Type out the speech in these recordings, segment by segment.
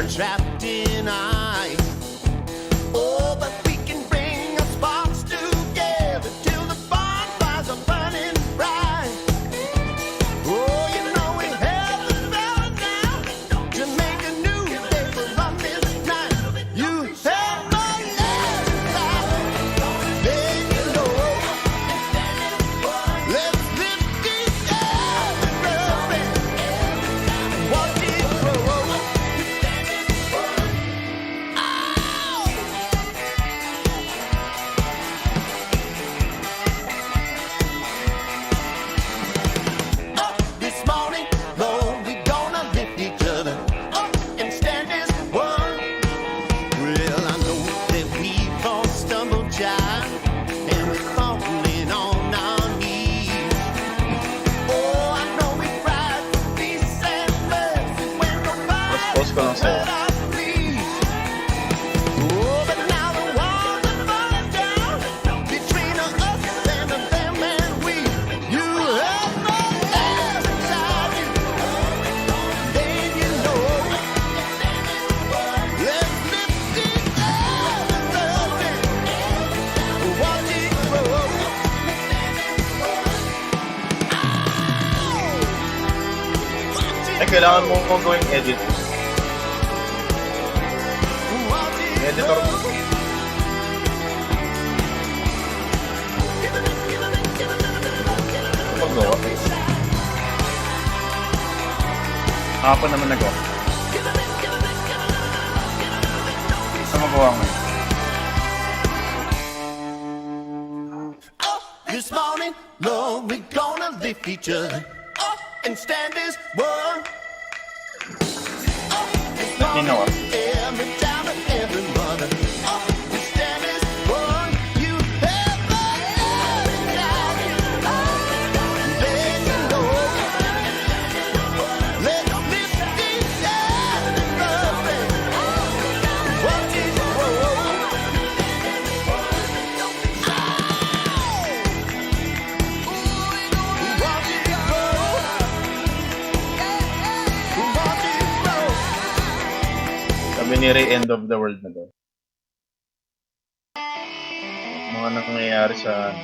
Start. Trapped in ice. Oh, but we can bring our sparks together till the bonfires are burning bright. Oh, you know we have the power now to make a new day for us this night. You have my last time, then you know. Let's lift it up and watch it grow. This morning, Lord, we gonna lift each other up and stand as one. Well, I know that we've all stumbled, child, and we're falling on our knees. Oh, I know we cried for peace and mercy when nobody Post ko lang sa'yo. heard our pleas. Oh, but now the walls are falling down between us and them and we. You have my last inside you, then you know. Let's lift it up and love it, watch it grow. Ay, kailangan mo kong gawing edit. Watch it Editor mo. Magawa. Hapon naman nagawa. Saan magawa ngayon? This morning, Lord, we gonna lift each other up and stand as one. This morning, Sino? every time and every mother, up we stand as one. You have my love inside you, then you know. Let's lift it up and love it, watch it grow. Watch it grow. Watch it grow. Sabi ni Ray, end of the world na daw. Mga nangyayari sa...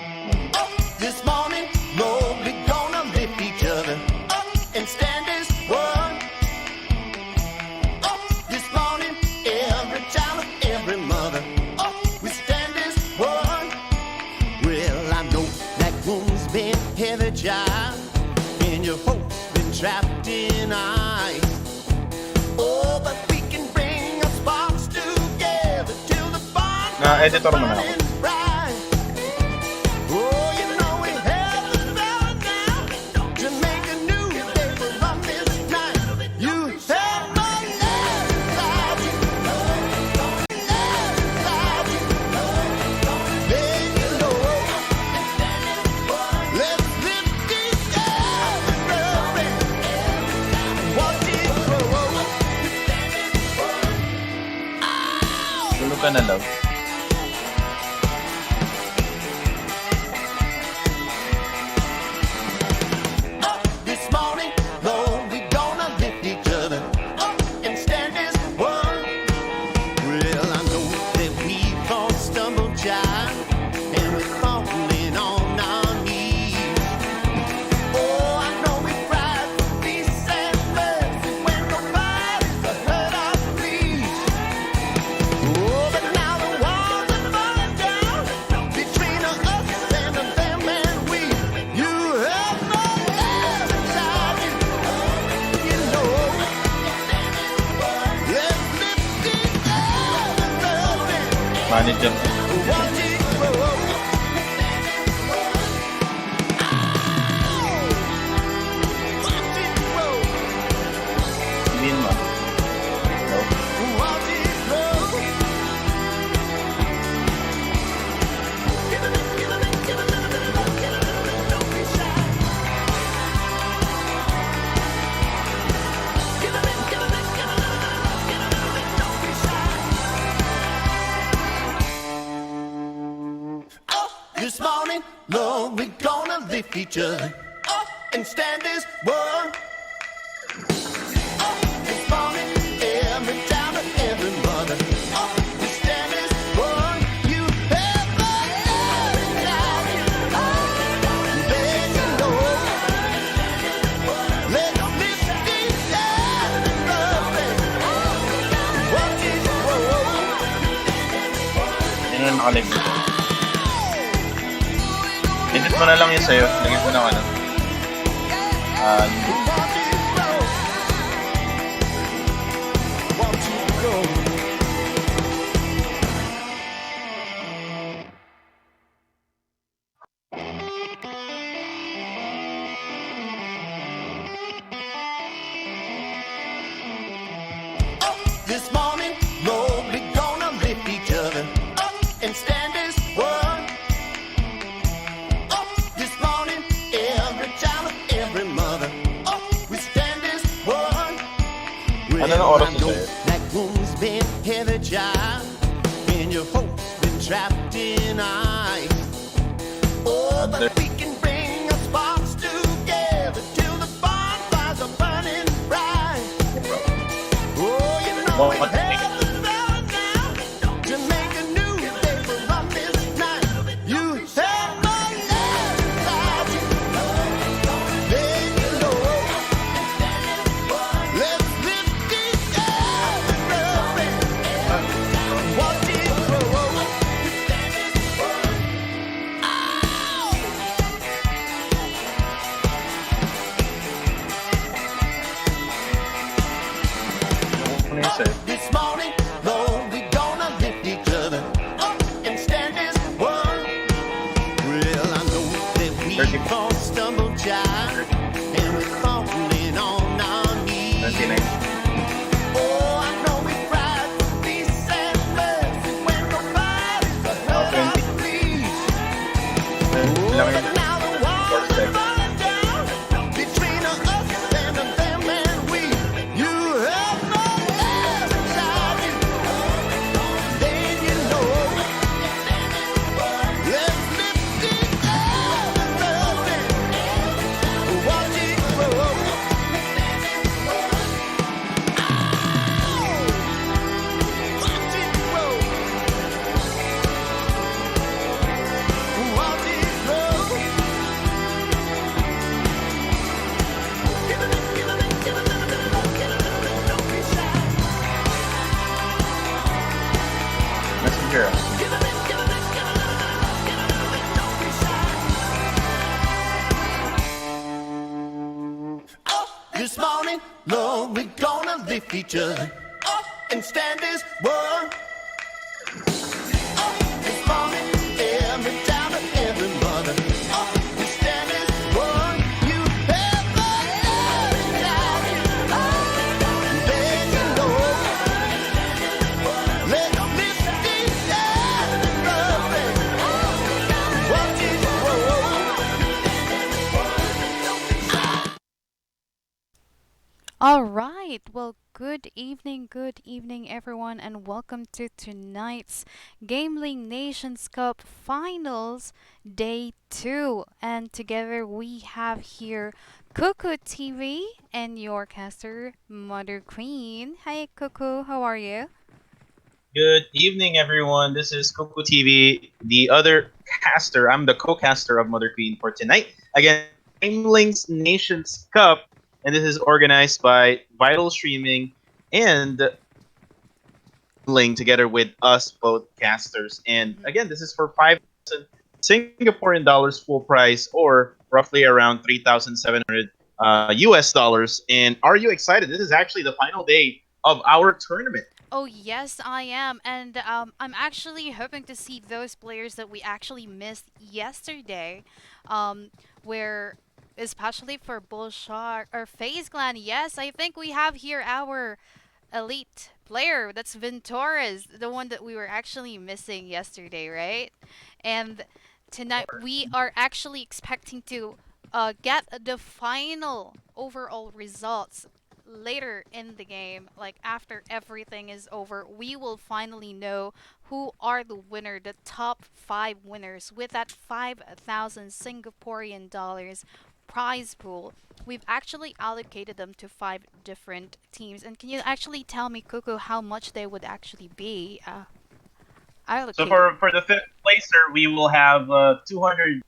This morning, Lord, we gonna lift each other up and stand as one. Up this morning, every child of every mother, up we stand as one. Well, I know that wound's been heavy, child, and your hope's been trapped in ice. Oh, but we can bring our sparks together till the Na-editor mo na ako. burning bright. Oh, you know we have the power now to make a new day for us this night. You have my love inside you, love inside you, then you know. Let's lift it up and love it, watch it grow. Tulog ka na, love. This morning, Lord, we gonna lift each other up and stand as one. Well, I know that we've all stumbled, child, and we're falling on our knees. Oh, I know we cried for peace and mercy when nobody's heard our pleas. Oh, but now the walls are falling down between us and them and we. You have my love inside you, you know. Let's lift it up and love it, Manager. watch it grow. Watch it grow. Sabihin mo. No? Watch it grow. Don't be shy. This morning, Lord, we're gonna lift each other up and stand as one. Up this morning, every time Nakalive mo siya. Edit mo na lang yun sa'yo. Lagyan mo ng ano. This morning, Lord, we're gonna lift each other up and stand as one. Up this morning, every child of every mother. Up, we stand as one. Ano na oras na sa'yo? That wound's been heavy, child, and your hope's been trapped in ice. Oh, but we can bring our sparks together till the bonfires are burning bright. Oh, you know we have the power now to make a new day from this night. You have my love inside you. Then you know. Let's lift each other up and watch it grow. Ano yun sa'yo? This morning, Lord, we're gonna lift each other up and stand as one. Well, I know that we all stumble, child, and we're falling on our knees. 29. Oh, I know we cried for peace and mercy when nobody's heard our pleas. Oh, Lang but yun. now the walls are falling down between us and them and we. You have no love inside you. Then you know. Let's lift each other up and watch it grow. Watch it grow. Watch it grow. Give it up, give it up, give it up, give it up, don't be shy. Messenger. Give it up, give it up, give it up, give it up, don't be shy. Up this morning, Lord, we're gonna lift each other up and stand as one. Up this morning, every child and every mother. Up we stand as one. You have my love inside you. Then you know. Let's lift each other up and watch it grow. All right. Well, good evening, everyone, and welcome to tonight's GamelinG Nations Cup Finals Day 2. And together we have here Cuckoo TV and your caster, Mother Queen. Hi, Cuckoo. How are you? Good evening, everyone. This is Cuckoo TV, the other caster. I'm the co-caster of Mother Queen for tonight. Again, GamelinG's Nations Cup, and this is organized by Vital Streaming and GamelinG together with us both casters. And again, this is for 5,000 Singaporean dollars full price, or roughly around 3,700 US dollars. And are you excited? This is actually the final day of our tournament. Oh, yes, I am. And I'm actually hoping to see those players that we actually missed yesterday, where, especially for Bullshark or FaZe Clan. Yes, I think we have here our elite player. That's Ventoras, the one that we were actually missing yesterday, right? And tonight we are actually expecting to get the final overall results later in the game. Like after everything is over, we will finally know who are the winner, the top 5 winners with that 5,000 Singaporean dollars prize pool. We've actually allocated them to 5 different teams. And can you actually tell me, Cuckoo, how much they would actually be allocated? So for the fifth placer, we will have 200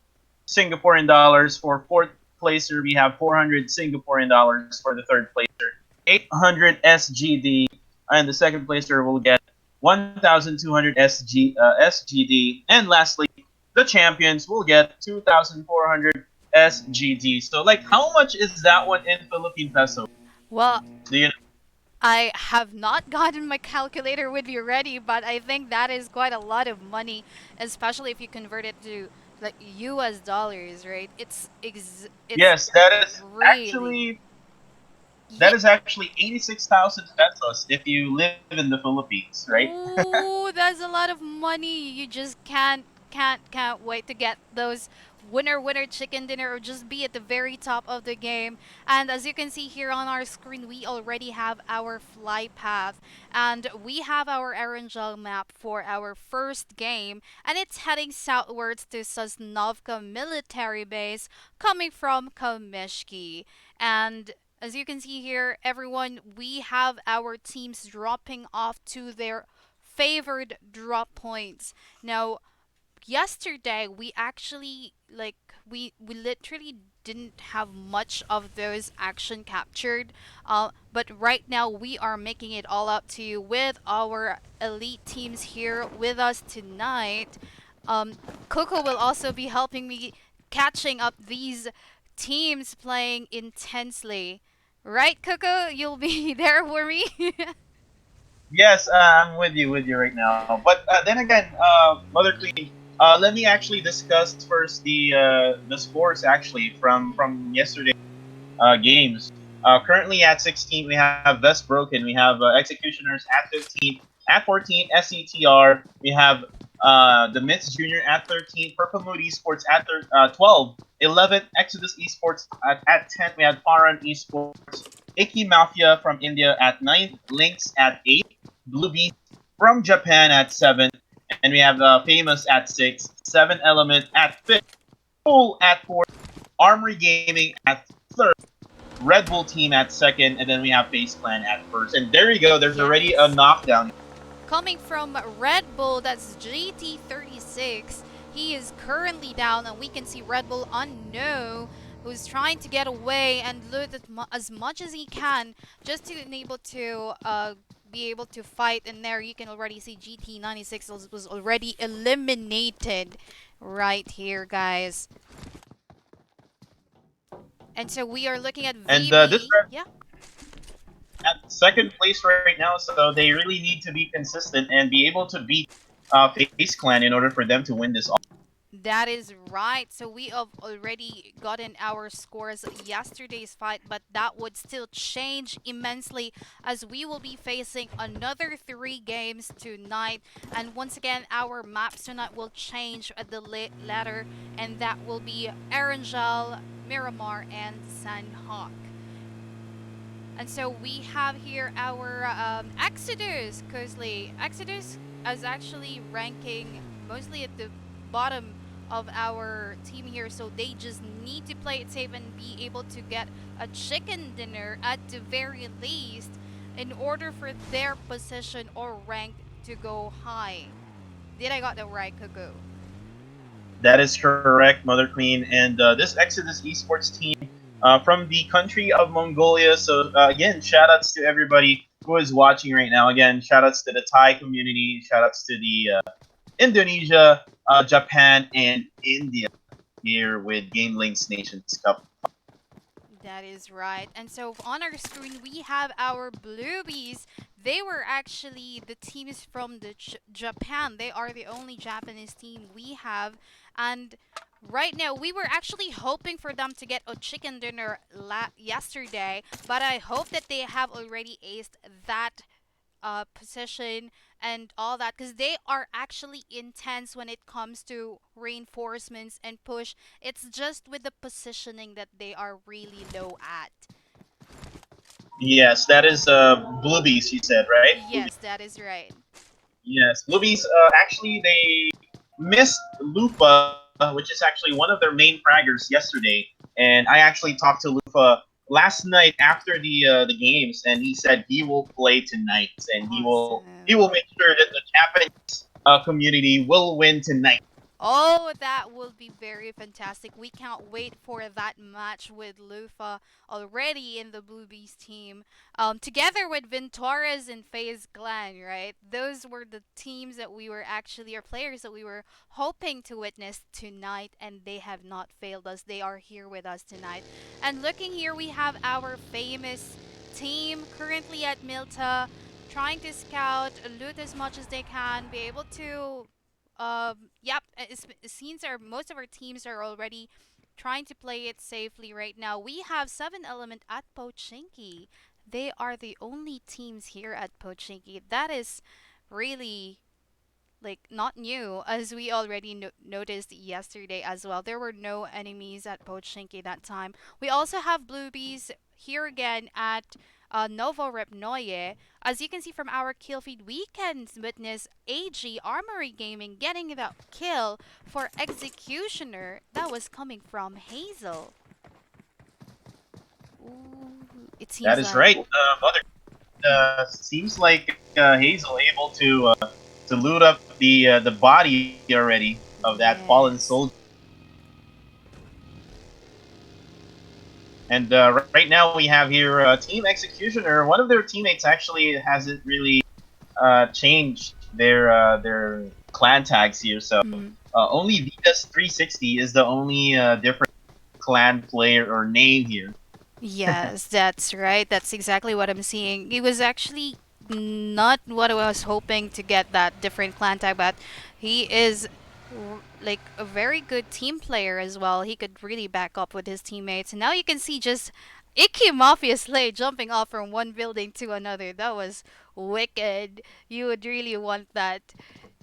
Singaporean dollars. For fourth placer, we have 400 Singaporean dollars. For the third placer, 800 SGD, and the second placer will get 1,200 SGD, and lastly, the champions will get 2,400 SGD. So, like, how much is that one in Philippine peso? Well, Do you know? I have not gotten my calculator with me ready, but I think that is quite a lot of money, especially if you convert it to like US dollars, right? It's Yes, that is really actually yeah. 86,000 pesos if you live in the Philippines, right? Ooh, that's a lot of money. You just can't wait to get those winner chicken dinner or just be at the very top of the game. And as you can see here on our screen, we already have our fly path and we have our Erangel map for our first game, and it's heading southwards to Sosnovka military base coming from Kamishki. And as you can see here, everyone, we have our teams dropping off to their favored drop points. Now, yesterday we actually we literally didn't have much of those action captured, but right now we are making it all up to you with our elite teams here with us tonight. um Coco will also be helping me catching up these teams playing intensely, right Coco? You'll be there for me. Yes, I'm with you right now. But then again, Mother Queen, let me actually discuss first the scores actually from yesterday games. Currently at 16, we have Vest Broken. We have Executioners at 15. At 14, SCTR. We have the Myths Junior at 13. Purple Mood Esports at 12. 11, Exodus Esports at 10. We have PHARUN Esports. Icky Mafia from India at 9. LYNX at 8. Blue Beast from Japan at 7. And we have Famous at 6. 7 Element at 5. Full at 4. Armory Gaming at 3rd. RedBull Team at 2nd, and then we have FaZe Clan at 1st. And there you go, there's already a Yes. knockdown. Coming from Red Bull, that's GT36. He is currently down, and we can see Red Bull Unknown, who's trying to get away and loot as much as he can just to enable to be able to fight. And there you can already see GT96 was already eliminated right here, guys. And so we are looking at And this VB. red Yeah. at 2nd place right now, so they really need to be consistent and be able to beat FaZe Clan in order for them to win this. That is right. So we have already gotten our scores yesterday's fight, but that would still change immensely as we will be facing another 3 games tonight. And once again, our maps tonight will change at the latter, and that will be Erangel, Miramar, and Sanhok. And so we have here our Exodus, Cosley. Exodus is actually ranking mostly at the bottom of our team here, so they just need to play it safe and be able to get a chicken dinner at the very least in order for their position or rank to go high. Did I got that right, Coco? That is correct, Mother Queen. And this Exodus Esports team from the country of Mongolia. So again, shout outs to everybody who is watching right now. Again, shout outs to the Thai community, shout outs to the Indonesia, Japan, and India here with GamelinG's Nations Cup. That is right. And so on our screen, we have our Bluebies. They were actually the teams from the Japan. They are the only Japanese team we have. And right now, we were actually hoping for them to get a chicken dinner yesterday. But I hope that they have already aced that position and all that, because they are actually intense when it comes to reinforcements and push. It's just with the positioning that they are really low at. Yes, that is Bluebies, you said, right? Bluebies. Yes, that is right. Yes, Bluebies, actually, they missed Lupa, which is actually one of their main fraggers yesterday. And I actually talked to Lupa last night after the games, and he said he will play tonight, and he will Awesome. make sure that the Japanese community will win tonight. Oh, that will be very fantastic. We can't wait for that match with Lufa already in the Blue Bees team. Together with Ventores and FaZe Clan, right? Those were the teams that we were actually, or players that we were hoping to witness tonight, and they have not failed us. They are here with us tonight. And looking here, we have our famous team currently at Milta, trying to scout, loot as much as they can, be able to yep. It seems our most of our teams are already trying to play it safely right now. We have Seven Element at Pochinki. They are the only teams here at Pochinki. That is really like not new, as we already noticed yesterday as well. There were no enemies at Pochinki that time. We also have Bluebees here again at Novorepnoye. As you can see from our kill feed, we can witness AG Armory Gaming getting the kill for Executioner that was coming from Hazel. Ooh, it That seems is like. right. Mother seems like Hazel able to loot up the body already of that fallen Yes. soldier. And right now we have here Team Executioner. One of their teammates actually hasn't really changed their clan tags here, so Mhm. only Vitas 360 is the only different clan player or name here. Yes, that's right. That's exactly what I'm seeing. It was actually not what I was hoping to get that different clan tag, but he is like a very good team player as well. He could really back up with his teammates. And now you can see just Icky Mafia Slay jumping off from one building to another. That was wicked. You would really want that.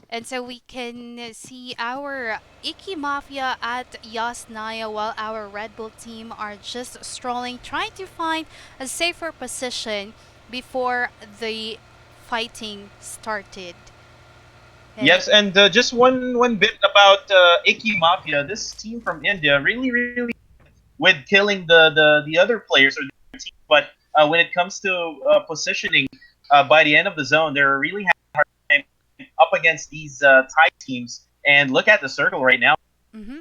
And so we can see our Icky Mafia at Yasnaya while our RedBull team are just strolling, trying to find a safer position before the fighting started. And Yes, and just one bit about Icky Mafia. This team from India really with killing the other players or the team, but when it comes to positioning by the end of the zone, they're really having a hard time up against these Thai teams. And look at the circle right now. mm-hmm.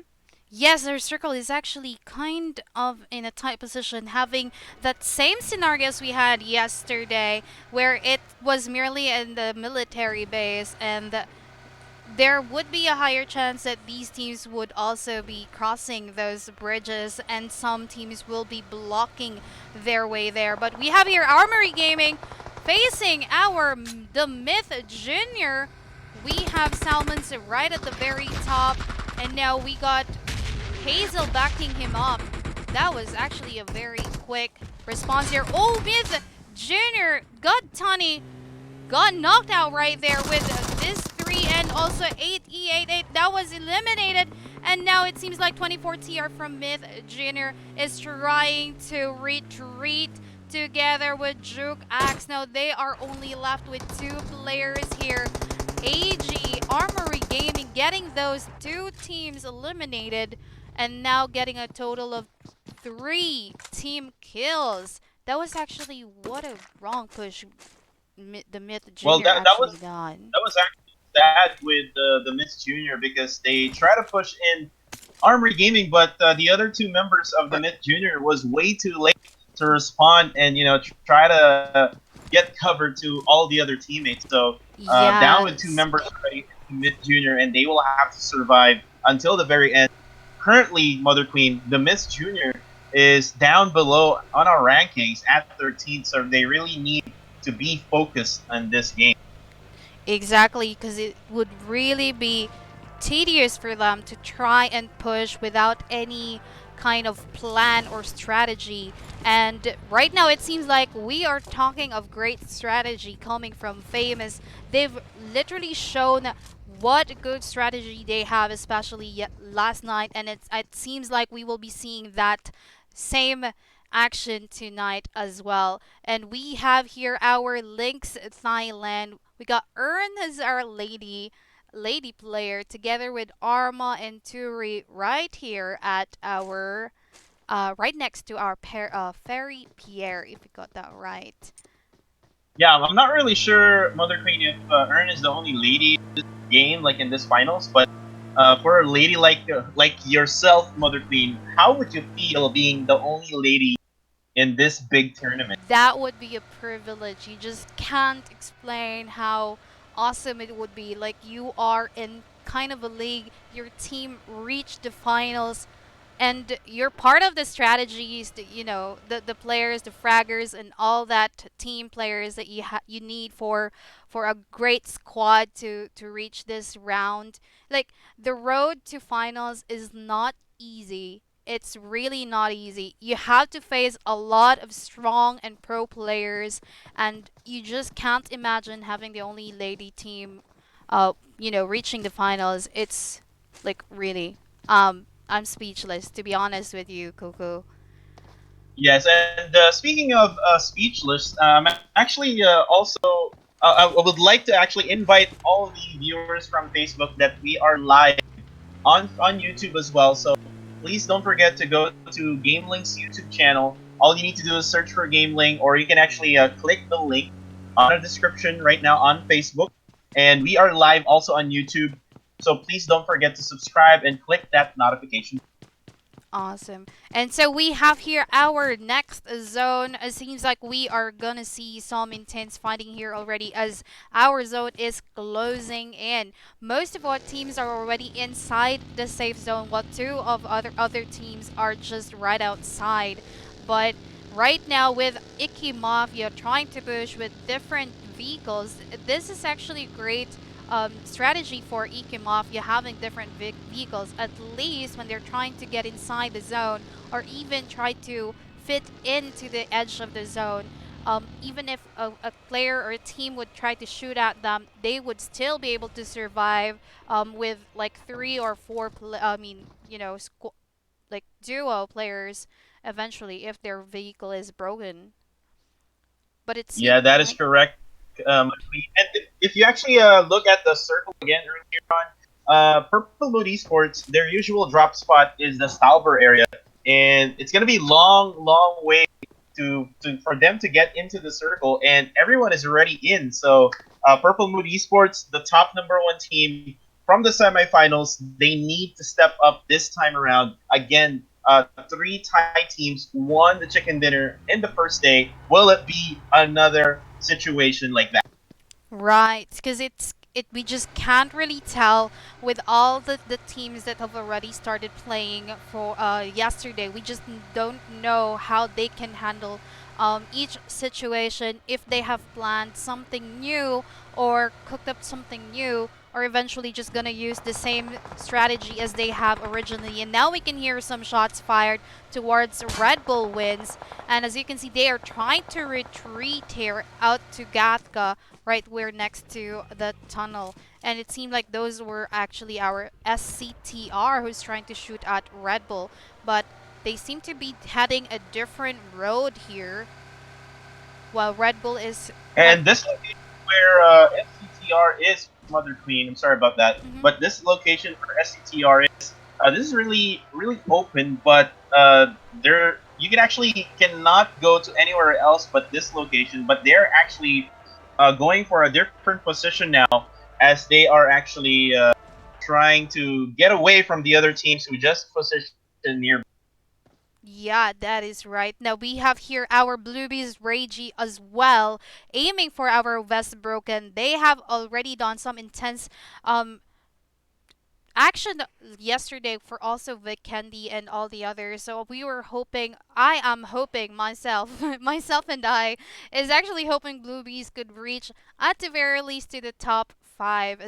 Yes, their circle is actually kind of in a tight position, having that same scenario as we had yesterday, where it was merely in the military base and there would be a higher chance that these teams would also be crossing those bridges and some teams will be blocking their way there. But we have here Armory Gaming facing our TheMyth.jr. We have Salmons right at the very top, and now we got Hazel backing him up. That was actually a very quick response here. Oh, Myth Jr. got Tani got knocked out right there with this 3 and also 8E88. That was eliminated. And now it seems like 24TR from Myth Jr. is trying to retreat together with Juke Axe. Now they are only left with 2 players here. AG, Armory Gaming getting those 2 teams eliminated and now getting a total of 3 team kills. That was actually what a wrong push TheMyth Well, Jr. actually done. that was actually sad with the Miss Junior because they try to push in Armory Gaming, but the other two members of the Myth Junior was way too late to respond and try to get cover to all the other teammates. So down with two Yes. members already in Myth Junior, and they will have to survive until the very end. Currently, Mother Queen, the Myth Junior is down below on our rankings at 13, so they really need to be focused on this game. Exactly, because it would really be tedious for them to try and push without any kind of plan or strategy. And right now, it seems like we are talking of great strategy coming from Famous. They've literally shown what good strategy they have, especially last night, and it seems like we will be seeing that same action tonight as well. And we have here our LYNX Thailand. We got Earn as our lady player together with Arma and Turi right here at our right next to our Fairy Pierre, if we got that right. Yeah, I'm not really sure, Mother Queen, if Ern is the only lady in this game, like in this finals, but For a lady like yourself, Mother Queen, how would you feel being the only lady in this big tournament? That would be a privilege. You just can't explain how awesome it would be. Like, you are in kind of a league, your team reached the finals, and you're part of the strategies that, the players, the fraggers, and all that team players that you need for a great squad to reach this round. Like, the road to finals is not easy. It's really not easy. You have to face a lot of strong and pro players, and you just can't imagine having the only lady team reaching the finals. It's like, really, I'm speechless, to be honest with you, Coco. Yes, and speaking of speechless, I'm actually also I would like to actually invite all the viewers from Facebook that we are live on YouTube as well. So please don't forget to go to GamelinG's YouTube channel. All you need to do is search for GamelinG, or you can actually click the link on the description right now on Facebook. And we are live also on YouTube. So please don't forget to subscribe and click that notification. Awesome. And so we have here our next zone. It seems like we are gonna see some intense fighting here already as our zone is closing in. Most of our teams are already inside the safe zone, while two of other teams are just right outside. But right now, with Icky Mafia trying to push with different vehicles, this is actually great strategy for Icky Mafia having different vehicles, at least when they're trying to get inside the zone or even try to fit into the edge of the zone. Even if a player or a team would try to shoot at them, they would still be able to survive with like three or four, like duo players eventually if their vehicle is broken. But it seems Yeah, that is like. correct. And if you actually look at the circle again earlier on, Purple Mood Esports, their usual drop spot is the Stalber area, and it's gonna be long, long way to for them to get into the circle, and everyone is already in. So Purple Mood Esports, the top number 1 team from the semifinals, they need to step up this time around. Again, three tie teams won the chicken dinner in the first day. Will it be another situation like that? Right, because we just can't really tell with all the teams that have already started playing for yesterday. We just don't know how they can handle each situation, if they have planned something new or cooked up something new, or eventually just gonna use the same strategy as they have originally. And now we can hear some shots fired towards Red Bull wins, and as you can see, they are trying to retreat here out to Gatka, right where next to the tunnel. And it seemed like those were actually our SCTR who's trying to shoot at Red Bull. But they seem to be heading a different road here. While Red Bull is kind. And this location where SCTR is Mother Queen, I'm sorry about that, Mhm. but this location for SCTR is this is really really open, but there you can actually cannot go to anywhere else but this location. But they're actually going for a different position now, as they are actually trying to get away from the other teams who just positioned near. Yeah, that is right. Now we have here our Bluebees Ragey as well, aiming for our West Broken. They have already done some intense um action yesterday for also Vic Candy and all the others. So we were hoping, I am hoping myself, myself and I, is actually hoping Bluebees could reach at the very least to the top 5,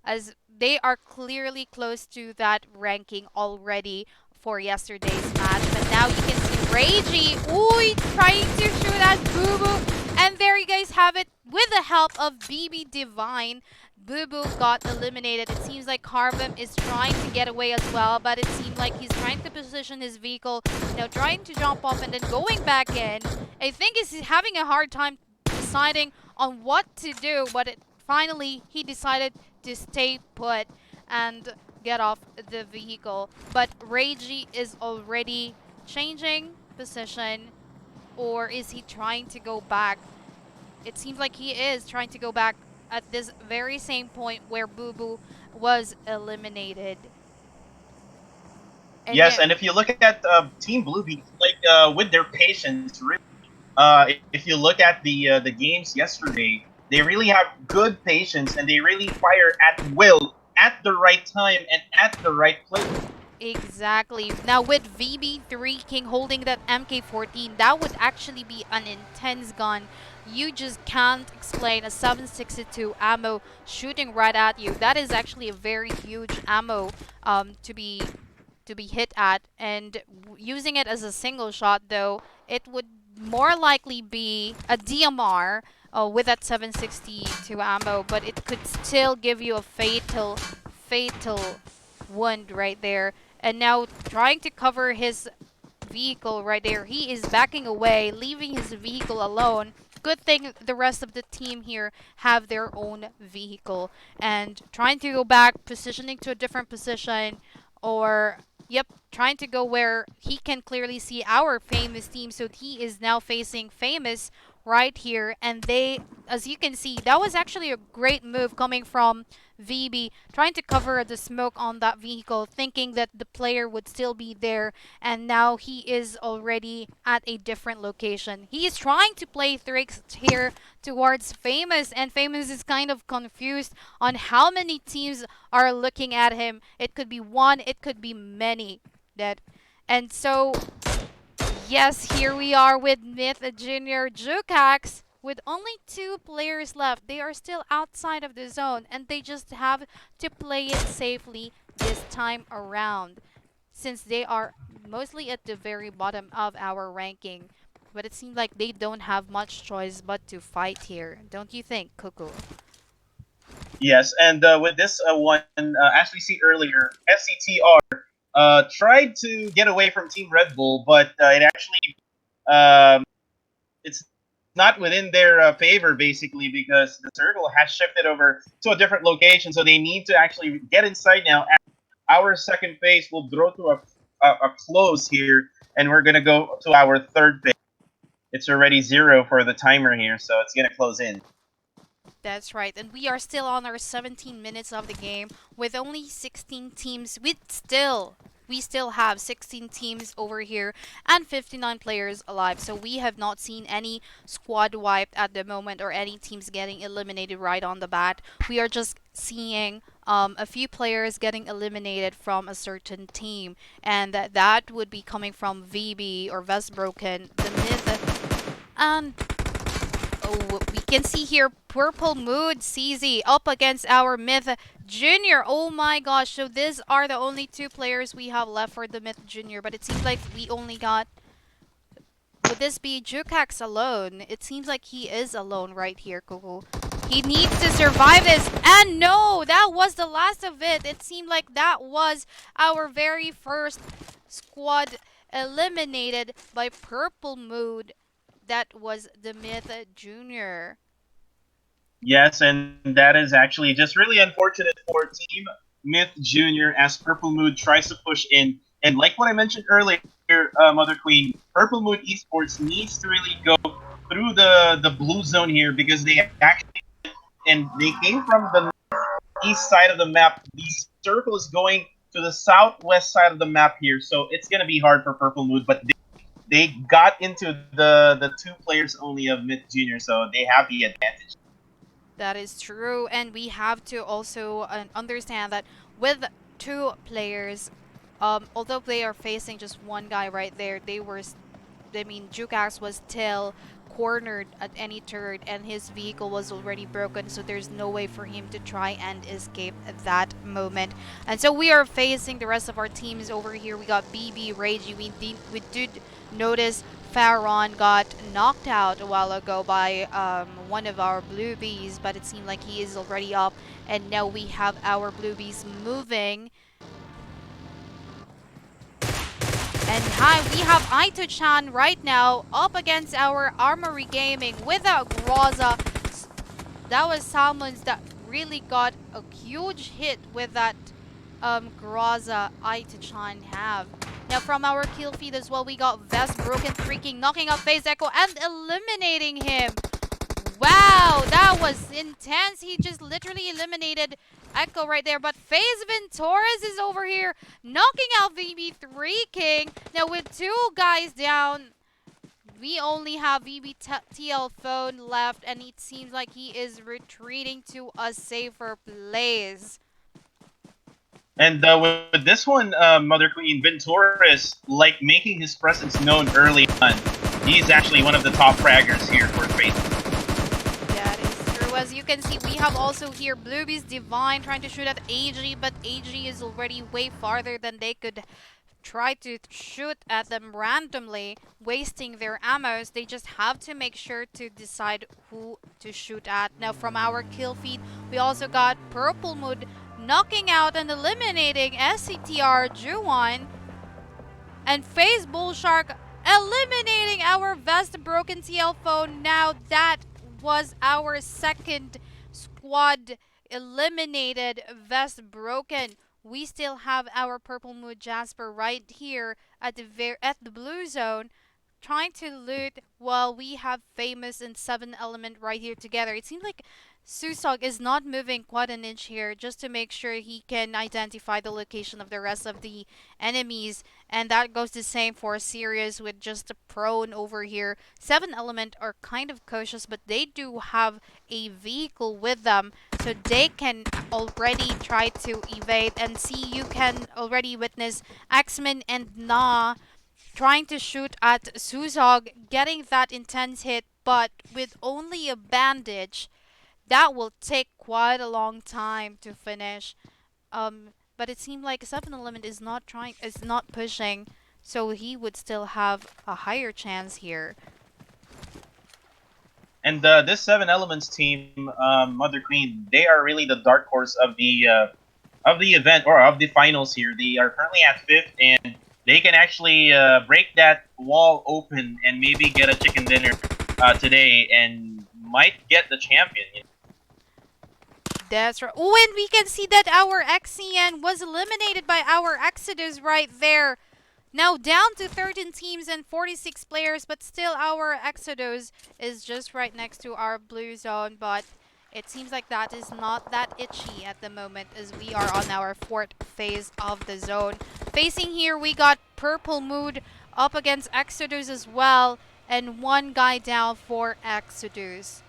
as they are clearly close to that ranking already for yesterday's match. But now you can see Ragey, ooh, trying to shoot at Boo Boo. And there you guys have it, with the help of BB Divine. Boo Boo got eliminated. It seems like Carvum is trying to get away as well, but it seemed like he's trying to position his vehicle, trying to jump off and then going back in. I think he's having a hard time deciding on what to do, but finally he decided to stay put and get off the vehicle. But Reiji is already changing position, or is he trying to go back? It seems like he is trying to go back at this very same point where Boo Boo was eliminated. And Yes, yeah, and if you look at Team Bluebees, like with their patience, really, if you look at the games yesterday, they really have good patience and they really fire at will at the right time and at the right place. exactly. Now with VB3 King holding that MK14, that would actually be an intense gun. You just can't explain a 762 ammo shooting right at you. That is actually a very huge ammo to be hit at, and using it as a single shot though, it would more likely be a DMR with that 762 ammo, but it could still give you a fatal wound right there. And now trying to cover his vehicle right there, he is backing away, leaving his vehicle alone. Good thing the rest of the team here have their own vehicle and trying to go back, positioning to a different position, or yep, trying to go where he can clearly see our famous team. So he is now facing famous right here, and they, as you can see, that was actually a great move coming from VB, trying to cover the smoke on that vehicle, thinking that the player would still be there, and now he is already at a different location. He is trying to play tricks here towards Famous, and Famous is kind of confused on how many teams are looking at him. It could be one, it could be many. That, and so yes, here we are with Myth Junior Jukax with only 2 players left. They are still outside of the zone and they just have to play it safely this time around since they are mostly at the very bottom of our ranking. But it seems like they don't have much choice but to fight here. Don't you think, Coco? Yes, and with this one, as we see earlier, SCTR tried to get away from Team Red Bull, but it actually it's not within their favor basically because the circle has shifted over to a different location, so they need to actually get inside now. Our second phase will draw to a close here, and we're gonna go to our third phase. It's already 0 for the timer here, so it's gonna close in. That's right, and we are still on our 17 minutes of the game with only 16 teams. We still have 16 teams over here and 59 players alive. So we have not seen any squad wiped at the moment or any teams getting eliminated right on the bat. We are just seeing a few players getting eliminated from a certain team, and that would be coming from VB or Vestbroken, the Myth, and oh, we can see here Purple Mood CZ up against our Myth Junior. Oh my gosh, so these are the only 2 players we have left for the Myth Junior, but it seems like we only got... Would this be Jukax alone? It seems like he is alone right here, Kuku. He needs to survive this, and no, that was the last of it. It seemed like that was our very first squad eliminated by Purple Mood. That was the Myth Junior. Yes, and that is actually just really unfortunate for Team Myth Junior as Purple Mood tries to push in. And like what I mentioned earlier, Mother Queen, Purple Mood Esports needs to really go through the blue zone here because they actually, and they came from the east side of the map. The circle is going to the southwest side of the map here, so it's going to be hard for Purple Mood, but they got into the 2 players only of Myth Junior, so they have the advantage. That is true, and we have to also understand that with 2 players, although they are facing just one guy right there, Jukax was still cornered at any turn and his vehicle was already broken, so there's no way for him to try and escape at that moment. And so we are facing the rest of our teams over here. We got BB, Ragey, we did notice PHARUN got knocked out a while ago by one of our blue bees, but it seemed like he is already up, and now we have our blue bees moving. And hi, we have Aito-chan right now up against our Armory Gaming without Groza. That was Salmons that really got a huge hit with that Groza Aito-chan have. Now from our kill feed as well, we got Vest Broken freaking knocking out FaZe Echo and eliminating him. Wow, that was intense. He just literally eliminated Echo right there. But FaZe Torres is over here knocking out VB3 King. Now with 2 guys down, we only have VBTL phone left, and it seems like he is retreating to a safer place. And with this one, Mother Queen, Ventura like making his presence known early on. He's actually one of the top fraggers here for FaZe. That is true. As you can see, we have also here Bluebee's Divine trying to shoot at AG, but AG is already way farther than they could try to shoot at them randomly, wasting their ammos. They just have to make sure to decide who to shoot at. Now from our kill feed, we also got Purple Mood knocking out and eliminating SCT Chumphon, and FaZe Bullshark eliminating our Vest Broken TL phone. Now that was our second squad eliminated Vest Broken. We still have our Purple Mood Jasper right here at the blue zone, trying to loot, while we have Famous and 7 Element right here together. It seems like Susog is not moving quite an inch here, just to make sure he can identify the location of the rest of the enemies. And that goes the same for Sirius with just a prone over here. 7 Element are kind of cautious, but they do have a vehicle with them, so they can already try to evade. And see, you can already witness Axeman and Na trying to shoot at Susog, getting that intense hit, but with only a bandage, that will take quite a long time to finish. But it seemed like 7-Element is not pushing, so he would still have a higher chance here. And this 7 Elements team, Mother Queen, they are really the dark horse of the event, or of the finals here. They are currently at 5th, and they can actually break that wall open and maybe get a chicken dinner today, and might get the champion. That's right. Oh, and we can see that our XCN was eliminated by our Exodus right there. Now down to 13 teams and 46 players, but still our Exodus is just right next to our blue zone. But it seems like that is not that itchy at the moment, as we are on our 4th phase of the zone. Facing here, we got Purple Mood up against Exodus as well, and 1 guy down for Exodus.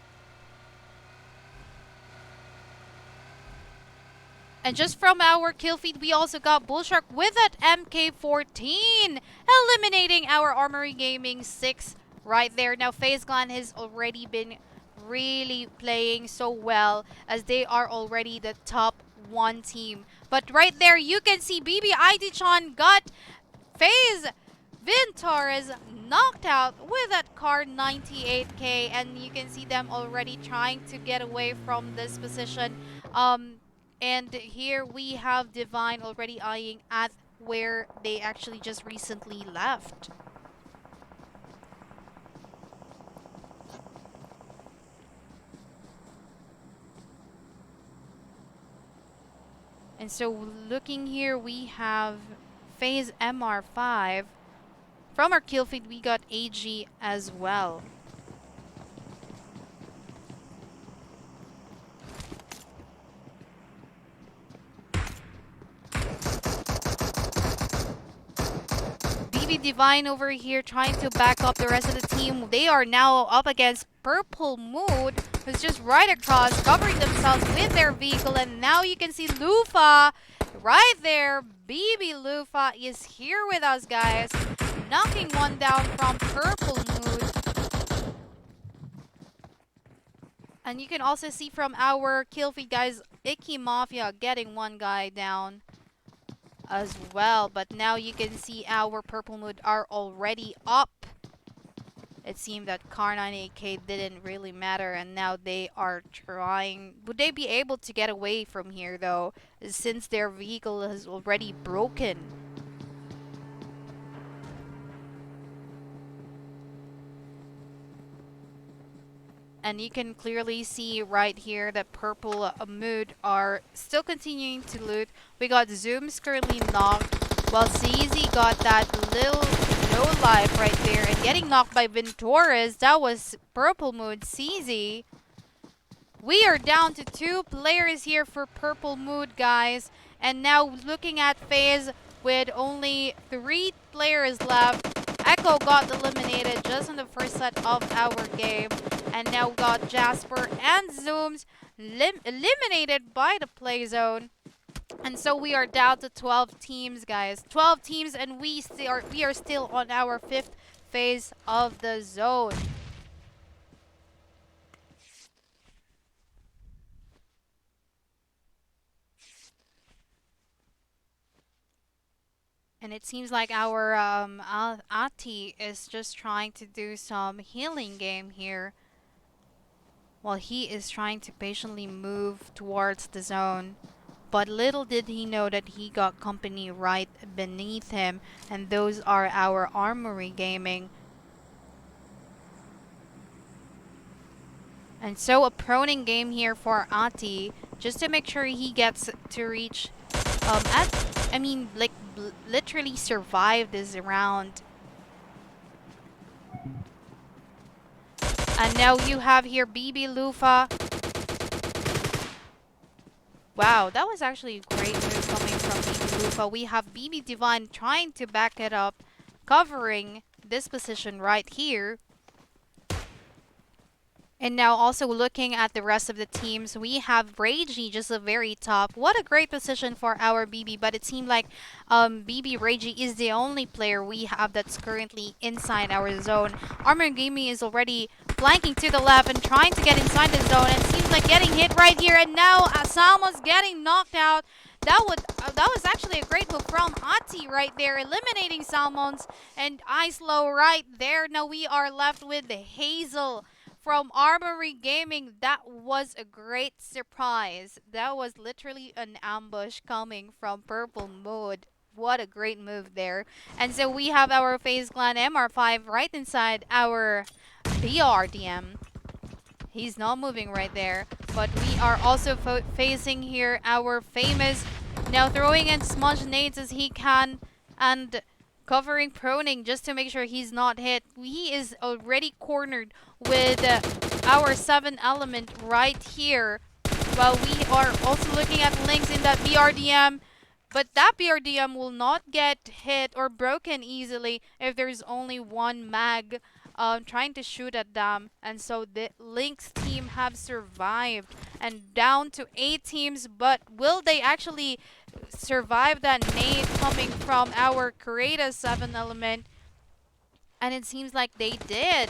And just from our kill feed, we also got Bullshark with that MK14, eliminating our Armory Gaming 6 right there. Now FaZe Clan has already been really playing so well, as they are already the top 1 team. But right there, you can see BB Idichan got FaZe Torres knocked out with that car 98k, and you can see them already trying to get away from this position. And here we have Divine already eyeing at where they actually just recently left. And so looking here, we have FaZe MR5. From our kill feed, we got AG as well. Divine over here trying to back up the rest of the team. They are now up against Purple Mood, who's just right across, covering themselves with their vehicle. And now you can see Lufa right there. BB Lufa is here with us, guys, knocking 1 down from Purple Mood. And you can also see from our kill feed, guys, Icky Mafia getting 1 guy down as well. But now you can see our Purple Mood are already up. It seemed that car 98k didn't really matter, and now they are trying. Would they be able to get away from here though, since their vehicle is already broken? And you can clearly see right here that Purple Mood are still continuing to loot. We got Zoom's currently knocked, while CZ got that little no life right there. And getting knocked by Ventores, that was Purple Mood CZ. We are down to 2 players here for Purple Mood, guys. And now looking at FaZe with only 3 players left. Echo got eliminated just in the first set of our game. And now got Jasper and Zooms eliminated by the play zone. And so we are down to 12 teams, guys. 12 teams, and we are still on our 5th phase of the zone. And it seems like our Ati is just trying to do some healing game here, while he is trying to patiently move towards the zone. But little did he know that he got company right beneath him, and those are our Armory Gaming. And so a proning game here for Ati, just to make sure he gets to reach, literally survive this round. And now you have here BB Lufa. Wow, that was actually a great move coming from BB Lufa. We have BB Divine trying to back it up, covering this position right here. And now also looking at the rest of the teams, we have Reiji just at the very top. What a great position for our BB, but it seemed like BB Reiji is the only player we have that's currently inside our zone. Armory Gaming is already flanking to the left and trying to get inside the zone, and it seems like getting hit right here, and now Salmon's getting knocked out. That was actually a great move from Ati right there, eliminating Salmons and Islow right there. Now we are left with the Hazel from Armory Gaming. That was a great surprise. That was literally an ambush coming from Purple Mood. What a great move there. And so we have our FaZe Clan MR5 right inside our BRDM. He's not moving right there. But we are also facing here our famous, now throwing in smudge nades as he can, and covering proning just to make sure he's not hit. He is already cornered with our 7 element right here, while we are also looking at LYNX in that BRDM. But that BRDM will not get hit or broken easily if there's only one mag trying to shoot at them. And so the LYNX team have survived and down to 8 teams. But will they actually survive that nade coming from our Kareda 7 element? And it seems like they did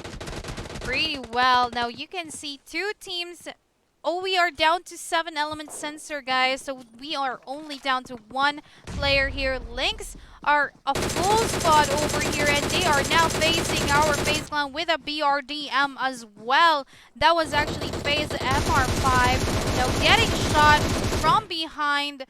pretty well. Now you can see 2 teams. Oh, we are down to 7 element sensor, guys. So we are only down to 1 player here. LYNX are a full squad over here, and they are now facing our FaZe Clan with a BRDM as well. That was actually FaZe MR5. Now getting shot from behind.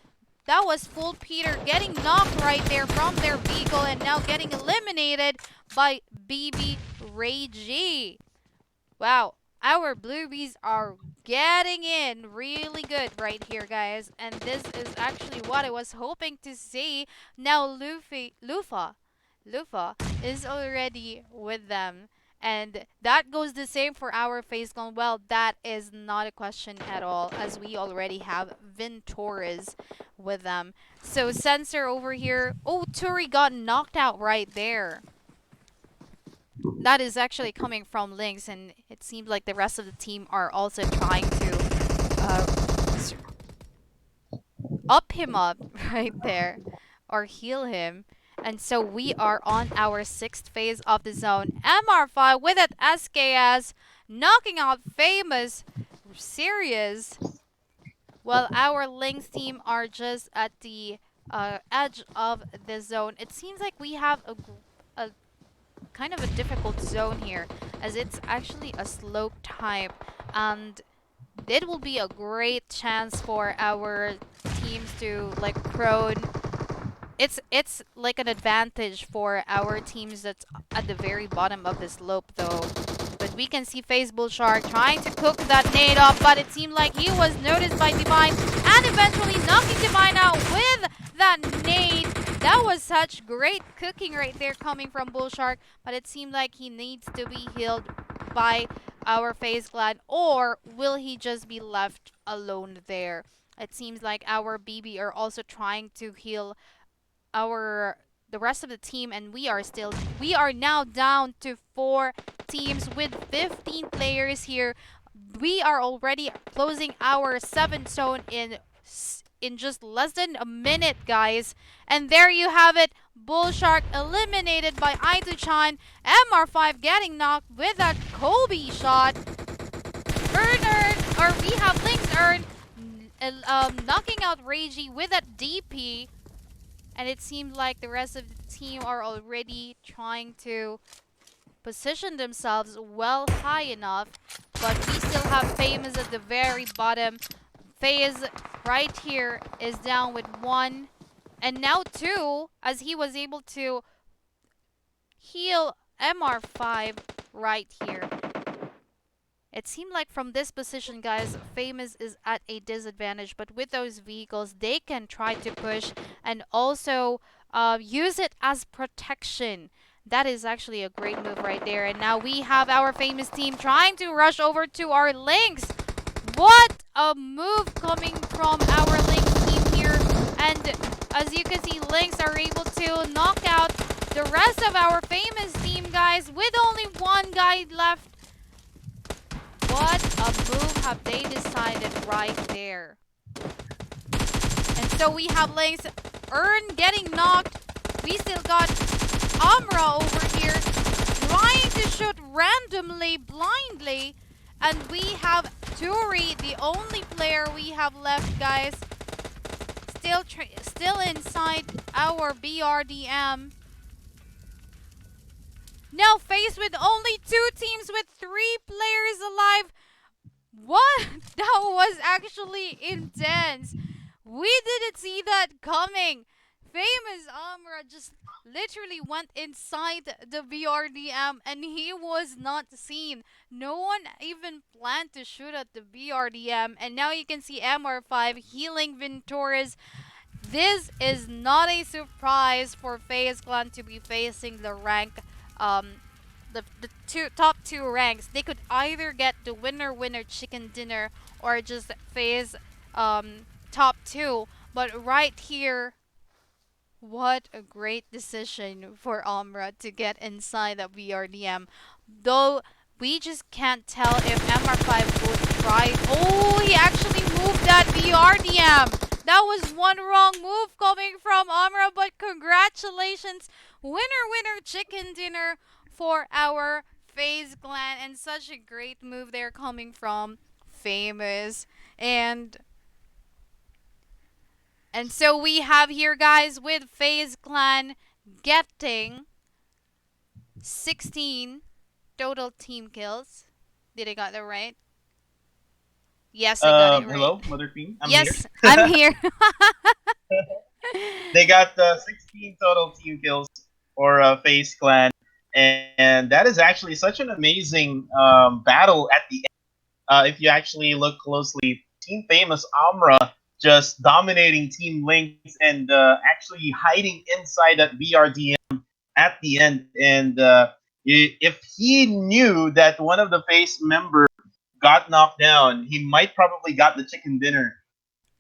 That was full Peter getting knocked right there from their vehicle, and now getting eliminated by BB Reiji. Wow, our Bluebees are getting in really good right here, guys. And this is actually what I was hoping to see. Now Lufa is already with them. And that goes the same for our FaZe Clan. Well, that is not a question at all, as we already have Vin Torres with them. So Sensor over here. Oh, Turi got knocked out right there. That is actually coming from LYNX, and it seems like the rest of the team are also trying to up him up right there, or heal him. And so we are on our 6th phase of the zone. MR5 with it SKS, knocking out famous Sirius, while our LYNX team are just at the edge of the zone. It seems like we have a kind of a difficult zone here, as it's actually a slope type, and it will be a great chance for our teams to like prone. It's like an advantage for our teams that's at the very bottom of the slope though. But we can see FaZe Bull Shark trying to cook that nade up, but it seemed like he was noticed by Divine, and eventually knocking Divine out with that nade. That was such great cooking right there coming from Bull Shark, but it seemed like he needs to be healed by our FaZe Clan, or will he just be left alone there? It seems like our BB are also trying to heal our the rest of the team, and we are now down to 4 teams with 15 players here. We are already closing our 7th zone in just less than a minute, guys. And there you have it. Bullshark eliminated by Aituchan. MR5 getting knocked with that Kobe shot. Or we have LYNX knocking out Reiji with that DP. And it seemed like the rest of the team are already trying to position themselves well high enough. But we still have Famous at the very bottom. FaZe right here is down with 1. And now 2, as he was able to heal MR5 right here. It seemed like from this position, guys, Famous is at a disadvantage. But with those vehicles, they can try to push and also use it as protection. That is actually a great move right there. And now we have our Famous team trying to rush over to our LYNX. What a move coming from our LYNX team here. And as you can see, LYNX are able to knock out the rest of our Famous team, guys, with only 1 guy left. What a move have they decided right there. And so we have LYNX getting knocked. We still got Amra over here trying to shoot randomly, blindly. And we have Turi, the only player we have left, guys. Still inside our BRDM. Now faced with only 2 teams with 3 players alive. What? That was actually intense. We didn't see that coming. Famous Amra just literally went inside the BRDM and he was not seen. No one even planned to shoot at the BRDM. And now you can see MR5 healing Ventores. This is not a surprise for FaZe Clan to be facing the rank, the top 2 ranks. They could either get the winner chicken dinner or just FaZe top 2. But right here, what a great decision for Amra to get inside the BRDM. Though we just can't tell if MR5 would try. Oh, he actually moved that BRDM. That was one wrong move coming from Amra, but congratulations. Winner chicken dinner for our FaZe Clan, and such a great move there coming from Famous. And so we have here, guys, with FaZe Clan getting 16 total team kills. Did I got that right? Yes, I got it right. Hello, Mother Queen. Yes, I'm here. They got 16 total team kills for FaZe Clan, and that is actually such an amazing battle at the end. If you actually look closely, Team Famous Amra just dominating Team LYNX and actually hiding inside that BRDM at the end. And if he knew that one of the FaZe members got knocked down, he might probably got the chicken dinner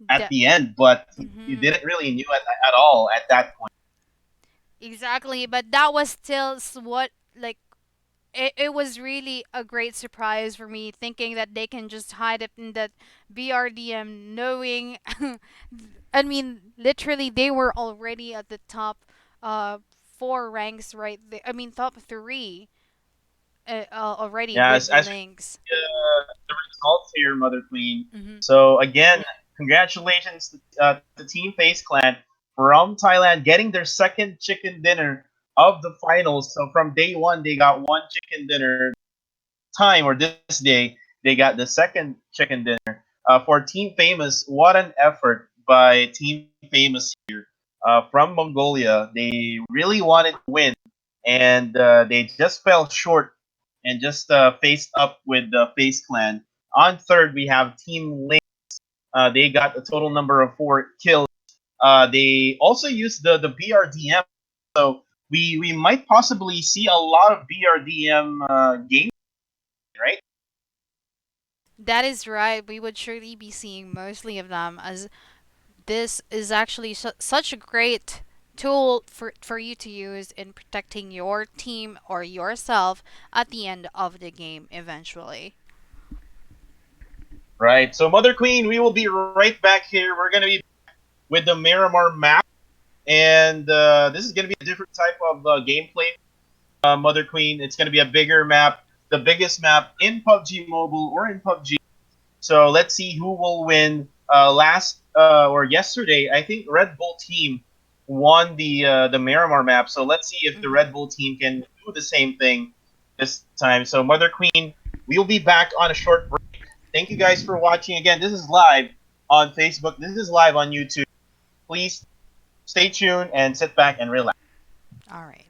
at the end, but he didn't really knew at all at that point. Exactly, but that was still what, like, it was really a great surprise for me, thinking that they can just hide it in that BRDM, knowing I mean, literally they were already at the top 4 ranks right there. I mean, top 3 already with LYNX. The results here, Mother Queen. So again, congratulations to Team FaZe Clan from Thailand getting their 2nd chicken dinner of the finals. So from day 1, they got 1 chicken dinner. This day, they got the 2nd chicken dinner. For Team Famous, what an effort by Team Famous here from Mongolia. They really wanted to win, and they just fell short and just faced up with the FaZe Clan. On 3rd, we have Team LYNX. They got a total number of 4 kills. They also used the BRDM, so we might possibly see a lot of BRDM games, right? That is right. We would surely be seeing mostly of them, as this is actually such a great tool for you to use in protecting your team or yourself at the end of the game eventually. Right. So Mother Queen, we will be right back here. We're gonna be with the Miramar map, and this is gonna be a different type of gameplay. Mother Queen, it's gonna be a bigger map, the biggest map in PUBG Mobile or in PUBG. So let's see who will win. Last or yesterday, I think RedBull Team won the Miramar map. So let's see if the Mhm. RedBull Team can do the same thing this time. So Mother Queen, we'll be back on a short break. Thank you guys for watching. Again, this is live on Facebook. This is live on YouTube. Please stay tuned and sit back and relax. All right.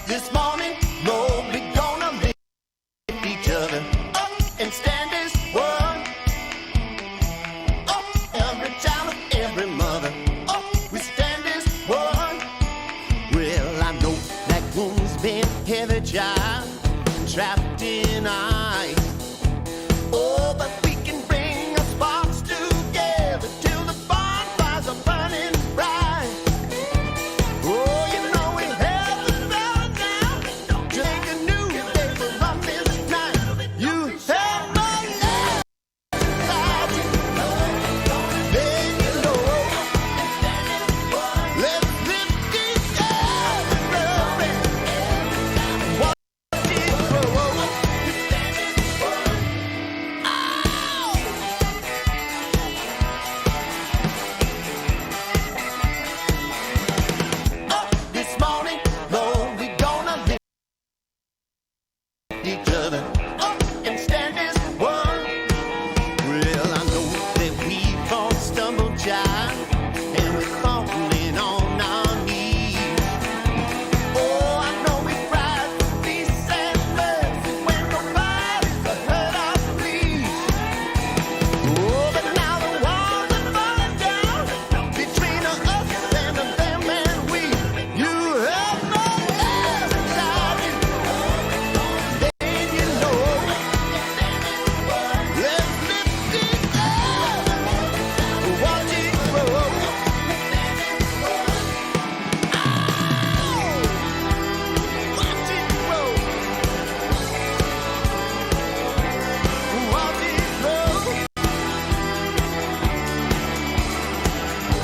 This morning, Lord, we gonna lift each other up and stand as one. Up, every child, every mother. Up, we stand as one. Well, I know that wound's been heavy, child, trapped in ice. Oh, but we can bring our sparks together till the bonfires are burning bright. Oh, you know we have the power now to make a new day for us this night. You have my love, inside you. Then you know. Let's lift each other up and watch it grow. This morning, Lord, we gonna lift each other up and stand as one. Well, I know that we've all stumbled, child, and we're falling on our knees. Oh, I know we cry for peace and mercy when nobody's heard our pleas. Oh, but now the walls are falling down between us and them and we. You have no love inside you. Then you know. Let's lift each other, watch it grow. Watch it grow. Watch it grow.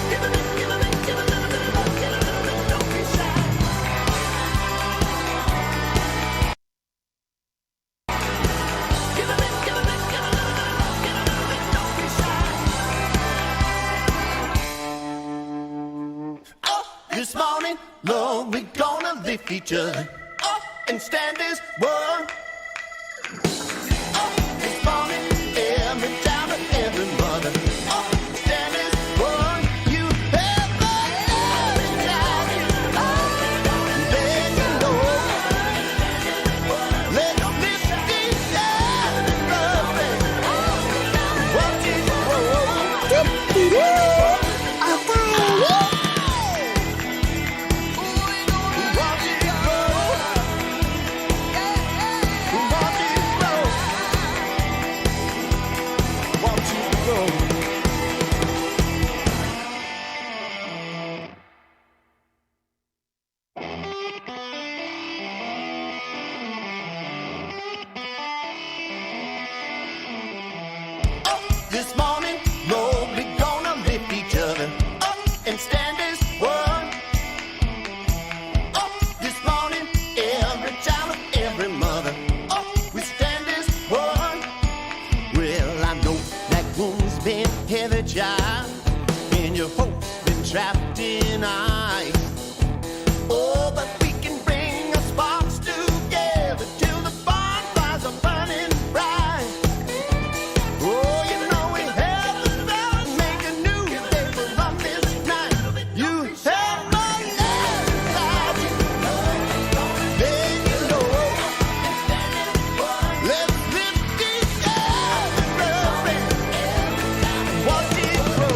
Give it, give it, give it, don't be shy. Give it, give it, don't be shy. Up this morning, Lord, we gonna lift each other up and stand as one. Up this morning, every child and every mother. Up, stand as one. You have my love inside you. Then you know. Let's lift each other up and your hopes been trapped in ice. Oh, but we can bring our sparks together till the bonfires are burning bright. Oh, you know we have the power to make a new day from this night. You have my love inside you. Then you know. Let's lift each other up and watch it grow.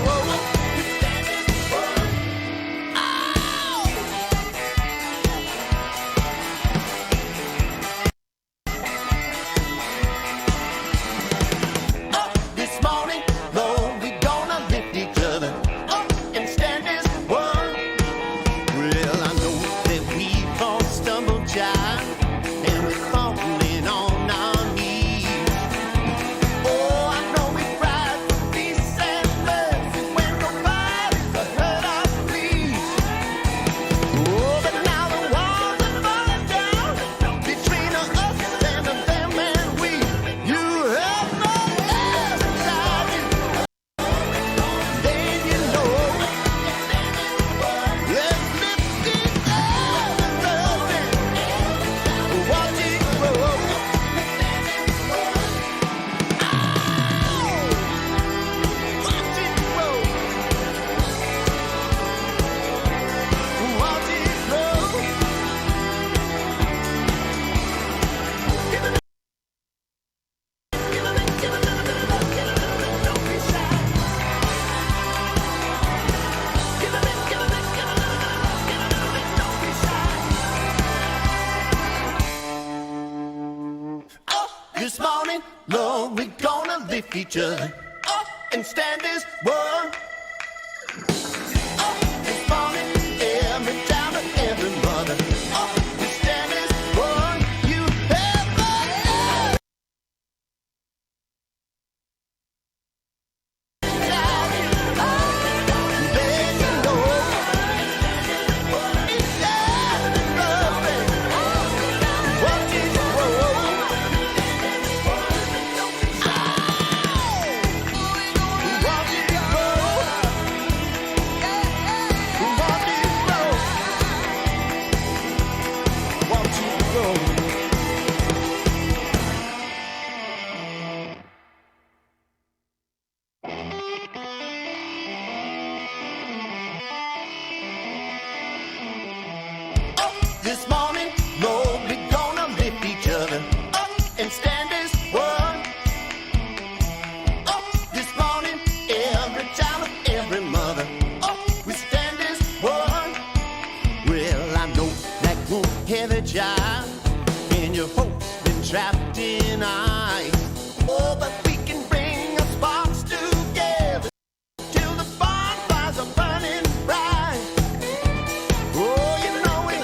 Up this morning, Lord, we gonna lift each other up and stand as one. Well, I know that we've all stumbled, child, and we're falling on our knees. Oh, I know we cried for peace and mercy when nobody's heard our pleas. Oh, but now the walls are falling down between us and them and we. You have no love inside you. Then you know. Let's lift each other up and watch it grow. Watch it grow. Watch it grow. Give it, don't be shy. Give it, don't be shy. Up this morning, Lord, we're gonna lift each other up and stand as one. Up this morning, every child and every mother. Up we stand as one. You have my love inside you. Then you know. Each other up and watch it grow. Watch it grow. Watch it grow. Watch it grow. Up this morning, Lord, we gonna lift each other up and stand as one. Up this morning, every child and every mother. Up we stand as one. Well, I know that won't heavy child, and your hopes been trapped in ice. Oh, but we can bring our sparks together till the bonfires are burning bright. Oh, you know it,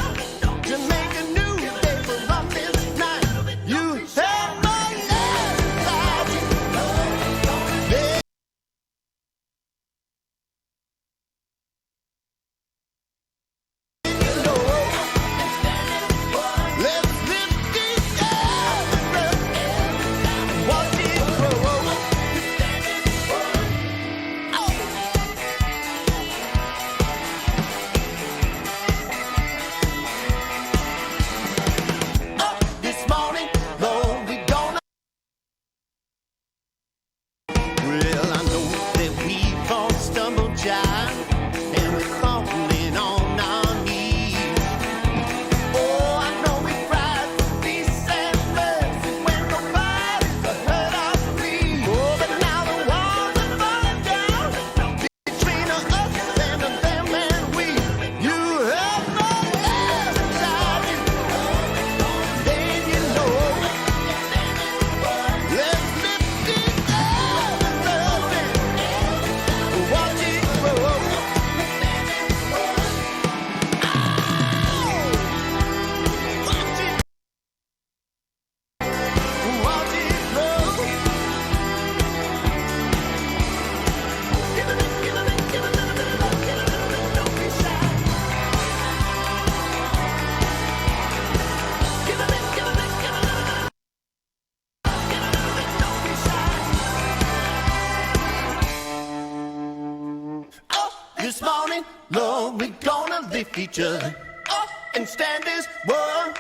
to make a new day from this night. You have my love inside you. Then you know. Let's lift each other up this morning, Lord, we're gonna lift each other up and stand as one.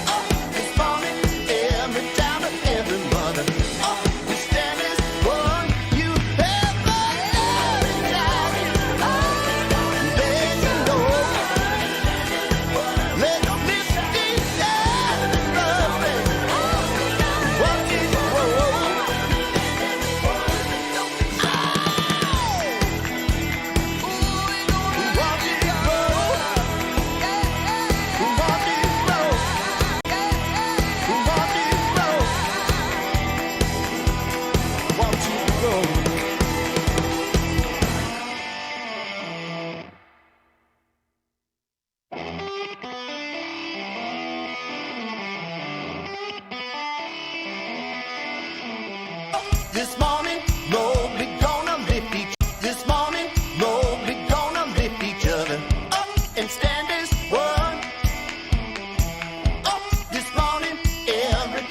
Up this morning, every child and every mother. Up we stand as one. You have my every child. Let you know. Let's lift each other up and watch it grow. This morning, Lord, we're gonna lift each. This morning, Lord, we're gonna lift each other up and stand as one. Up this morning,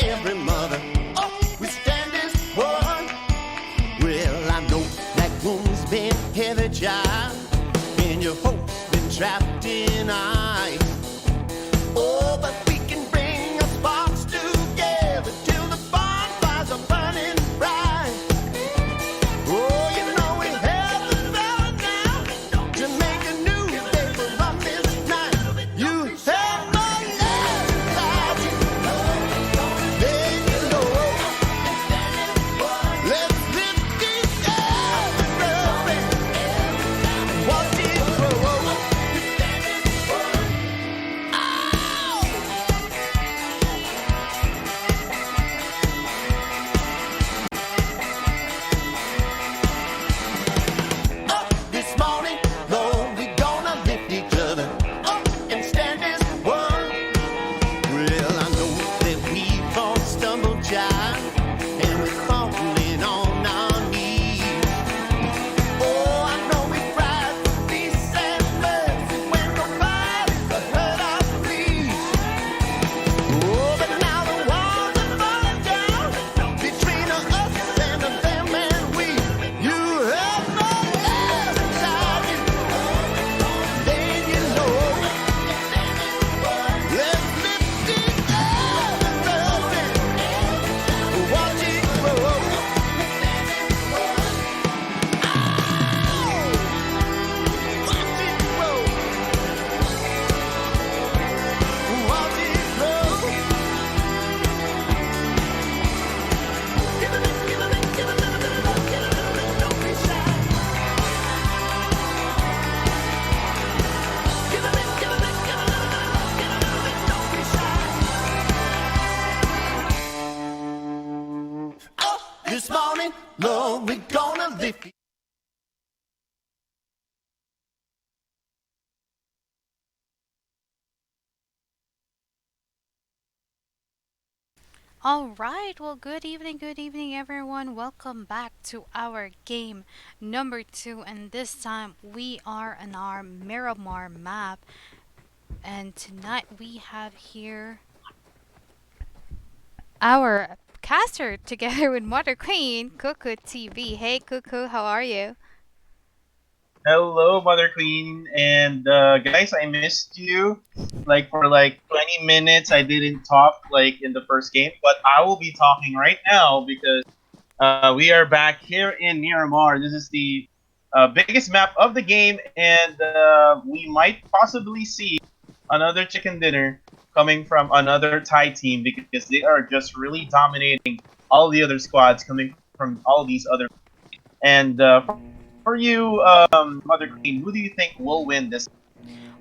every mother. Up we stand as one. Well, I know that wound's been heavy, child, and your hope's been trapped in ice. Oh, but we can bring our sparks together till the bonfires are burning bright. Oh, you know we have the power now to make a new day for us this night. You have my love inside you. Then you know. Let's lift each other up and watch it grow. Up this morning, Lord, we're gonna lift each other up and stand as one. Well, I know that we've all stumbled, child, and we're falling on our knees. Oh, I know we cried for peace and mercy when nobody's heard our pleas. Oh, but now the walls are falling down between us and them and we. You have no love inside you. Then you know. Let's lift each other up and watch it grow. Watch it grow. Watch it grow. Give it, give it, give it, don't be shy. Give it, give it, don't be shy. Up this morning, Lord, we're gonna lift it. All right, well, good evening, everyone. Welcome back to our game number 2, and this time we are on our Miramar map. And tonight we have here our caster together with Mother Queen, Cuckoo TV. Hey, Cuckoo, how are you? Hello, Mother Queen, and guys, I missed you. Like for 20 minutes, I didn't talk like in the first game, but I will be talking right now because we are back here in Miramar. This is the biggest map of the game, and we might possibly see another chicken dinner coming from another Thai team because they are just really dominating all the other squads coming from all these other. And for you, Mother Queen, who do you think will win this?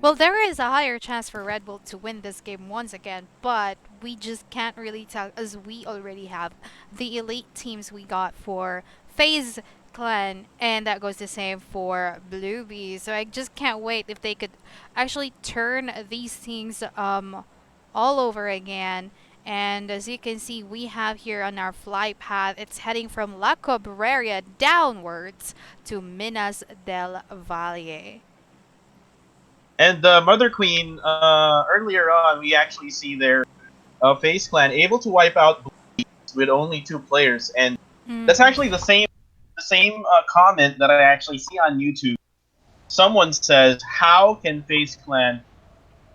Well, there is a higher chance for Red Bull to win this game once again, but we just can't really tell as we already have the elite teams we got for FaZe Clan, and that goes the same for Bluebees. So I just can't wait if they could actually turn these things all over again. And as you can see, we have here on our flight path, it's heading from La Cabrera downwards to Minas del Valle. And Mother Queen, earlier on, we actually see their FaZe Clan able to wipe out Bluebees with only 2 players, and that's actually the the same comment that I actually see on YouTube. Someone says, "How can FaZe Clan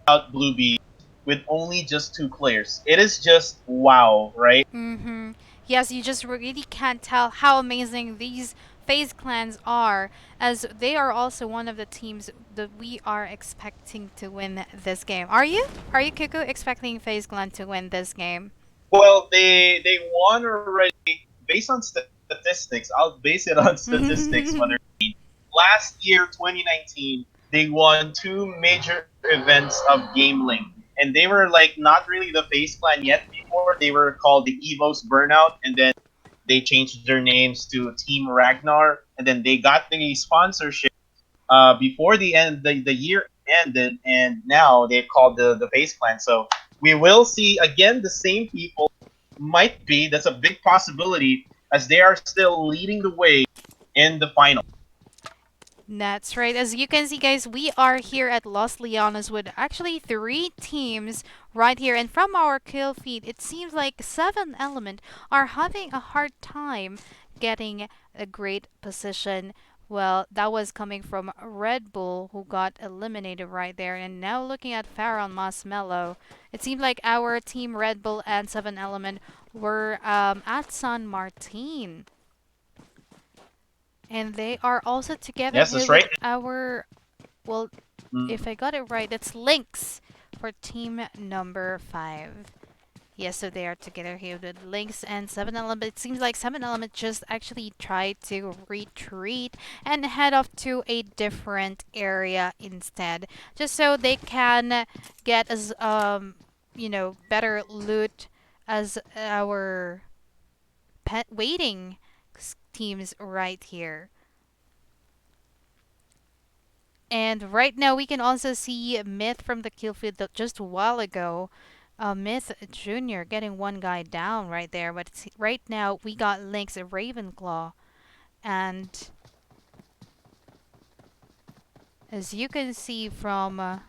out Blue Bee with only just 2 players?" It is just wow, right? Mm-hmm. Yes, you just really can't tell how amazing these FaZe clans are, as they are also one of the teams that we are expecting to win this game. Are you? Are you, Kuku, expecting FaZe Clan to win this game? Well, they won already based on statistics. I'll base it on statistics. Mother. Last year, 2019, they won 2 major events of GamelinG, and they were like not really the FaZe Clan yet. Before they were called the Evos Burnout, and then they changed their names to Team Ragnar, and then they got the sponsorship before the year ended, and now they've called the FaZe Clan. So we will see again the same people. Might be that's a big possibility as they are still leading the way in the final. That's right. As you can see, guys, we are here at Los Leones with actually 3 teams right here. And from our kill feed, it seems like 7 Element are having a hard time getting a great position. Well, that was coming from Red Bull, who got eliminated right there. And now looking at PHARUN Marshmello, it seemed like our team Red Bull and 7 Element were at San Martin. And they are also together Yes, here that's with right. our, well, Mm. if I got it right, it's LYNX for team number 5. Yes, so they are together here with LYNX and 7 Element. It seems like 7 Element just actually tried to retreat and head off to a different area instead, just so they can get as better loot as our waiting teams right here. And right now we can also see Myth from the kill feed just a while ago. Myth Jr. getting one guy down right there. But right now we got LYNX Ravenclaw. And as you can see from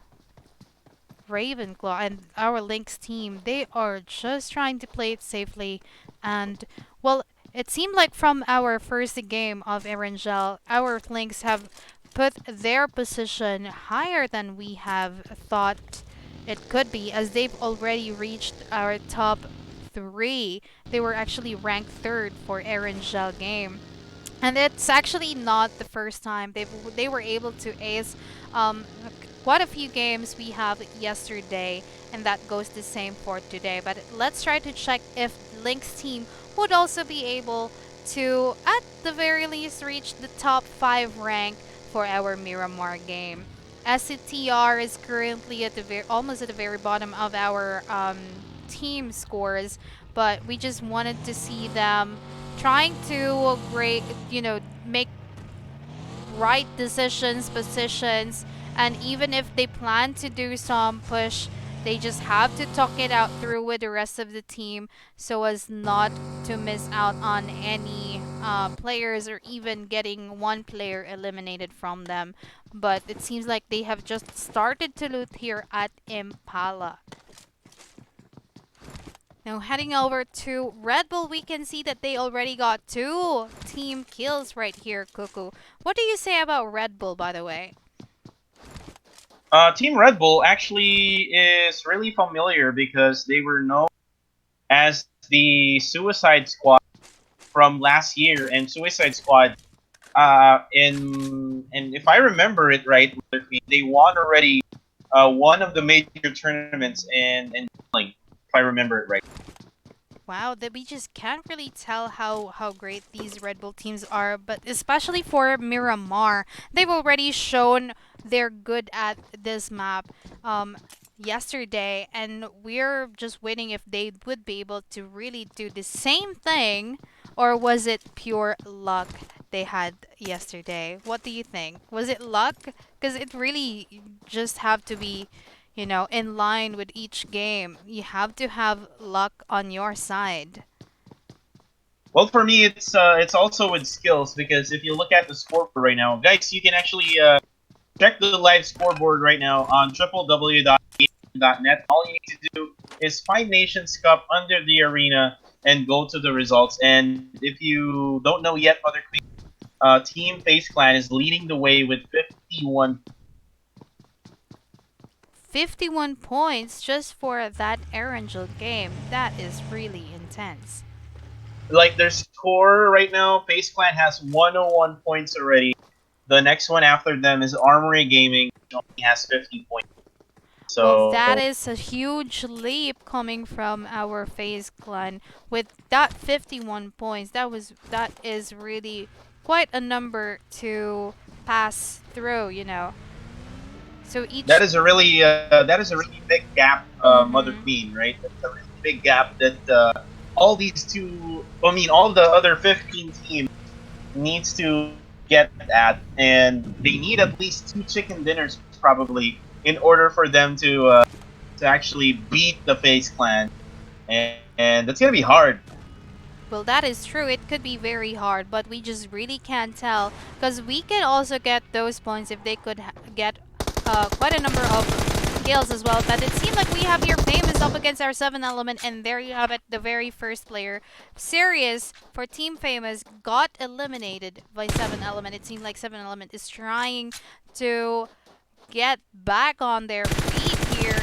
Ravenclaw and our LYNX team, they are just trying to play it safely. And, well, it seemed like from our first game of Erangel, our LYNX have put their position higher than we have thought it could be, as they've already reached our top 3. They were actually ranked 3rd for Erangel game. And it's actually not the first time they were able to ace um, quite a few games we have yesterday, and that goes the same for today. But let's try to check if LYNX team would also be able to, at the very least, reach the top 5 rank for our Miramar game. SCTR is currently at the almost at the very bottom of our team scores, but we just wanted to see them trying to make right decisions, positions, and even if they plan to do some push, they just have to talk it out through with the rest of the team so as not to miss out on any players or even getting one player eliminated from them. But it seems like they have just started to loot here at Impala. Now heading over to Red Bull, we can see that they already got 2 team kills right here, Cuckoo. What do you say about Red Bull, by the way? Team Red Bull actually is really familiar because they were known as the Suicide Squad from last year, and Suicide Squad, and if I remember it right, they won already one of the major tournaments in GamelinG, if I remember it right. Wow, that we just can't really tell how great these Red Bull teams are, but especially for Miramar, they've already shown they're good at this map yesterday, and we're just waiting if they would be able to really do the same thing, or was it pure luck they had yesterday? What do you think? Was it luck? Because it really just have to be in line with each game. You have to have luck on your side. Well, for me, it's also with skills because if you look at the scoreboard right now, guys, you can actually check the live scoreboard right now on www.gameling.net. All you need to do is find Nations Cup under the arena and go to the results. And if you don't know yet, other Team FaZe Clan is leading the way with 51. 51 points just for that Erangel game. That is really intense. Like their score right now, FaZe Clan has 101 points already. The next one after them is Armory Gaming, which only has 50 points. Well, So that is a huge leap coming from our FaZe Clan with that 51 points. That is really quite a number to pass through, you know. So each that is a really big gap, Mother mhm. Queen, right? That's a really big gap that all these two, I mean, all the other 15 teams needs to get at, and they need at least two chicken dinners probably in order for them to actually beat the FaZe Clan, and that's gonna be hard. Well, that is true. It could be very hard, but we just really can't tell because we can also get those points if they could get quite a number of kills as well. But it seemed like we have here Famous up against our 7 Element, and there you have it, the very first player. Serious for Team Famous got eliminated by 7 Element. It seemed like 7 Element is trying to get back on their feet here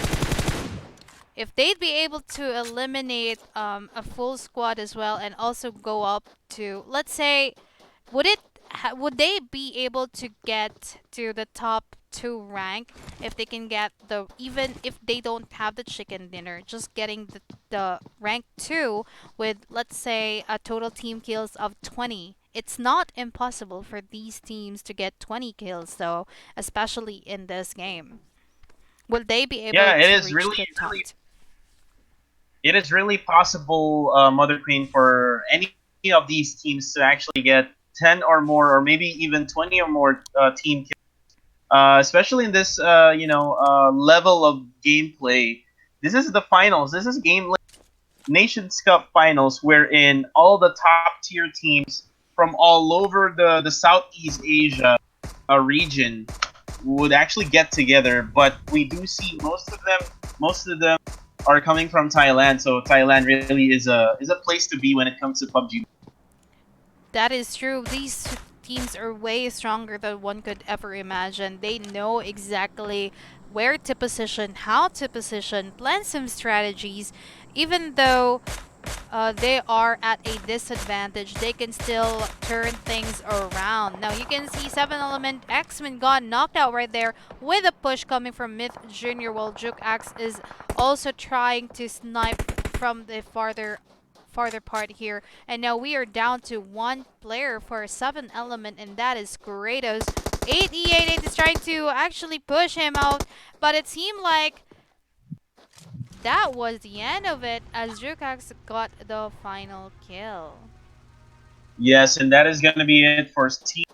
if they'd be able to eliminate a full squad as well and also go up to, let's say, would they be able to get to the top 2 rank if they can get the, even if they don't have the chicken dinner, just getting the rank 2 with, let's say, a total team kills of 20. It's not impossible for these teams to get 20 kills though, especially in this game. Will they be able Yeah, to reach the top? it is really possible, Mother Queen, for any of these teams to actually get 10 or more, or maybe even 20 or more team kills. Especially in this, level of gameplay. This is the finals. This is GamelinG Nations Cup finals, wherein all the top tier teams from all over the Southeast Asia region would actually get together. But we do see most of them are coming from Thailand. So Thailand really is a place to be when it comes to PUBG. That is true. These teams are way stronger than one could ever imagine. They know exactly where to position, how to position, plan some strategies. Even though they are at a disadvantage, they can still turn things around. Now you can see 7 Element X-Men got knocked out right there with a push coming from Myth.jr, while Juke Axe is also trying to snipe from the farther part here. And now we are down to one player for 7 Element, and that is Kratos. 8E88 is trying to actually push him out, but it seemed like that was the end of it as Jukax got the final kill. Yes, and that is going to be it for Team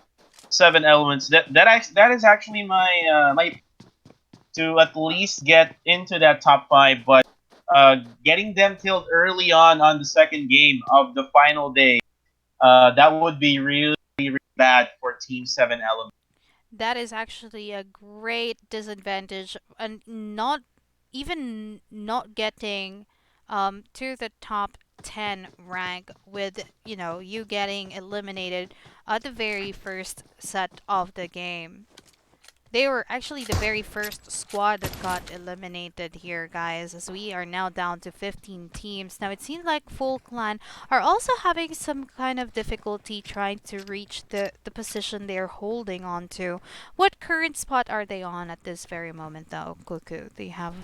7 Elements. That is actually my to at least get into that top 5, but getting them killed early on the second game of the final day, that would be really, really bad for Team 7 Elements. That is actually a great disadvantage, and not even not getting to the top 10 rank with, you know, you getting eliminated at the very first set of the game. They were actually the very first squad that got eliminated here, guys, as we are now down to 15 teams. Now, it seems like Full Clan are also having some kind of difficulty trying to reach the position they're holding on to. What current spot are they on at this very moment, though, Cuckoo? They have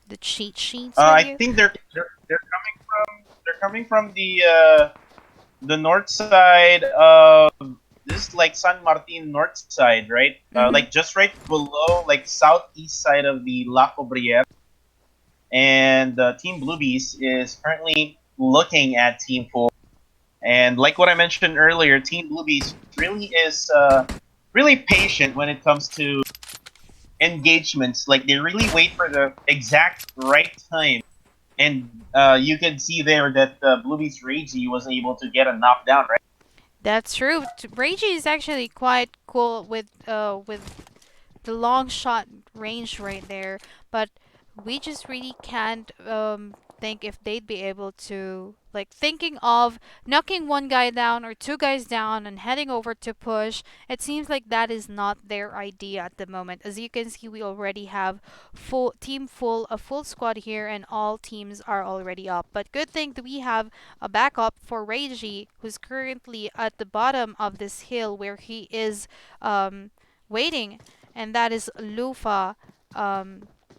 the cheat sheets with I you? think they're coming from the north side of this is like San Martin north side, right? Mm-hmm. Like just right below, like southeast side of the La Cobriere. And Team Bluebees is currently looking at Team Full. And like what I mentioned earlier, Team Bluebees really is really patient when it comes to engagements. Like they really wait for the exact right time. And you can see there that Bluebees Reiji was able to get a knockdown, right? That's true. Reiji is actually quite cool with the long shot range right there, but we just really can't think if they'd be able to, like, thinking of knocking one guy down or two guys down and heading over to push. It seems like that is not their idea at the moment. As you can see, we already have a full squad here, and all teams are already up. But good thing that we have a backup for Reiji, who's currently at the bottom of this hill where he is waiting, and that is Lufa.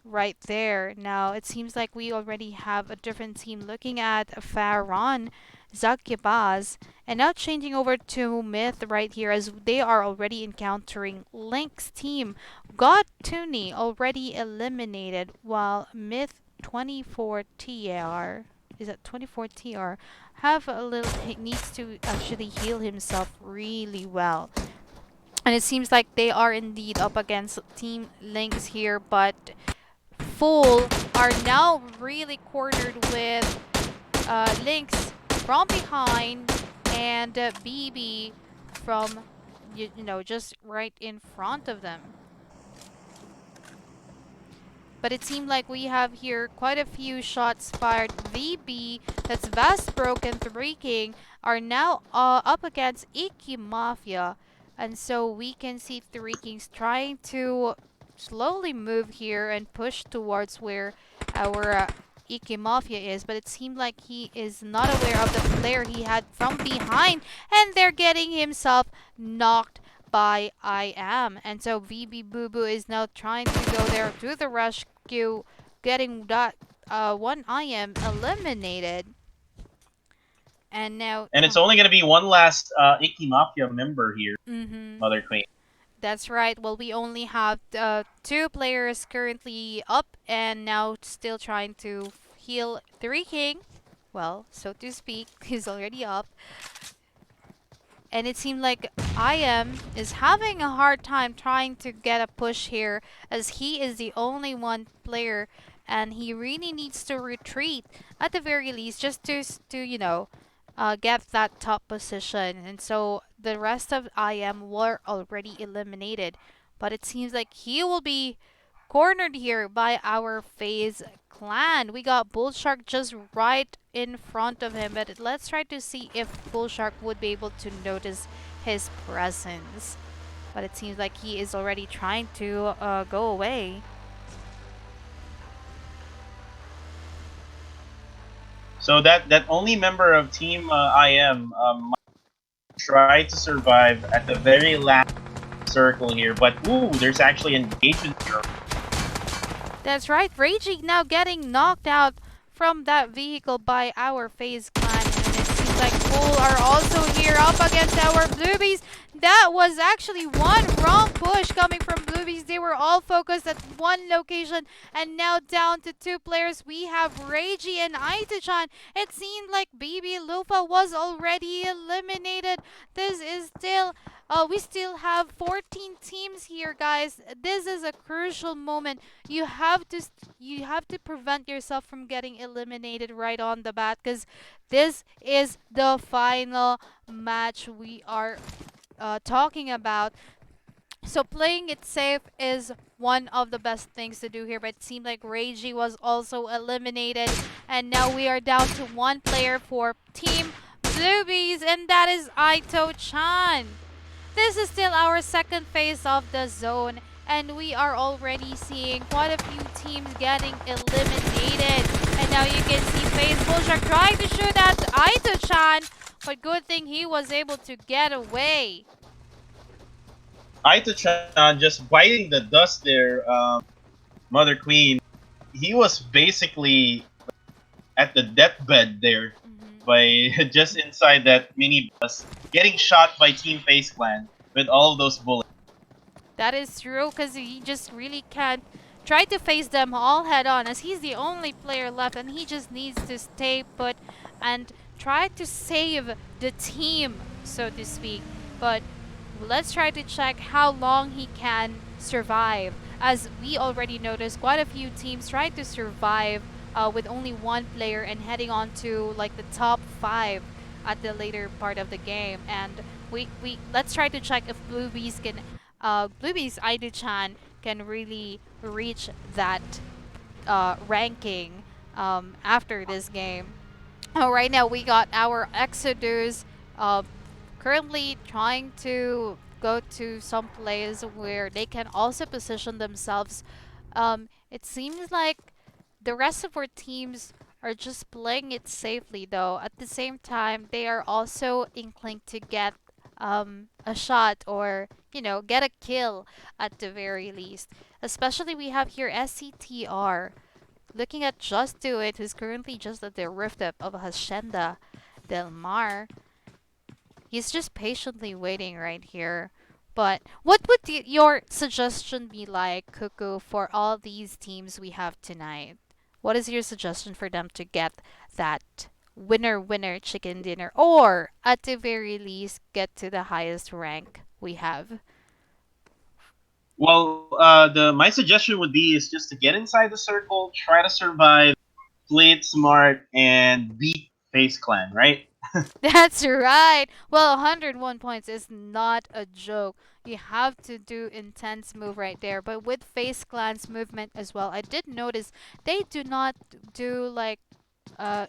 Right there. Now, it seems like we already have a different team looking at FaRun, Zakibaz, and now changing over to Myth right here as they are already encountering LYNX team. Got Tuni already eliminated, while Myth 24TR, is that 24TR, have a little, he needs to actually heal himself really well. And it seems like they are indeed up against Team LYNX here, but Full are now really cornered with LYNX from behind and BB from, you know, just right in front of them. But it seemed like we have here quite a few shots fired. VB, that's Vastbroke and Three King, are now up against Icky Mafia. And so we can see Three Kings trying to slowly move here and push towards where our Icky Mafia is. But it seemed like he is not aware of the flare he had from behind. And they're getting himself knocked by I Am. And so VB Boo Boo is now trying to go there to the rescue, getting that one I Am eliminated. And now... And it's only going to be one last Icky Mafia member here, Mother Queen. That's right. Well, we only have two players currently up and now still trying to heal Three King. Well, so to speak, he's already up. And it seemed like IM is having a hard time trying to get a push here as he is the only one player and he really needs to retreat at the very least just to you know, get that top position. And so the rest of IM were already eliminated. But it seems like he will be cornered here by our FaZe Clan. We got Bullshark just right in front of him, but let's try to see if Bullshark would be able to notice his presence. But it seems like he is already trying to go away. So that only member of Team IM tried to survive at the very last circle here, but ooh, there's actually engagement here. That's right, Raging now getting knocked out from that vehicle by our FaZe Clan. And it seems like Full are also here up against our Bluebies. That was actually one wrong push coming from Bluebies. They were all focused at one location and now down to two players. We have Reiji and Aitachan. It seemed like BB Lufa was already eliminated. This is still... we still have 14 teams here, guys. This is a crucial moment. You have to prevent yourself from getting eliminated right on the bat because this is the final match we are talking about. So playing it safe is one of the best things to do here, but it seemed like Reiji was also eliminated, and now we are down to one player for Team Bluebies, and that is Aito-chan. This is still our second phase of the zone, and we are already seeing quite a few teams getting eliminated. And now you can see FaZe Bullshark trying to shoot at Aito-chan, but good thing he was able to get away. Aito-chan just biting the dust there, Mother Queen. He was basically at the deathbed there. By just inside that minibus, getting shot by Team FaZe Clan with all of those bullets. That is true, because he just really can't try to face them all head on, as he's the only player left, and he just needs to stay put and try to save the team, so to speak. But let's try to check how long he can survive, as we already noticed quite a few teams tried to survive with only one player and heading on to like the top 5 at the later part of the game. And we let's try to check if Bluebies can Bluebies Aito-chan can really reach that ranking after this game. Oh, right now we got our Exodus currently trying to go to some place where they can also position themselves. It seems like the rest of our teams are just playing it safely, though. At the same time, they are also inclined to get a shot or, get a kill at the very least. Especially we have here SCTR. Looking at Just Do It, who's currently just at the rooftop of Hacienda Del Mar. He's just patiently waiting right here. But what would your suggestion be like, Cuckoo, for all these teams we have tonight? What is your suggestion for them to get that winner chicken dinner, or at the very least get to the highest rank we have? Well, the my suggestion would be is just to get inside the circle, try to survive, play it smart, and beat FaZe Clan, right? That's right. Well, 101 points is not a joke. You have to do intense move right there. But with FaZe Clan's movement as well, I did notice they do not do like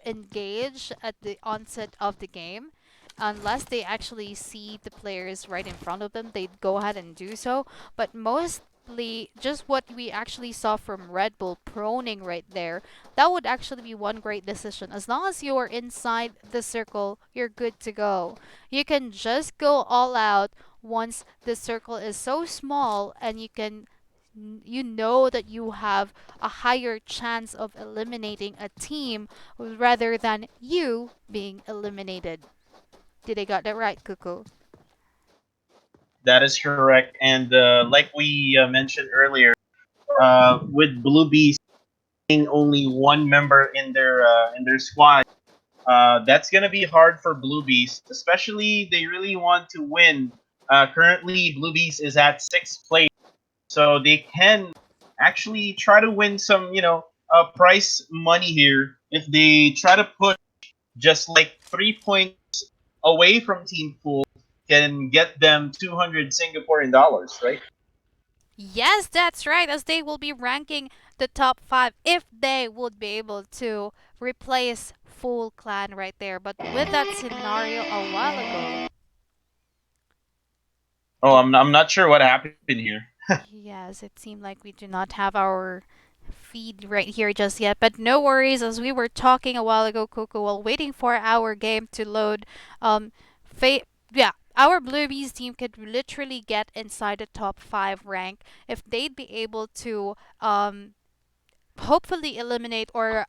engage at the onset of the game. Unless they actually see the players right in front of them, they'd go ahead and do so. But mostly, just what we actually saw from Red Bull proning right there, that would actually be one great decision. As long as you're inside the circle, you're good to go. You can just go all out once the circle is so small and you know that you have a higher chance of eliminating a team rather than you being eliminated. Did I got that right, Cuckoo? That is correct. And like we mentioned earlier, with Blue Bees being only one member in their squad, that's gonna be hard for Blue Bees, especially they really want to win. Currently, Blue Bees is at sixth place, so they can actually try to win some, prize money here if they try to push just like 3 points away from Team Pool can get them 200 Singaporean dollars, right? Yes, that's right, as they will be ranking the top 5 if they would be able to replace full clan right there. But with that scenario a while ago, Oh, I'm not sure what happened here. yes, it seemed like we do not have our feed right here just yet. But no worries, as we were talking a while ago, Coco, while waiting for our game to load, um, yeah, our Bluebees team could literally get inside the top 5 rank if they'd be able to hopefully eliminate or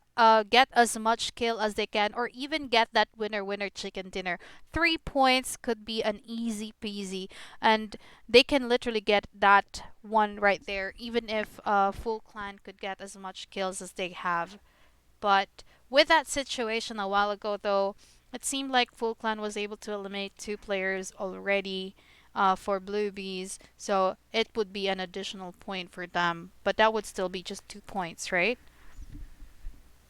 get as much kill as they can, or even get that winner chicken dinner. 3 points could be an easy peasy, and they can literally get that one right there, even if full clan could get as much kills as they have. But with that situation a while ago, though, it seemed like Full Clan was able to eliminate 2 players already for Blue Bees, so it would be an additional point for them. But that would still be just 2 points, right?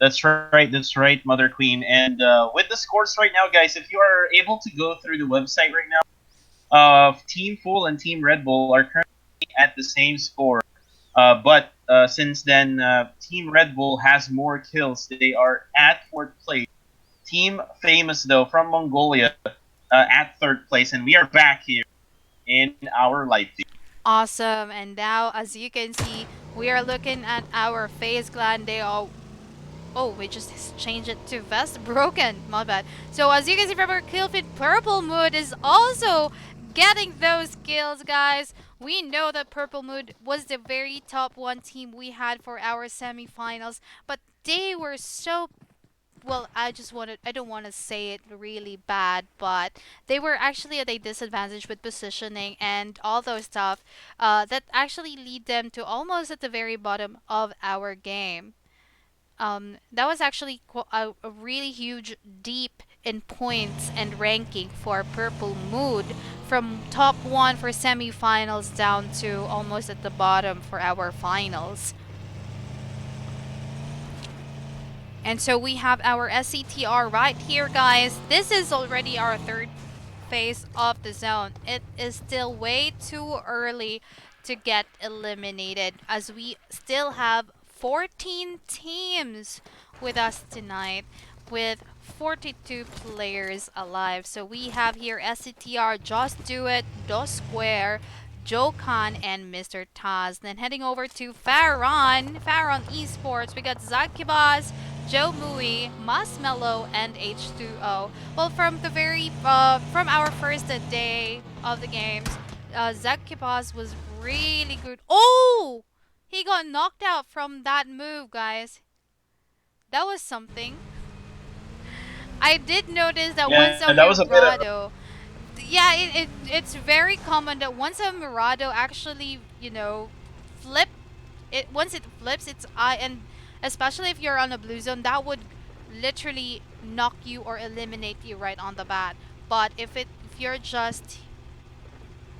That's right, Mother Queen. And with the scores right now, guys, if you are able to go through the website right now, Team Full and Team Red Bull are currently at the same score. But since then, Team Red Bull has more kills. They are at fourth place. Team Famous, though, from Mongolia, at third place. And we are back here in our live feed. Awesome. And now, as you can see, we are looking at our FaZe Clan. They all. Oh, we just changed it to Vest Broken. My bad. So as you can see from our kill feed, Purple Mood is also getting those kills, guys. We know that Purple Mood was the very top 1 team we had for our semifinals, but they were so, well, I don't want to say it really bad, but they were actually at a disadvantage with positioning and all those stuff that actually lead them to almost at the very bottom of our game. That was actually a really huge deep in points and ranking for Purple Mood, from top 1 for semifinals down to almost at the bottom for our finals. And so we have our SCTR right here, guys. This is already our third phase of the zone. It is still way too early to get eliminated, as we still have 14 teams with us tonight with 42 players alive. So we have here SCTR, Just Do It, Dos Square, Joe Khan, and Mr. Taz. Then heading over to PHARUN Esports, we got Zakibaz, Joe Mui, Masmello, and H2O. Well, from our first day of the games, Zakibaz was really good. Oh! He got knocked out from that move, guys. That was something. I did notice that once a Yeah, that was a bit of Murado, yeah, it's very common that once a Murado actually, flip it. Once it flips its eye, and especially if you're on a blue zone, that would literally knock you or eliminate you right on the bat. But if you're just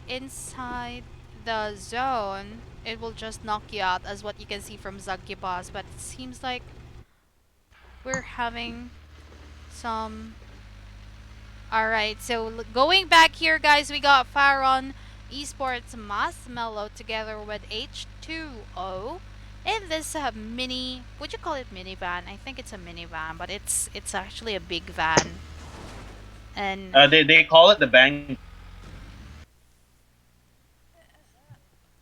inside the zone, it will just knock you out, as what you can see from Zagibas. But it seems like we're having some. Alright, so going back here, guys, we got PHARUN Esports Masmello together with H2O in this mini. Would you call it minivan? I think it's a minivan, but it's actually a big van. And they call it the bang,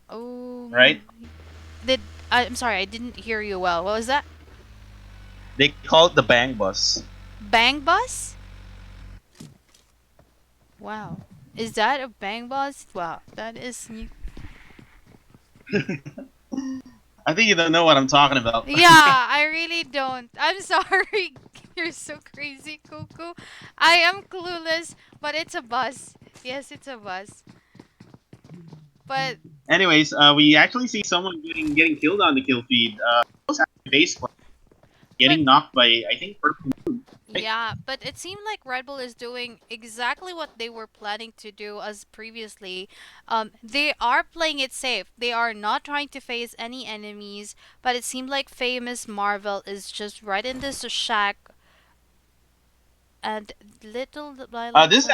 oh, right? I'm sorry, I didn't hear you well. What was that? They call it the bang bus. Bang bus? Wow. Is that a bang bus? Wow, that is new. I think you don't know what I'm talking about. Yeah, I really don't. I'm sorry. You're so crazy, Cuckoo. I am clueless, but it's a bus. Yes, it's a bus. But Anyways, we actually see someone getting killed on the kill feed. Was actually FaZe Clan getting knocked by, I think, purple. yeah, but it seemed like Red Bull is doing exactly what they were planning to do as previously. They are playing it safe. They are not trying to face any enemies, but it seemed like famous Marvel is just right in this shack. And little by little. This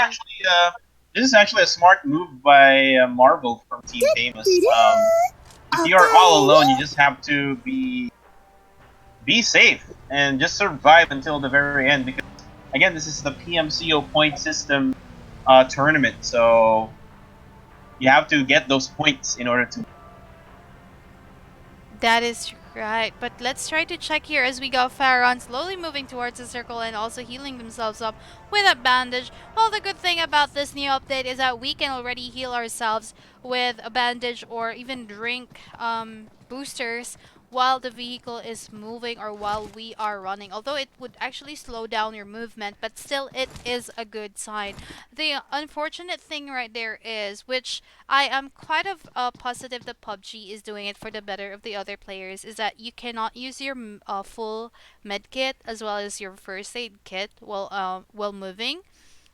is actually a smart move by Marvel from Team Famous. If you are all alone, you just have to be safe and just survive until the very end, because again, this is the PMCO point system tournament, so you have to get those points in order to. That is right, but let's try to check here as we go. PHARUN slowly moving towards the circle and also healing themselves up with a bandage. Well, the good thing about this new update is that we can already heal ourselves with a bandage or even drink boosters while the vehicle is moving or while we are running, although it would actually slow down your movement, but still it is a good sign. The unfortunate thing right there is, which I am quite positive that PUBG is doing it for the better of the other players, is that you cannot use your full med kit as well as your first aid kit while moving.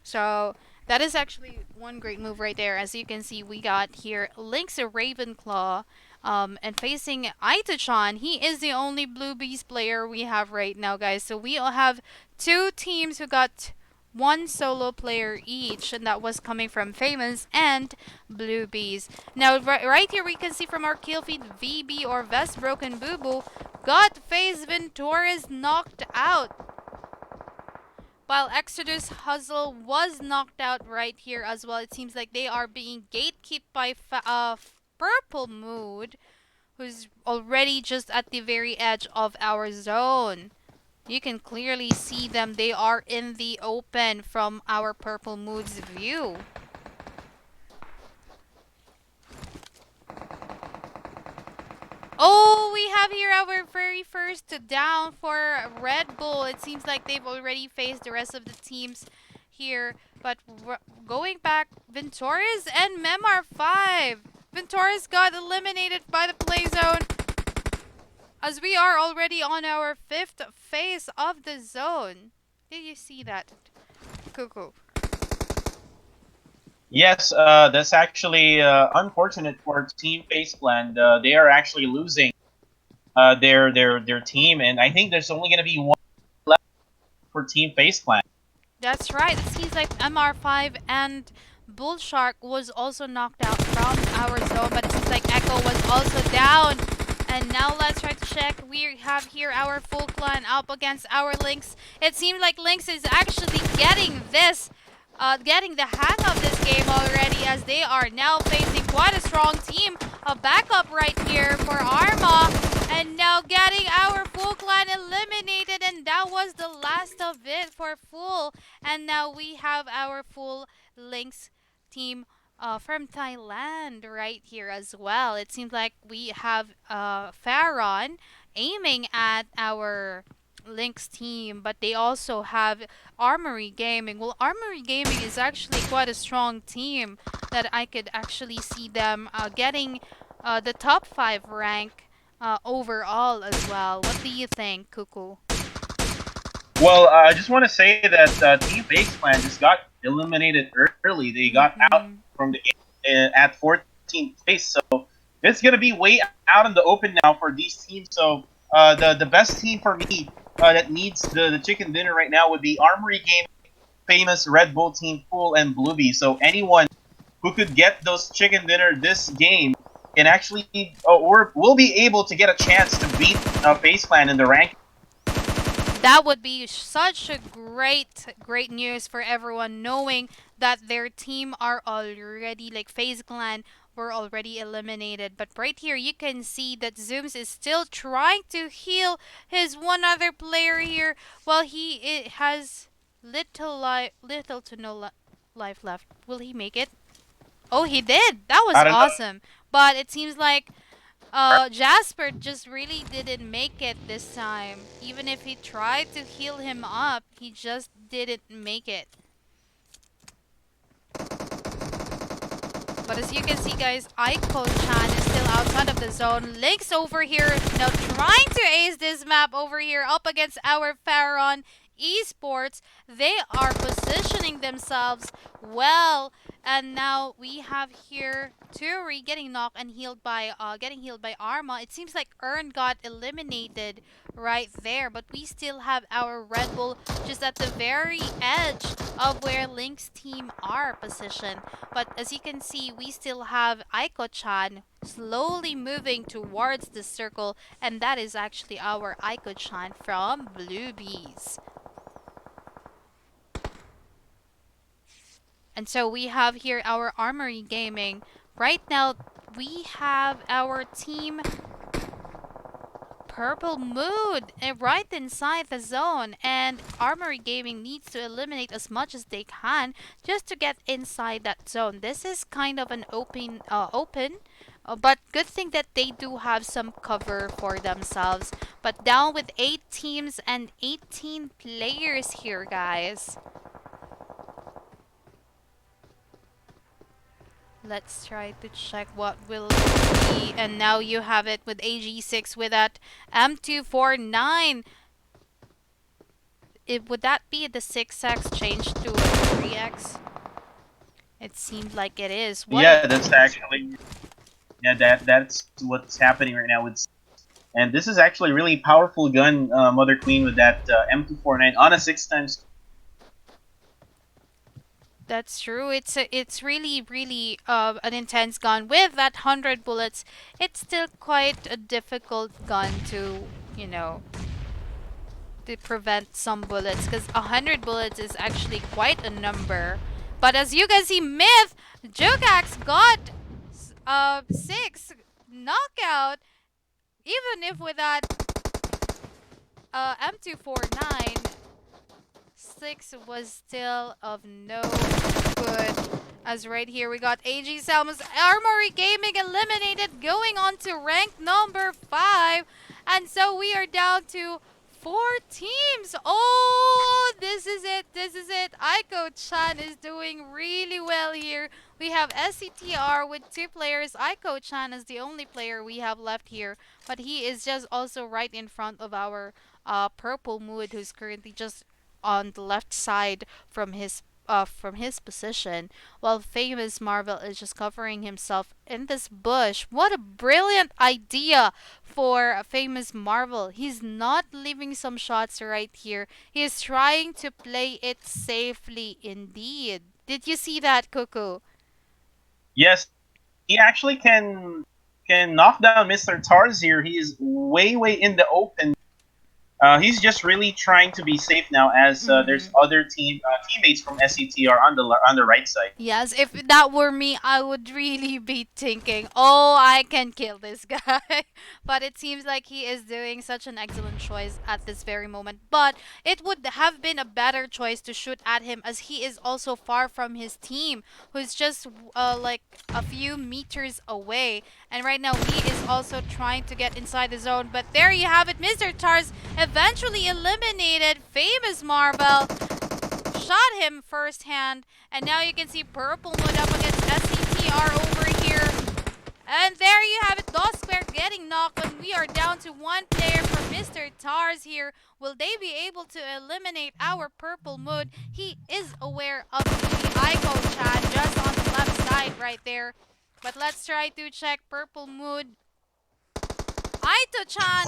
So that is actually one great move right there. As you can see, we got here LYNX Ravenclaw. And facing Itachan, he is the only Blue Bees player we have right now, guys. So we all have two teams who got one solo player each, and that was coming from Famous and Blue Bees. Now, right here we can see from our kill feed, VB or Vest Broken Boo Boo got FaZe Ventores knocked out, while Exodus Hustle was knocked out right here as well. It seems like they are being gatekept by Purple Mood, who's already just at the very edge of our zone. You can clearly see them. They are in the open from our Purple Mood's view. Oh, we have here our very first down for Red Bull. It seems like they've already faced the rest of the teams here. But going back, Ventores and Miramar 5. Ventores got eliminated by the play zone, as we are already on our 5th phase of the zone. Did you see that, Cuckoo? Yes, that's actually unfortunate for Team FaZe Clan. They are actually losing their team, and I think there's only going to be one left for Team FaZe Clan. That's right. It seems like MR5 and Bullshark was also knocked out from our zone, but it seems like Echo was also down. And now let's try to check. We have here our full clan up against our LYNX. It seems like LYNX is actually getting getting the hang of this game already, as they are now facing quite a strong team. A backup right here for Arma, and now getting our full clan eliminated, and that was the last of it for full. And now we have our full LYNX team from Thailand right here as well. It seems like we have PHARUN aiming at our LYNX team, but they also have Armory Gaming. Well, Armory Gaming is actually quite a strong team that I could actually see them getting the top 5 rank overall as well. What do you think, Kuku? Well, I just want to say that Team FaZe Clan just got eliminated early. They got out from the game at 14th place, so it's gonna be way out in the open now for these teams. So the best team for me that needs the chicken dinner right now would be Armory Gaming, famous RedBull Team, Pool, and Bluebee. So anyone who could get those chicken dinner this game can actually, or will be able to get a chance to beat FaZe Clan in the rank. That would be such a great news for everyone, knowing that their team are already, like FaZe Clan, were already eliminated. But right here, you can see that Zooms is still trying to heal his one other player here, while has little to no life left. Will he make it? Oh, he did. That was awesome. But it seems like Jasper just really didn't make it this time. Even if he tried to heal him up, he just didn't make it. But as you can see, guys, Aiko-chan is still outside of the zone. LYNX over here now trying to ace this map over here up against our PHARUN eSports. They are positioning themselves well. And now we have here Turi getting knocked and healed by Arma. It seems like got eliminated right there, but we still have our Red Bull just at the very edge of where LYNX team are positioned. But as you can see, we still have Aiko-chan slowly moving towards the circle, and that is actually our Aiko-chan from Bluebees. And so we have here our Armory Gaming. Right now, we have our team Purple Mood right inside the zone. And Armory Gaming needs to eliminate as much as they can just to get inside that zone. This is kind of an open, but good thing that they do have some cover for themselves. But down with 8 teams and 18 players here, guys. Let's try to check what will it be. And now you have it with AG6 with that M249. Would that be the 6x changed to a 3x? It seemed like it is. That's actually... Yeah, that's what's happening right now. And this is actually a really powerful gun, Mother Queen, with that M249 on a 6x. That's true. It's really an intense gun with that 100 bullets. It's still quite a difficult gun to, to prevent some bullets, because 100 bullets is actually quite a number. But as you can see, Myth Jugax got 6 knockout, even if with that M249. 6 was still of no good. As right here we got AG Salmon's Armory Gaming eliminated, going on to rank number 5. And so we are down to 4 teams. Oh, this is it. Aiko-chan is doing really well here. We have SCTR with 2 players. Aiko-chan is the only player we have left here. But he is just also right in front of our Purple Mood, who's currently just on the left side from his position, while Famous Marvel is just covering himself in this bush. What a brilliant idea for Famous Marvel. He's not leaving some shots right here. He is trying to play it safely indeed. Did you see that, Kuku? Yes, he actually can can knock down Mr. Tars here. He is way in the open. He's just really trying to be safe now, as there's other teammates from SCT are on the right side. Yes, if that were me, I would really be thinking, oh, I can kill this guy. But it seems like he is doing such an excellent choice at this very moment. But it would have been a better choice to shoot at him, as he is also far from his team, who's just like a few meters away. And right now, he is also trying to get inside the zone. But there you have it, Mr. Tars eventually eliminated Famous Marvel. Shot him firsthand, and now you can see Purple Mood up against SCTR over here. And there you have it, Dosquare getting knocked, and we are down to one player for Mr. Tars here. Will they be able to eliminate our Purple Mood? He is aware of the Ico chat just on the left side right there. But let's try to check Purple Mood. Aito-chan,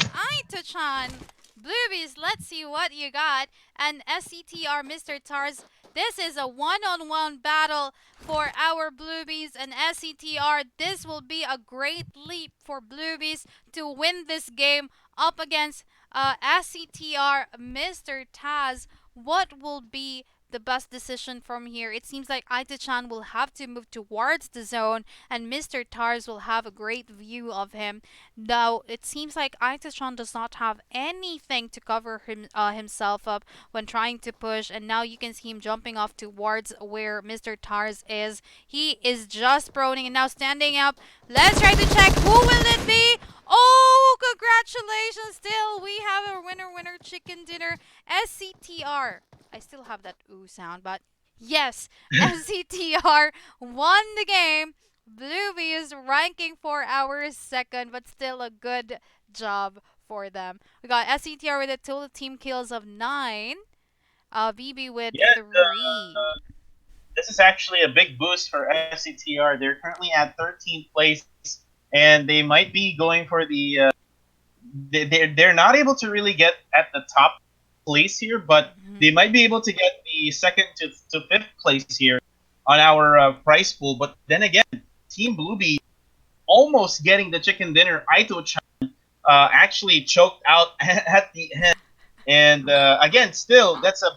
Bluebies, let's see what you got. And SCTR, Mr. Tars, this is a one-on-one battle for our Bluebies and SCTR. This will be a great leap for Bluebies to win this game up against SCTR, Mr. Taz. What will be the best decision from here? It seems like Aito-chan will have to move towards the zone, and Mr. Tars will have a great view of him. Though it seems like Aito-chan does not have anything to cover himself up when trying to push, and now you can see him jumping off towards where Mr. Tars is. He is just proning and now standing up. Let's try to check. Who will it be? Oh, congratulations! Still, we have a winner chicken dinner. SCTR. I still have that ooh sound, but yes, SCTR won the game. Bluebee is ranking for our second, but still a good job for them. We got SCTR with a total team kills of 9. BB with 3. This is actually a big boost for SCTR. They're currently at 13th place, and they might be going for the. They're not able to really get at the top place here, but they might be able to get the second to fifth place here on our prize pool. But then again, Team Bluebee almost getting the chicken dinner. Aito-chan actually choked out at the end. And again, still, that's a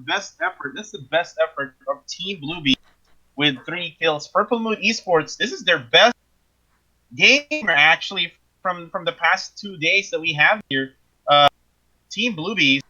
best effort. That's the best effort of Team Bluebee with 3 kills. Purple Moon Esports, this is their best gamer actually from the past 2 days that we have here. Team Bluebee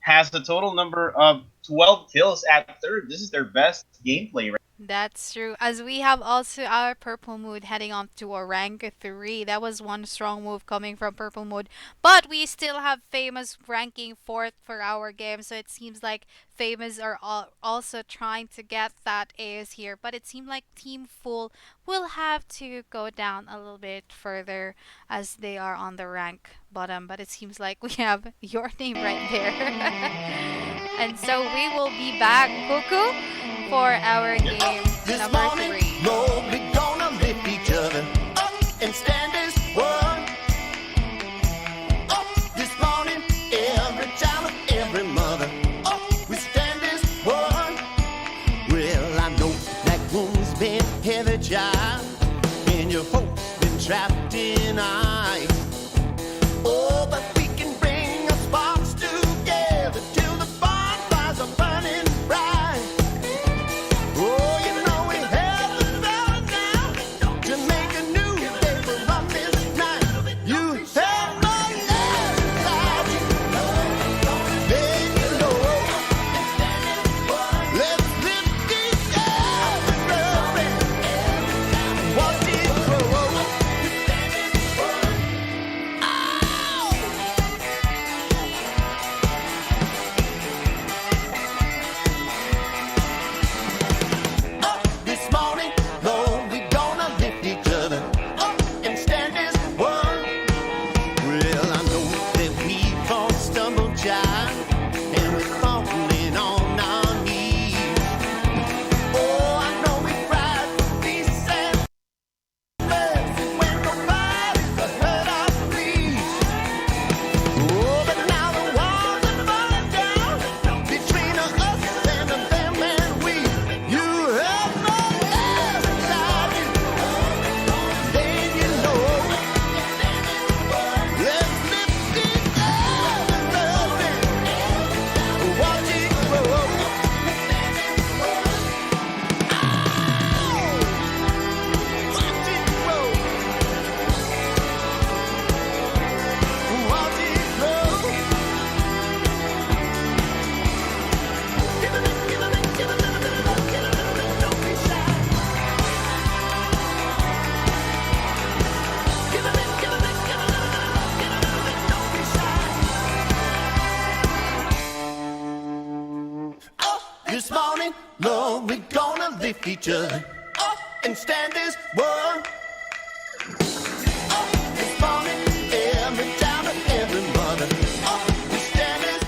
has the total number of 12 kills at third. This is their best gameplay, right? That's true. As we have also our Purple Mood heading on to a rank 3. That was one strong move coming from Purple Mood. But we still have Famous ranking 4th for our game. So it seems like Famous are also trying to get that AS here. But it seemed like Team Full will have to go down a little bit further as they are on the rank bottom. But it seems like we have your name right there. And so we will be back, Cuckoo, for our game number 3. Lord, we're gonna lift each other up and stand as one. Up this morning, every child of every mother. Up, we stand as one. Well, I know that wound's been heavy, child, and your hope's been trapped in ice. Oh, but we can bring our sparks together till the bonfires are burning bright. Oh, you know we have the power now to make a new day from this night. You have my love inside you. Make it know. Let's lift each other up and watch it grow. Oh, lift each other up and stand as one. Up this morning, every time and every mother. Up we stand as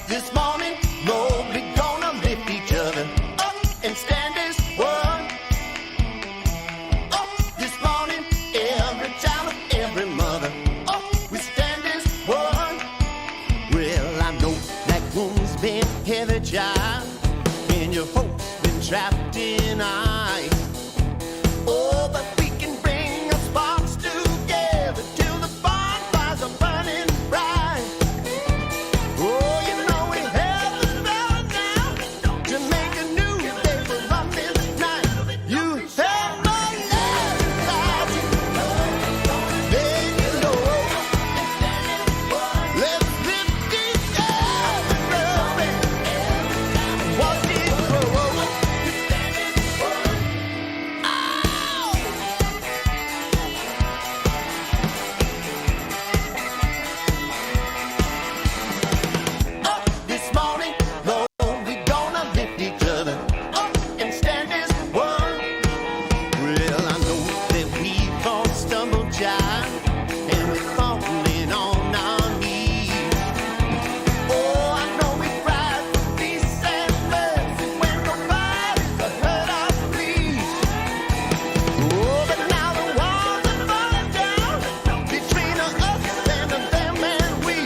this morning, Lord, we're gonna lift each other up and stand as one. Up this morning, every child of every mother. Up we stand as one. Well, I know that wound's been heavy, child, and your hope's been trapped in ice. Oh, but we can bring our sparks together till the bonfires are burning bright. Oh, you know we have the power now to make a new day from this night. You have my love inside you. Then you know. Let's lift each other up and watch it grow. Up this morning, Lord, we gonna lift each other up and stand as one. Well, I know that we've all stumbled, child, and we're falling on our knees. Oh, I know we cried for peace and mercy when nobody's heard our pleas. Oh, but now the walls are falling down between us and them and we.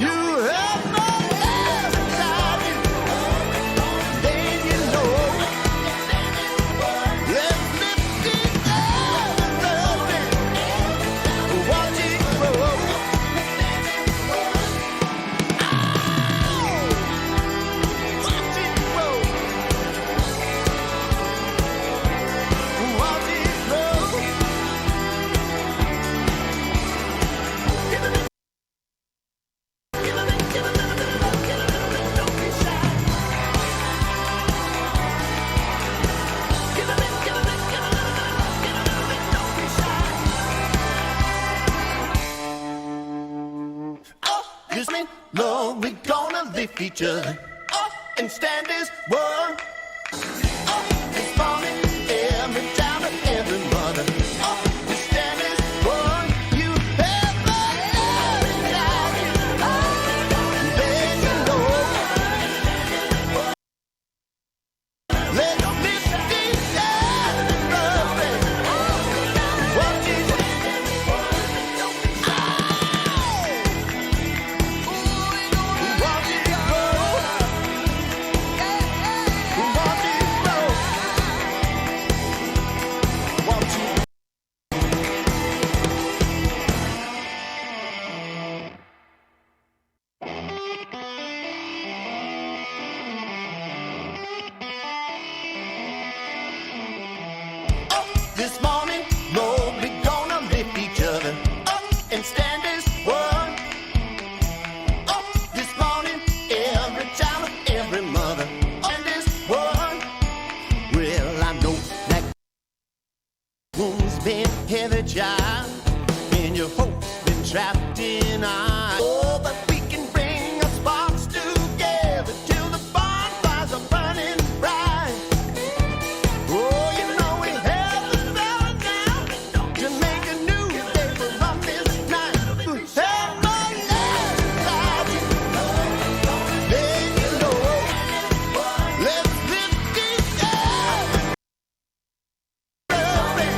You have no love inside you. Then you know. Let's lift each other up and watch it grow. Watch it grow. Watch it grow. Give it, give it, give it, give it, don't be shy. Give it, give it, give it, don't be shy. Up this morning, Lord, we gonna lift each other up and stand as one. Up this morning, every time and every mother. Up we stand as one. You have my love inside you. Then you know. Let's lift each other up and watch it. Watch it grow. Watch it grow. Watch it. Up this morning, Lord, we gonna lift each other up and stand as one. Up this morning, every child of every mother. And as one. Well, I know that wound's been heavy, child, and your hope's been trapped in ice. Oh, but we can bring our sparks together till the bonfires are burning bright. Oh, you know we have the power now to make a new day from this night. You have my love inside you. Then you know. Let's lift each other up and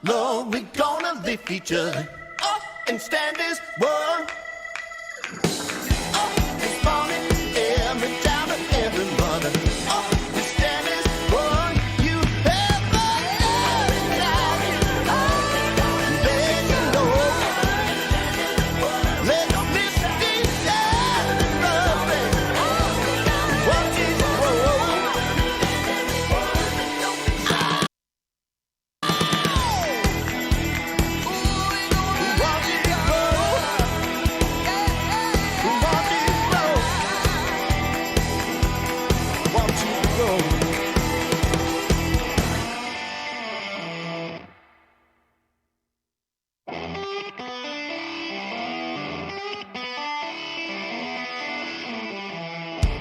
Lord, we're gonna lift each other up and stand as one. Up this morning, every child and every mother. Up we stand as one. You have my love inside you. Let you know. Let's lift each other up and watch it grow. Watch it grow. Watch it grow. Watch it grow.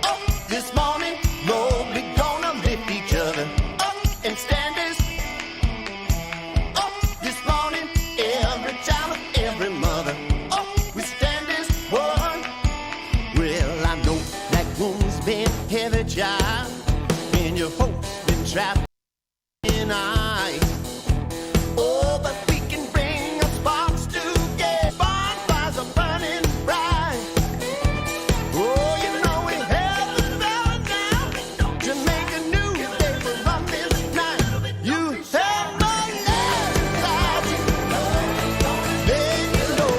Up this morning, Lord, we're gonna lift each other up and stand as up this morning, every child and every mother. Up we stand as one. Well, I know that wound's been heavy, child, and your hope's been trapped in ice. Oh, but we can bring our sparks together. Bonfires are burning bright. Oh, you know we have the power now to make a new day from this night. You have my love inside you. Then you know.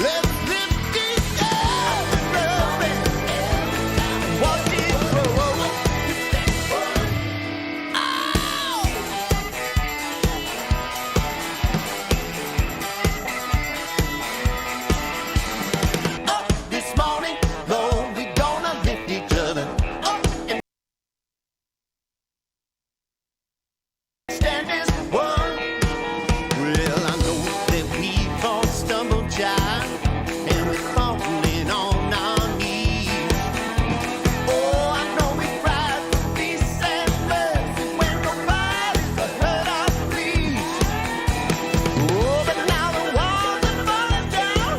Let's lift each other up and watch it grow. Up this morning, Lord, we gonna lift each other up and stand as one. Well, I know that we've all stumbled, child, and we're falling on our knees. Oh, I know we cried for peace and mercy when nobody's heard our pleas. Oh, but now the walls are falling down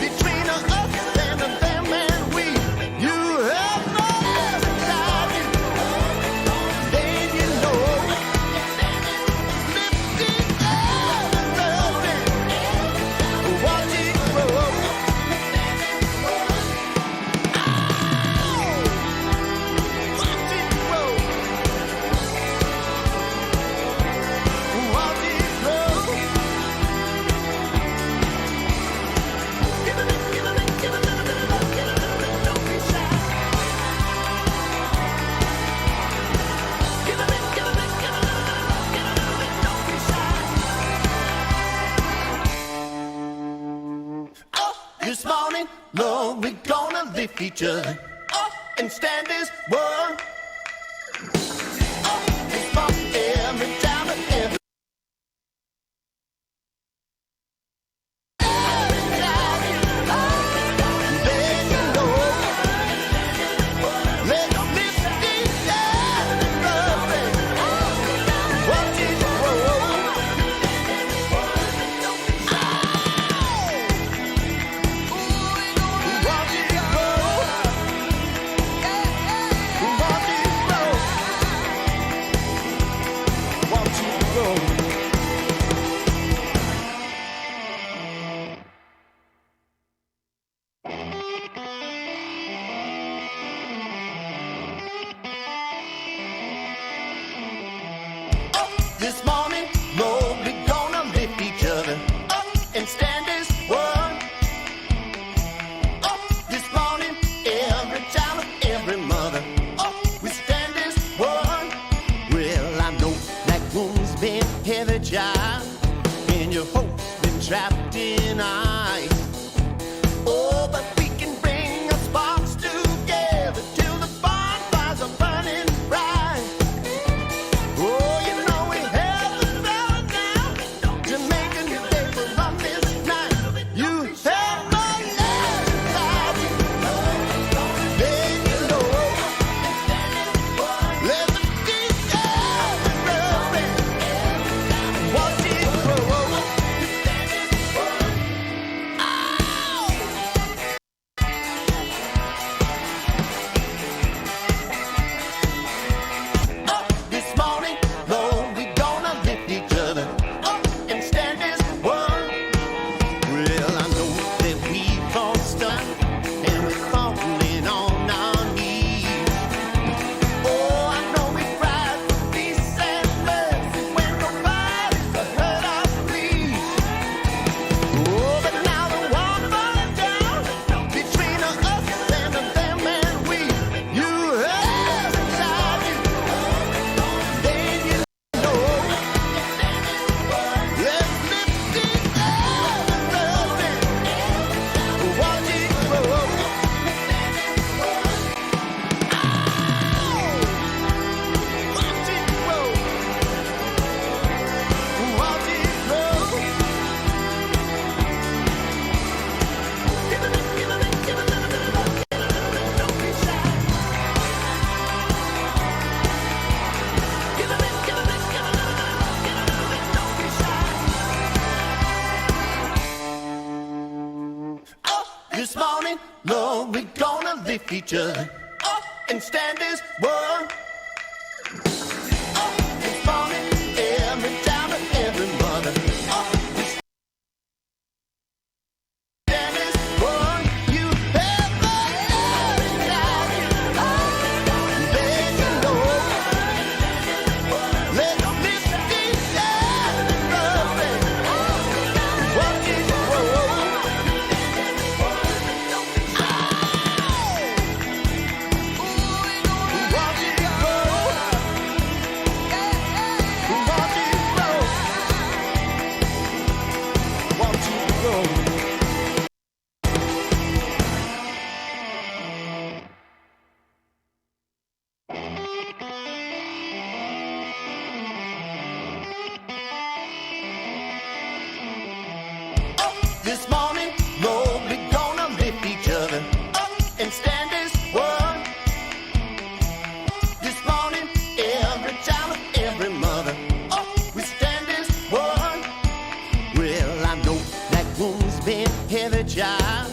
between us and them and we. You have no love inside you. Then you know. Lift each other up and watch it grow. Watch it grow. Watch it grow. Give it, give it, give it, don't be shy. Give it, give it, don't be shy. Up this morning, Lord, we're gonna lift each other up and stand as one. Up this morning, every time and every then you know. Let's lift each other up and watch it grow. Watch it grow. Watch it grow. Watch it grow. Up this morning, Lord, we're gonna lift each other up and stand as one. Up this morning, every child and every mother. Up we stand as one. Well, I know that wound's been heavy, child, and your hope's been trapped in ice. Oh, but we can bring our sparks together till the bonfires are burning bright. Oh, you know we have the power now to make a new day from this night. You have my love inside you. Then you know. Let's lift each other up and watch it grow. this morning, Lord, we're gonna lift each other up and stand as one. Up this morning, every child and every mother. Up we stand as one. You have my love inside you. Then you know, let's lift each other up and watch it grow. This morning, Lord, we're gonna lift each other up and stand as one. This morning, every child and every mother, up we stand as one. Well, I know that wound's been heavy, child,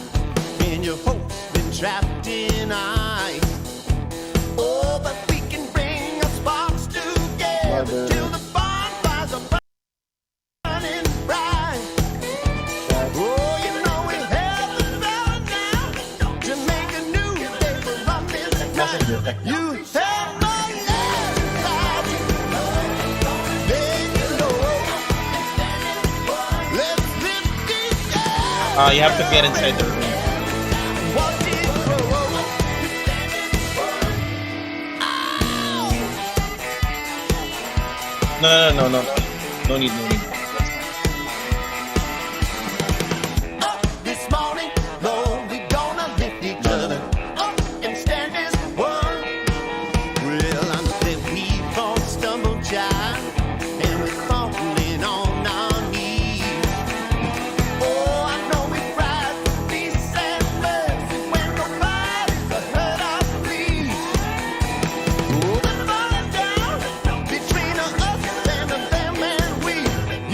and your hope's been trapped in ice. Oh, but we can bring our sparks together till the bonfires are burning bright. Oh, you know we have the power now to make a new day for us this night. You have my love inside you. Then you know, let's lift each other. You have to get inside the room. Watch it grow. No. No need. Up this morning, Lord, we're gonna lift each other up and stand as one. Well, I'm that we've all stumbled, child, and we're falling on our knees. Oh, I know we cry for peace and mercy when nobody's heard our pleas. Oh, the falling down between us and them and we.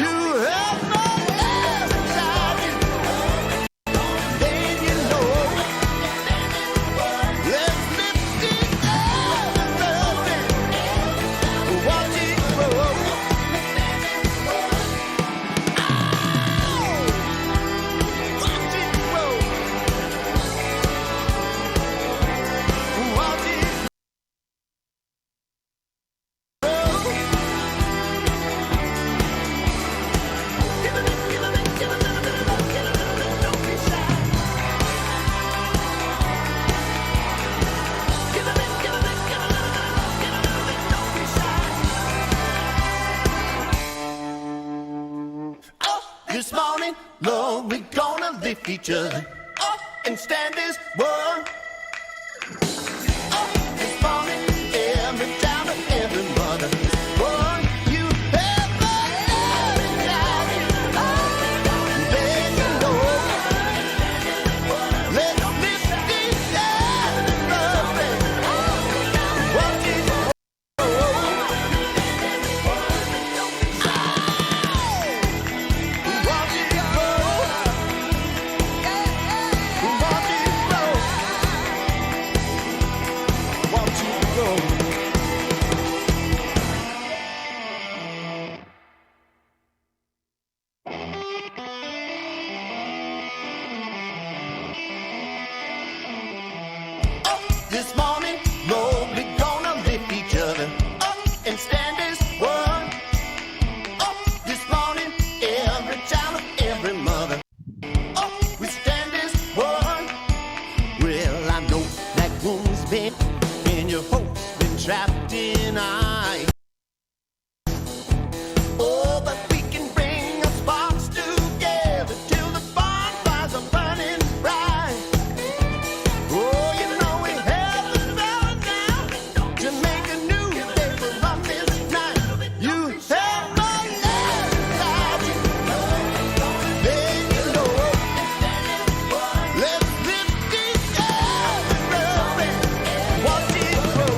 You have no love inside you. Then you know, let's lift each other up and watch it grow. Watch it grow. Watch it This morning, Lord, we're gonna lift each other up and stand as one. Up this morning, every child and every mother. One, you have my love inside you. Then you know, let's lift each other up and watch it grow. Watch it grow. Watch it grow. Watch it grow. Up this morning, Lord, we're gonna lift each other up and stand as one. Up this morning, every child and every mother. Up we stand as one. Well, I know that wound's been and your hope's been trapped in ice. Oh, but we can bring our sparks together till the bonfires are burning bright. Oh, you know we have the power now to make a new day for us this night. You have my love inside you. Then you know, let's lift each other up and watch it grow.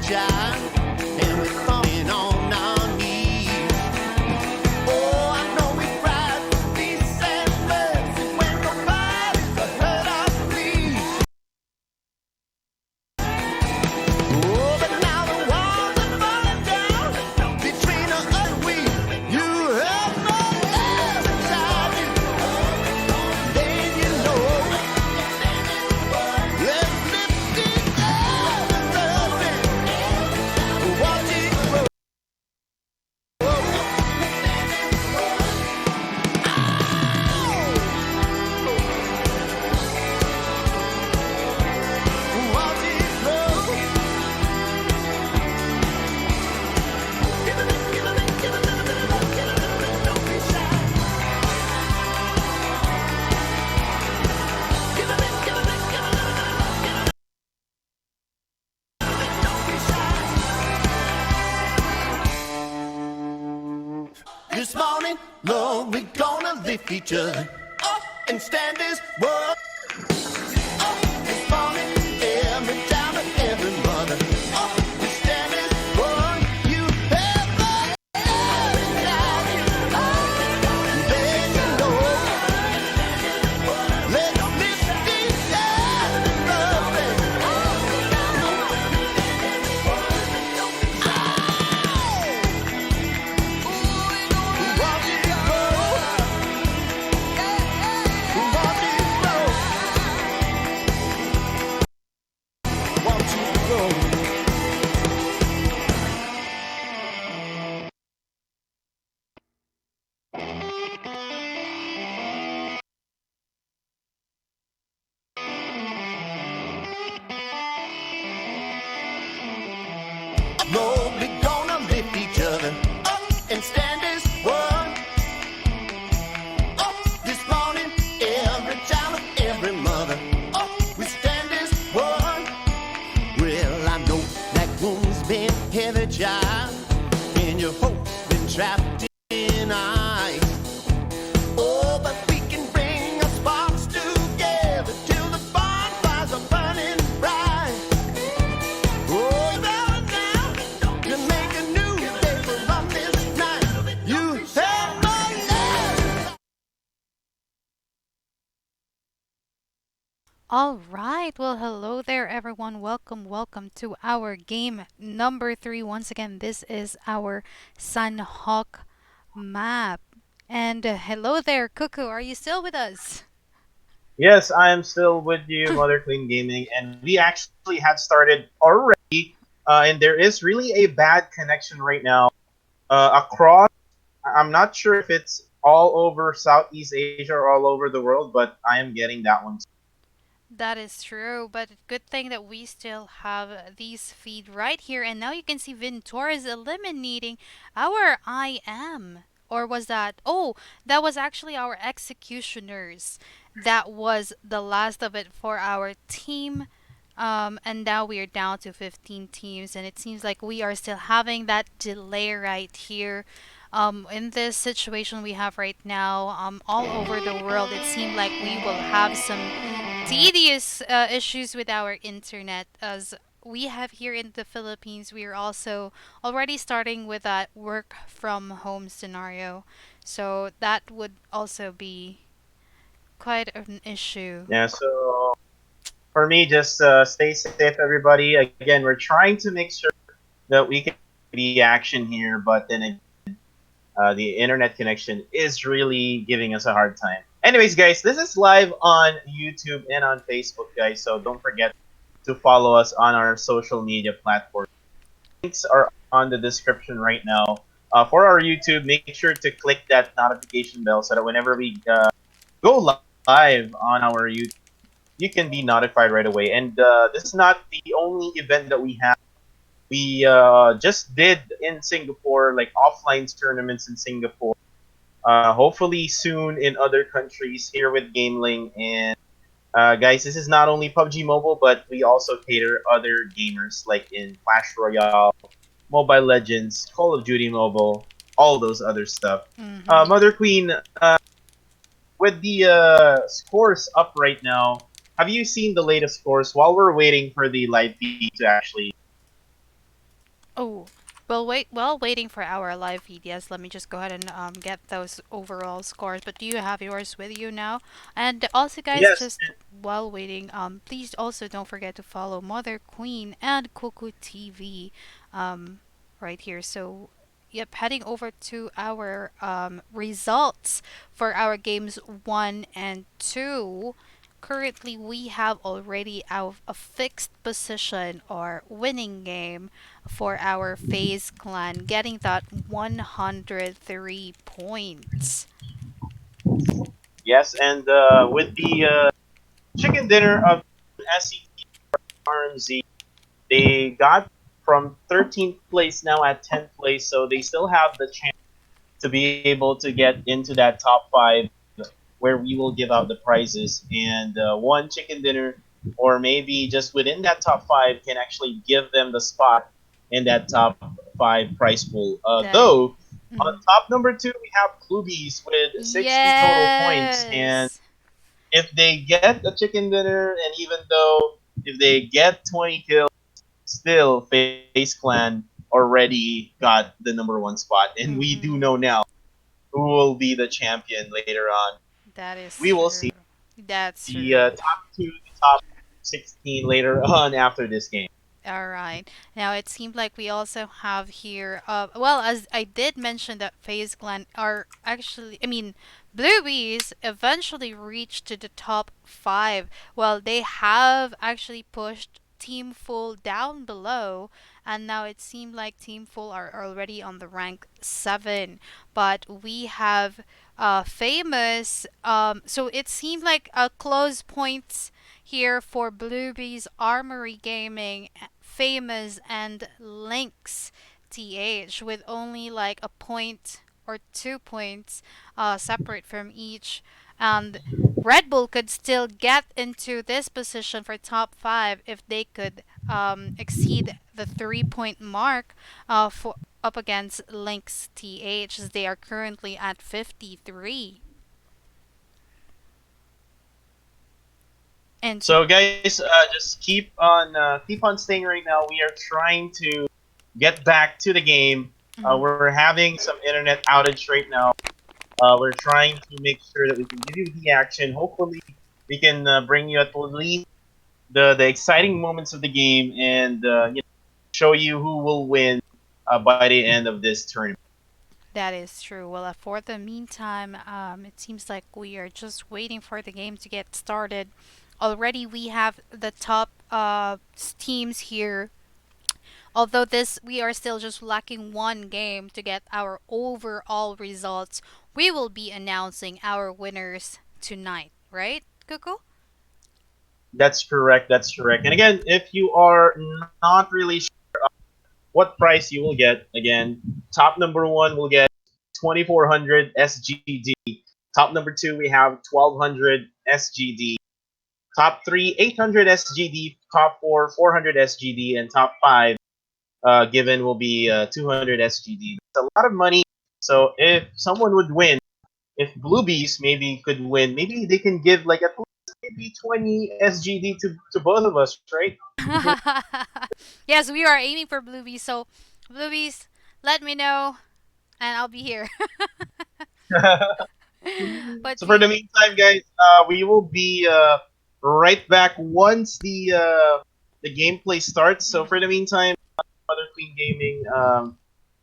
jive, and we're falling on our knees. Oh, I know we cried for peace and mercy when nobody's heard our pleas. Oh, but now the walls are falling down between us and we. You have no air inside you. Then you know. Let's lift it up and love it. Watch it grow. Watch it grow. Give it, give it, give it, don't be shy. Give it, give it, give it, don't be shy. This morning, Lord, we're gonna lift each other up and stand this world. Up this morning, every time and every mother. Up we stand this world. You have the air inside you. Then you know. Let's lift these hands and love it. Watch it grow. Watch it grow. Watch it grow. Lord, we're gonna lift each other up and stand this world. Up this morning, every child and every mother. Up we stand this world. Well, I know that wound's been heavy, child, and your hope's been trapped in ice. Oh, but we can bring our sparks together till the bonfires are burning bright. Oh, now to make a new day for us this night. You have my love. All right. Well, hello there, everyone. Welcome, welcome to our game number 3. Once again, this is our Sanhok map. And hello there, Cuckoo. Are you still with us? Yes, I am still with you, Mother Queen Gaming, and we actually had started already. And there is really a bad connection right now across. I'm not sure if it's all over Southeast Asia or all over the world, but I am getting that one. That is true, but good thing that we still have these feed right here. And now you can see Vintoris eliminating our IM. Or was that? Oh, that was actually our executioners. That was the last of it for our team. And now we are down to 15 teams, and it seems like we are still having that delay right here. In this situation we have right now, all over the world, it seemed like we will have some tedious issues with our internet, as we have here in the Philippines. We are also already starting with that work from home scenario, so that would also be quite an issue. Yeah, so for me, just stay safe, everybody. Again, we're trying to make sure that we can the action here, but then the internet connection is really giving us a hard time. Anyways, guys, this is live on YouTube and on Facebook, guys. So don't forget to follow us on our social media platforms. Links are on the description right now. For our YouTube, make sure to click that notification bell so that whenever we go live on our YouTube, you can be notified right away. And this is not the only event that we have. We just did in Singapore, like offline tournaments in Singapore. Hopefully soon in other countries here with GamelinG. And guys, this is not only PUBG Mobile, but we also cater other gamers like in Clash Royale, Mobile Legends, Call of Duty Mobile, all those other stuff. Mother Queen, with the scores up right now, have you seen the latest scores while we're waiting for the live feed to actually Oh, well, while waiting for our live feed, yes, let me just go ahead and get those overall scores. But do you have yours with you now? And also, guys, Yes. just while waiting, please also don't forget to follow Mother Queen and Cuckoo TV, um, right here. So, yep, heading over to our results for our games 1 and 2. Currently, we have already a fixed position or winning game for our FaZe Clan, getting that 103 points. Yes, and with the chicken dinner of SCT RMZ, they got from 13th place now at 10th place, so they still have the chance to be able to get into that top five where we will give out the prizes. And one chicken dinner, or maybe just within that top five, can actually give them the spot in that top five prize pool. That Though, on mhm. top number two, we have Bluebies with 60 total points. And Yes. if they get a chicken dinner, and even though if they get 20 kills, still FaZe Clan already got the number one spot. And we do know Mhm. now who will be the champion later on. That is We will true. see That's the true. top two, the top 16 later on after this game. All right. Now it seems like we also have here. Well, as I did mention that FaZe Clan are actually, I mean, Bluebees eventually reached to the top five. Well, they have actually pushed Team Full down below, and now it seems like Team Full are already on the rank 7. But we have famous. So it seemed like a close points here for Bluebees, Armory Gaming, Famous, and LYNX TH, with only like a point or 2 points separate from each. And Red Bull could still get into this position for top 5 if they could exceed the 3 point mark for up against LYNX TH, as they are currently at 53. And So guys, just keep on staying right now. We are trying to get back to the game. mhm. We're having some internet outage right now. We're trying to make sure that we can give you the action. Hopefully, we can bring you at least the exciting moments of the game and show you who will win by the end of this tournament. That is true. Well, for the meantime, it seems like we are just waiting for the game to get started. Already, we have the top teams here. Although this, we are still just lacking one game to get our overall results. We will be announcing our winners tonight, right, Cuckoo? That's correct. That's correct. And again, if you are not really sure what price you will get, again, top number one will get 2400 SGD. Top number two, we have 1200 SGD. Top three, 800 SGD. Top four, 400 SGD. And top five, given will be 200 SGD. It's a lot of money. So if someone would win, if Bluebees maybe could win, maybe they can give like at least maybe 20 SGD to both of us, right? Yes, we are aiming for Bluebees. So, Bluebees, let me know, and I'll be here. But So for the we. meantime, guys, we will be right back once the gameplay starts. So for the Mhm. meantime, Mother Queen Gaming,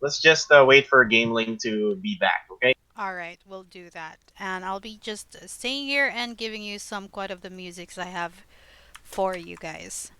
let's just wait for GamelinG to be back. Okay. All right, we'll do that. And I'll be just staying here and giving you some quite of the musics I have for you guys.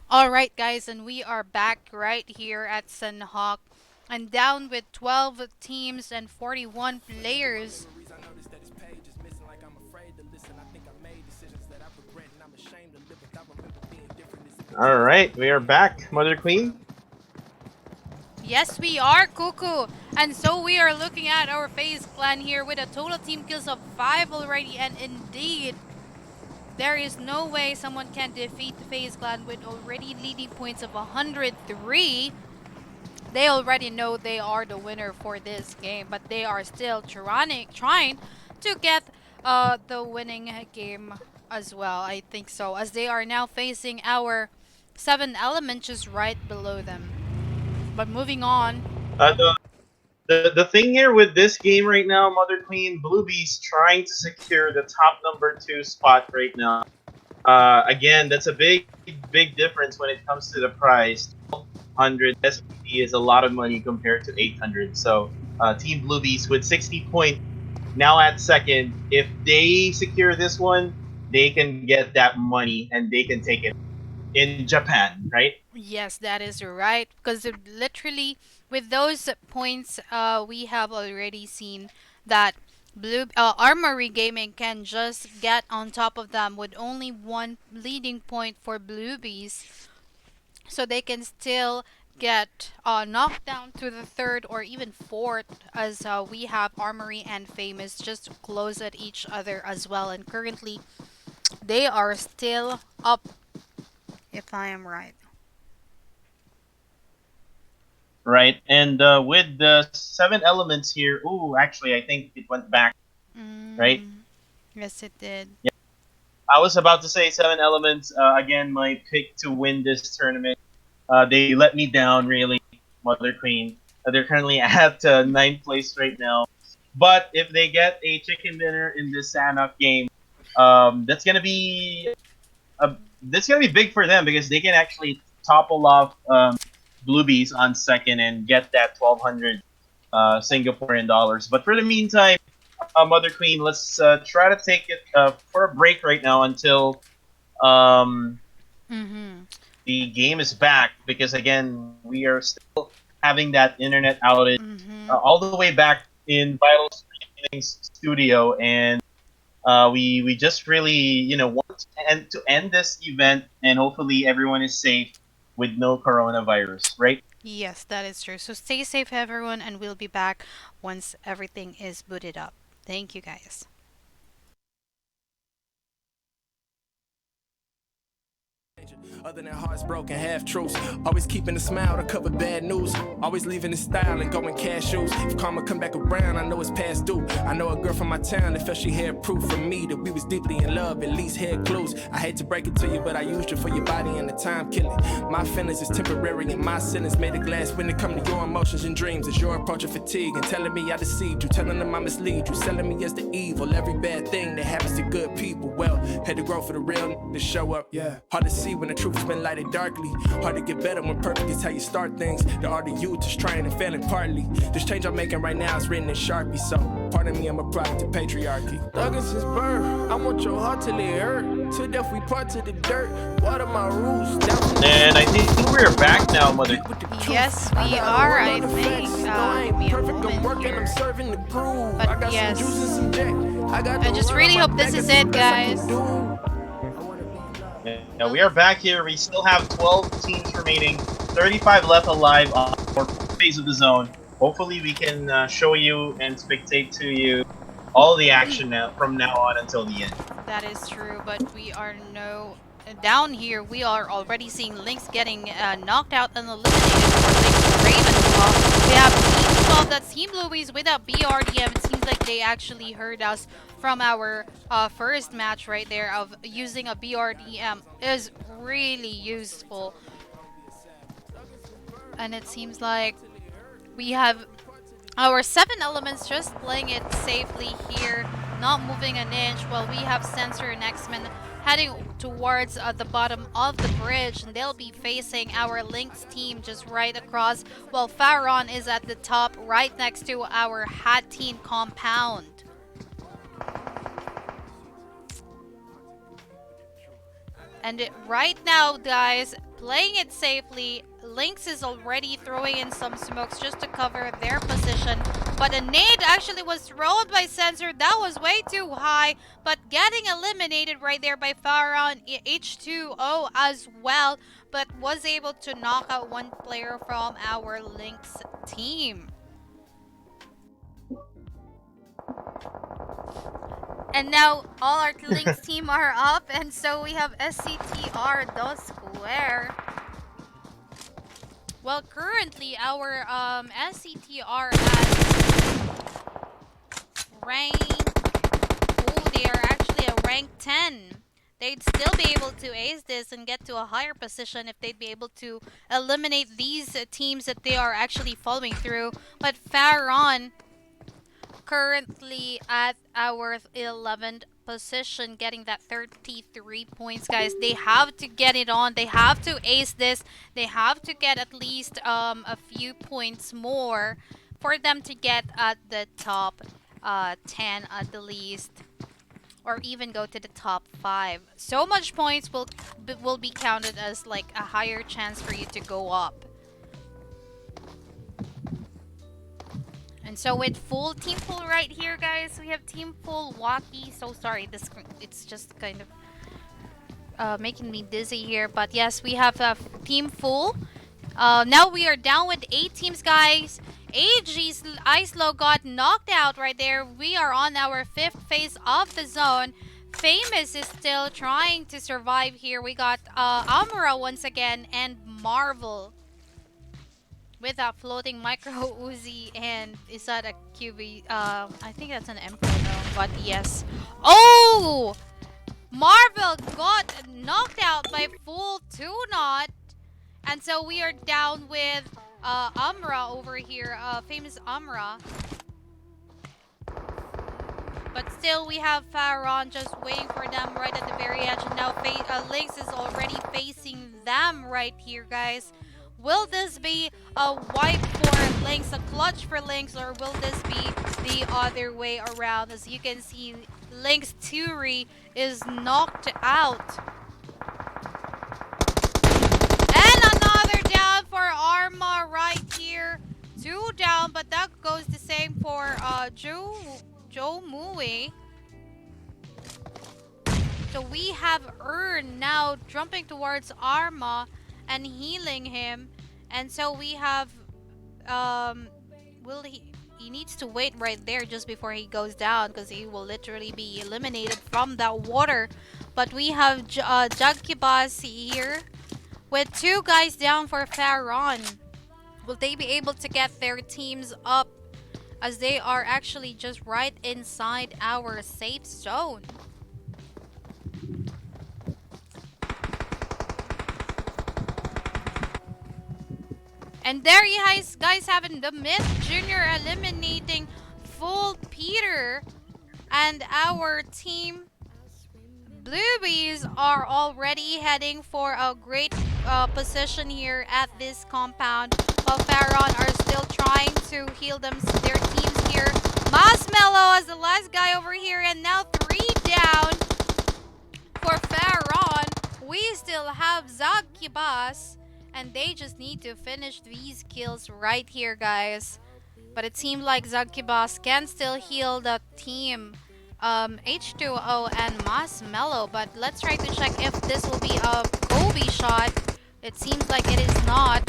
Alright guys, and we are back right here at Sanhok and down with 12 teams and 41 players. All right, we are back, Mother Queen. Yes, we are, Cuckoo. And so we are looking at our FaZe Clan here with a total team kills of 5 already. And indeed, there is no way someone can defeat the FaZe Clan with already leading points of 103. They already know they are the winner for this game, but they are still trying to get the winning game as well. I think so, as they are now facing our 7 element just right below them. But moving on. The thing here with this game right now, Mother Queen, Bluebee's trying to secure the top number 2 spot right now. Again, that's a big difference when it comes to the price. 100 SPT is a lot of money compared to 800. So Team Bluebees with 60 points now at second. If they secure this one, they can get that money and they can take it in Japan, right? Yes, that is right. Because literally, with those points, we have already seen that Armory Gaming can just get on top of them with only one leading point for Bluebees, so they can still get knocked down to the third or even fourth, as we have Armory and Famous just close at each other as well. And currently, they are still up, if I am right. Right, and with the 7 elements here, ooh, actually, I think it went back, right? Yes, it did. Yeah, I was about to say 7 elements, again, my pick to win this tournament. They let me down, really, Mother Queen. They're currently at 9th place right now. But if they get a chicken dinner in this Sanhok game, that's gonna be big for them because they can actually topple off Bluebees on second and get that 1,200 Singaporean dollars. But for the meantime, Mother Queen, let's try to take it for a break right now until the game is back, because again, we are still having that internet outage all the way back in Vital Streaming's studio, and we just really want to end this event, and hopefully everyone is safe with no coronavirus, right? Yes, that is true. So stay safe, everyone, and we'll be back once everything is booted up. Thank you, guys. Other than hearts broken, half truths. Always keeping a smile to cover bad news. Always leaving in style and going cash shoes. If karma come back around, I know it's past due. I know a girl from my town that felt she had proof from me that we was deeply in love, at least had clues. I hate to break it to you, but I used you for your body and the time killing. My feelings is temporary and my sentence made of glass when it come to your emotions and dreams. It's your approach of fatigue and telling me I deceived you, telling them I mislead you, selling me as the evil. Every bad thing that happens to good people, well, had to grow for the real to show up. Yeah, hard to see when the truth has been lighted darkly. Hard to get better when perfect is how you start things. The art of youth is trying and failing partly. This change I'm making right now is written in Sharpie, so pardon me, I'm a product of patriarchy. Thuggin' since birth, I want your heart till it hurt. To death we part to the dirt. What are my rules? And I think we're back now, Mother. Yes, we are, I think. Perfect, I'm working, I'm serving the groove. But I got yes, some juice and some jack. I just really hope this is it, guys. Yeah, we are back here. We still have 12 teams remaining, 35 left alive on our phase of the zone. Hopefully we can show you and spectate to you all the action now, from now on until the end. That is true, but we are down here. We are already seeing LYNX getting knocked out and eliminated for LYNX Raven. We have Team 12, that's Team Bluebees without BRDM. It seems like they actually heard us from our first match right there of using a BRDM is really useful. And it seems like we have our 7 elements just playing it safely here, not moving an inch, while we have Sensor and X-Men heading towards the bottom of the bridge, and they'll be facing our LYNX team just right across, while PHARUN is at the top right next to our Hat Team compound. And right now, guys, playing it safely. LYNX is already throwing in some smokes just to cover their position. But a nade actually was thrown by Sensor. That was way too high. But getting eliminated right there by PHARUN H2O as well. But was able to knock out one player from our LYNX team. And now all our LYNX team are up, and so we have SCTR the Square. Well, currently our SCTR has rank. Oh, they are actually a rank 10. They'd still be able to ace this and get to a higher position if they'd be able to eliminate these teams that they are actually following through. But PHARUN currently at our 11th position, getting that 33 points, guys. They have to get it on. They have to ace this. They have to get at least a few points more for them to get at the top 10 at the least, or even go to the top 5. So much points will be counted as like a higher chance for you to go up. And so with full team full right here, guys, we have team full Waki. So sorry, this it's just kind of making me dizzy here. But yes, we have team full. Now we are down with 8 teams, guys. AG's Islo got knocked out right there. We are on our 5th phase of the zone. Famous is still trying to survive here. We got Amura once again and Marvel with that floating micro Uzi. And is that a QB? I think that's an Emperor though, but yes. Oh! Marvel got knocked out by full 2-0. And so we are down with Amra over here, famous Amra. But still, we have PHARUN just waiting for them right at the very edge. And now LYNX is already facing them right here, guys. Will this be a wipe for LYNX, a clutch for LYNX, or will this be the other way around? As you can see, LYNX Turi is knocked out. And another down for Arma right here. 2 down, but that goes the same for Joe Mui. So we have Earn now jumping towards Arma and healing him. And so we have he needs to wait right there just before he goes down, because he will literally be eliminated from that water. But we have Jagkibas here with 2 guys down for PHARUN. Will they be able to get their teams up, as they are actually just right inside our safe zone? And there you guys have it, TheMyth.jr eliminating full Peter. And our team Bluebees are already heading for a great position here at this compound, while PHARUN are still trying to heal their teams here. Marshmello as the last guy over here, and now 3 down for PHARUN. We still have Zakibas, and they just need to finish these kills right here, guys. But it seems like Zakibas can still heal the team. H2O and Marshmello, but let's try to check if this will be a Kobe shot. It seems like it is not.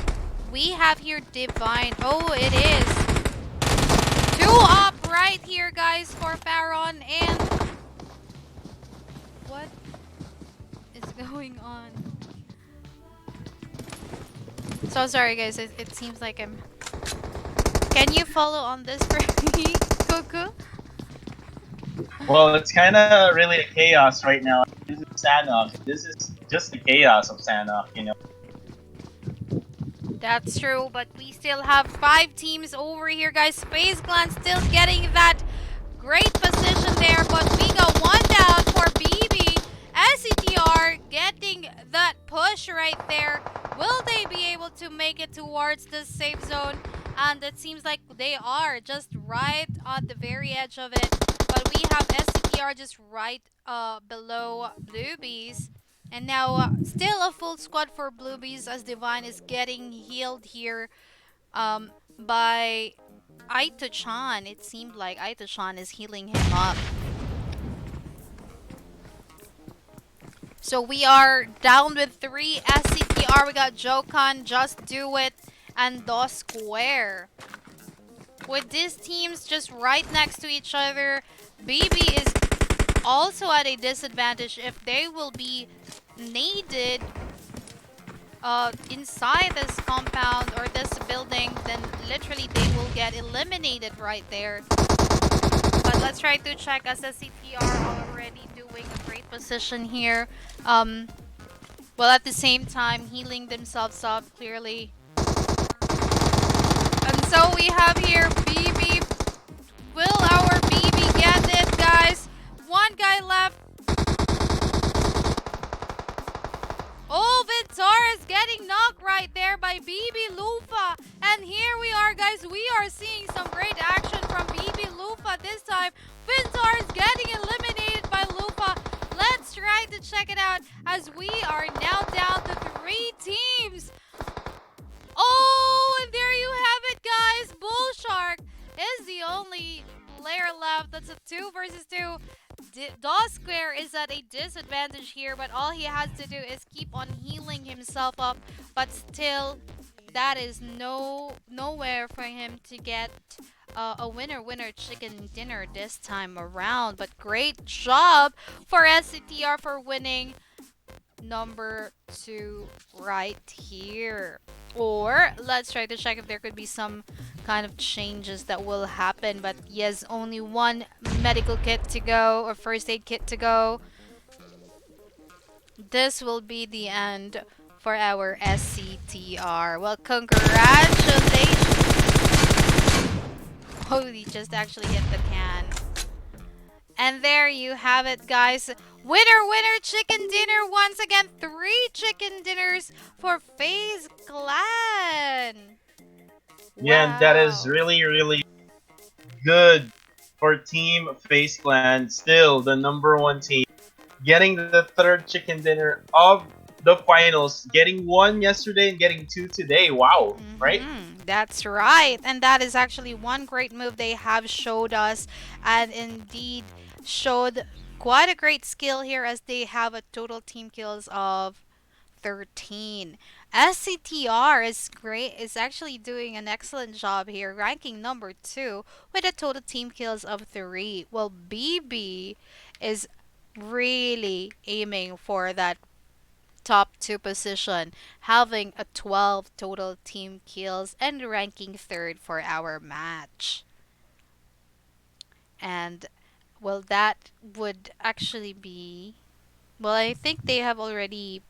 We have here Divine. Oh, it is. 2 up right here, guys, for PHARUN. And what is going on? So sorry, guys. It seems like I'm... Can you follow on this for me, Coco? Well, it's kind of really a chaos right now. This is Sanhok. This is just the chaos of Sanhok, you know. That's true, but we still have 5 teams over here, guys. FaZe Clan still getting that great position there, but we got 1 down for BB. SCTR getting that push right there. Will they be able to make it towards the safe zone? And it seems like they are just right on the very edge of it. But we have SCTR just right below Bluebees. And now, still a full squad for Bluebees as Divine is getting healed here by Aito-chan. It seemed like Aito-chan is healing him up. So we are down with 3 SCTR. We got Jokan, Just Do It, and DOS Square. With these teams just right next to each other, BB is also at a disadvantage if they will be naded inside this compound or this building, then literally they will get eliminated right there. But let's try to check as SCT are already doing a great position here. Well, at the same time healing themselves up clearly. And so we have here BB. Will our BB get it, guys? One guy left. Oh, Vintar is getting knocked right there by BB Lufa. And here we are, guys. We are seeing some great action from BB Lufa this time. Vintar is getting eliminated by Lufa. Let's try to check it out as we are now down to 3 teams. Oh, and there you have it, guys. Bullshark is the only player left. That's a 2 versus 2. DOS Square is at a disadvantage here, but all he has to do is keep on healing himself up. But still, that is nowhere for him to get a winner chicken dinner this time around. But great job for SCTR for winning number 2 right here. Or let's try to check if there could be some kind of changes that will happen. But yes, only 1 medical kit to go, or first aid kit to go. This will be the end for our SCTR. Well, congratulations. Oh, he just actually hit the can. And there you have it, guys. Winner chicken dinner once again. 3 chicken dinners for FaZe Clan. Yeah, and that is Wow. really good for Team FaZe Clan. Still the #1 team, getting the 3rd chicken dinner of the finals. Getting 1 yesterday and getting 2 today. Wow, right? That's right. And that is actually one great move they have showed us, and indeed showed quite a great skill here as they have a total team kills of 13. SCTR is great, is actually doing an excellent job here, ranking number 2 with a total team kills of 3. Well, BB is really aiming for that top 2 position, having a 12 total team kills and ranking 3rd for our match. And well, that would actually be, well, I think they have already,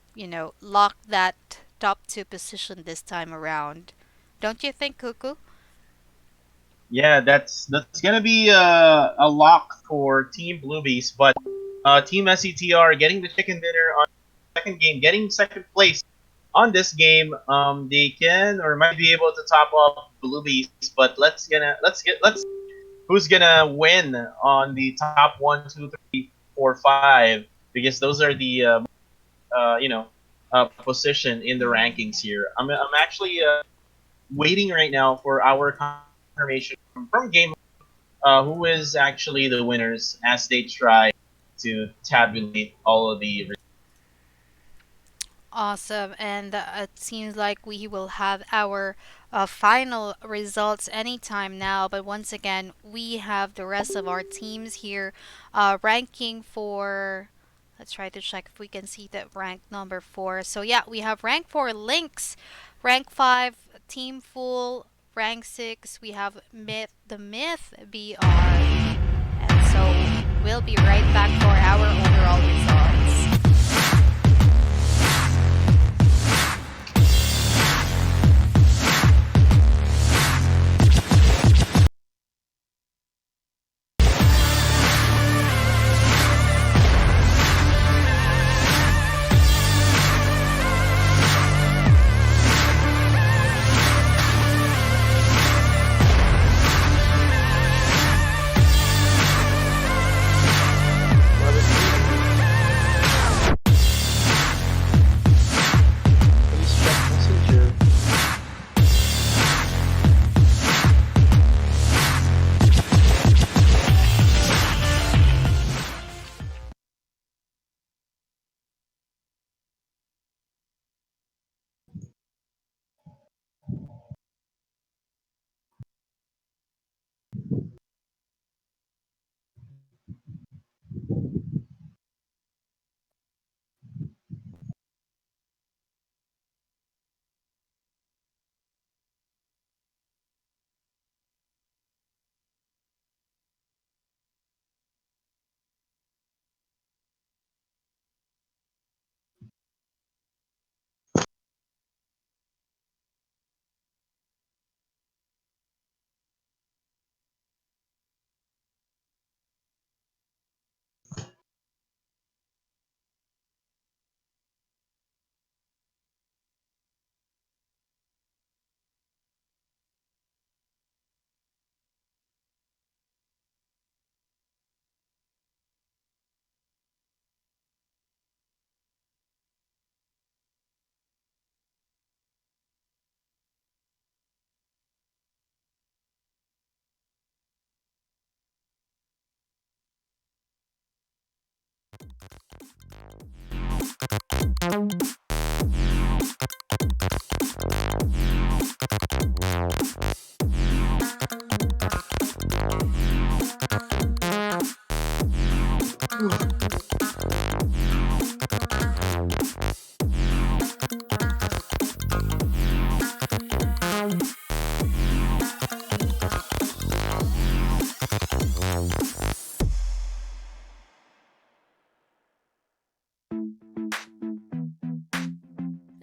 locked that top 2 position this time around. Don't you think, Cuckoo? Yeah, that's gonna be a lock for Team Bluebees, but Team SCTR getting the chicken dinner on the 2nd game, getting 2nd place on this game. They can or might be able to top up Bluebees, but let's who's gonna win on the top 1, 2, 3, 4, 5, because those are the position in the rankings here. I'm actually waiting right now for our confirmation from GamelinG, who is actually the winners as they try to tabulate all of the. Awesome, and it seems like we will have our final results anytime now. But once again, we have the rest of our teams here ranking for. Let's try to check if we can see that rank number 4. So yeah, we have rank 4 LYNX, rank 5 Team Full, rank 6 we have TheMyth.jr. And so we'll be right back for our overall results.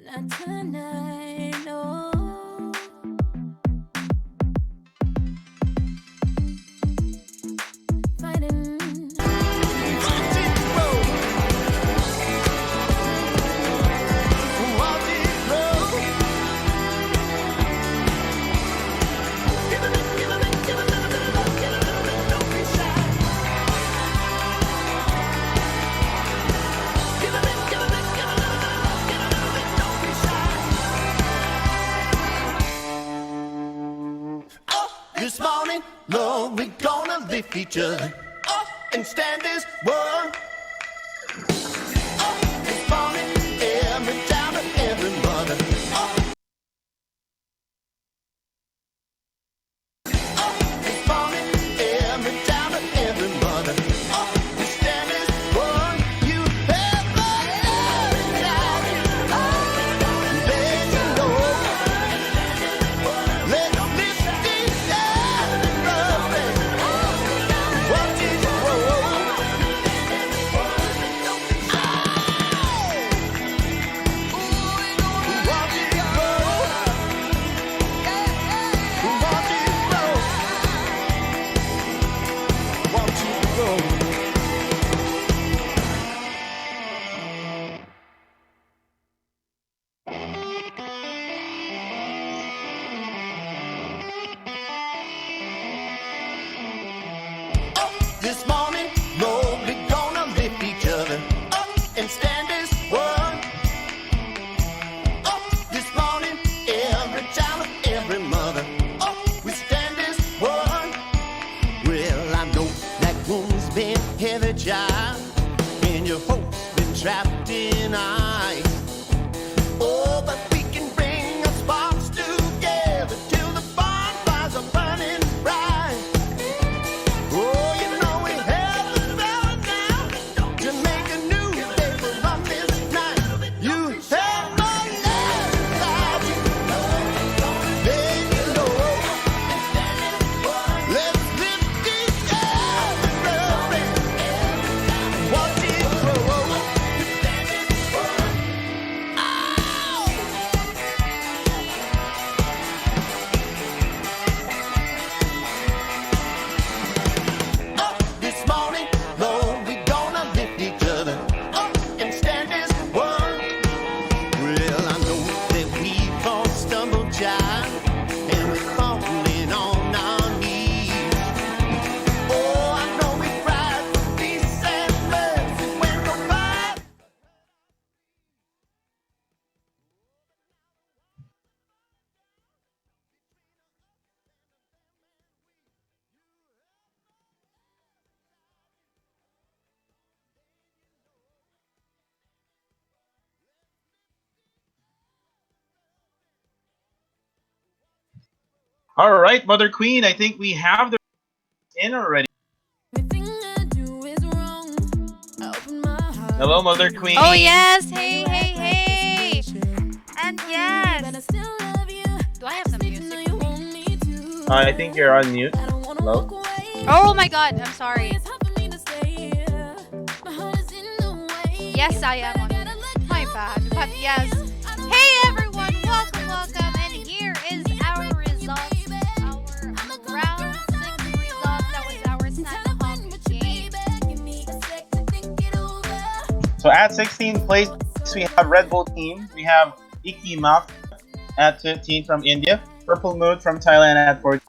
Not tonight, no. Fighting. This morning, Lord, we gonna lift each other up and stand as one. Up this morning, every child and every mother. Up this morning, every child and every mother. Up we stand as one. You have my love without you. Let you know. Let's lift each other up and watch it grow. Watch it grow. Watch it grow. Watch it grow. Up this morning, Lord, we gonna lift each other up and stand as one. Up this morning, every child and every mother. Up we stand as one. Well, I know that wound's been heavy, child, and your hope's been trapped in ice. Oh, but we can bring our sparks together till the bonfires are burning bright. Oh, you know we have the power now to make a new day from this night. You have my love without you. Then you know. Let's lift each other up and watch it grow. Up this morning, Lord, we gonna lift each other up and stand as one. Well, I know that we've all stumbled, child, and we're falling on our knees. Oh, I know we cried for peace and mercy when nobody. All right, Mother Queen, I think we have the in already. Everything I do is wrong. I open my heart. Hello, Mother Queen. Oh yes, hey, hey, hey. And yes. But I still love you. Do I have some Just know music? you want me to. I think you're on mute. I don't wanna Hello? walk away. Oh my god, I'm sorry. It's hard for me to stay here. My heart is in the way. Yes, I am on mute. My bad. But yes. Hey everyone, welcome, welcome. And here is our results. Our round 6 results. That was our Sanhok game. So at 16th place, we have RedBull Team. We have Icky Mafia at 15 from India. Purple Mood from Thailand at 14.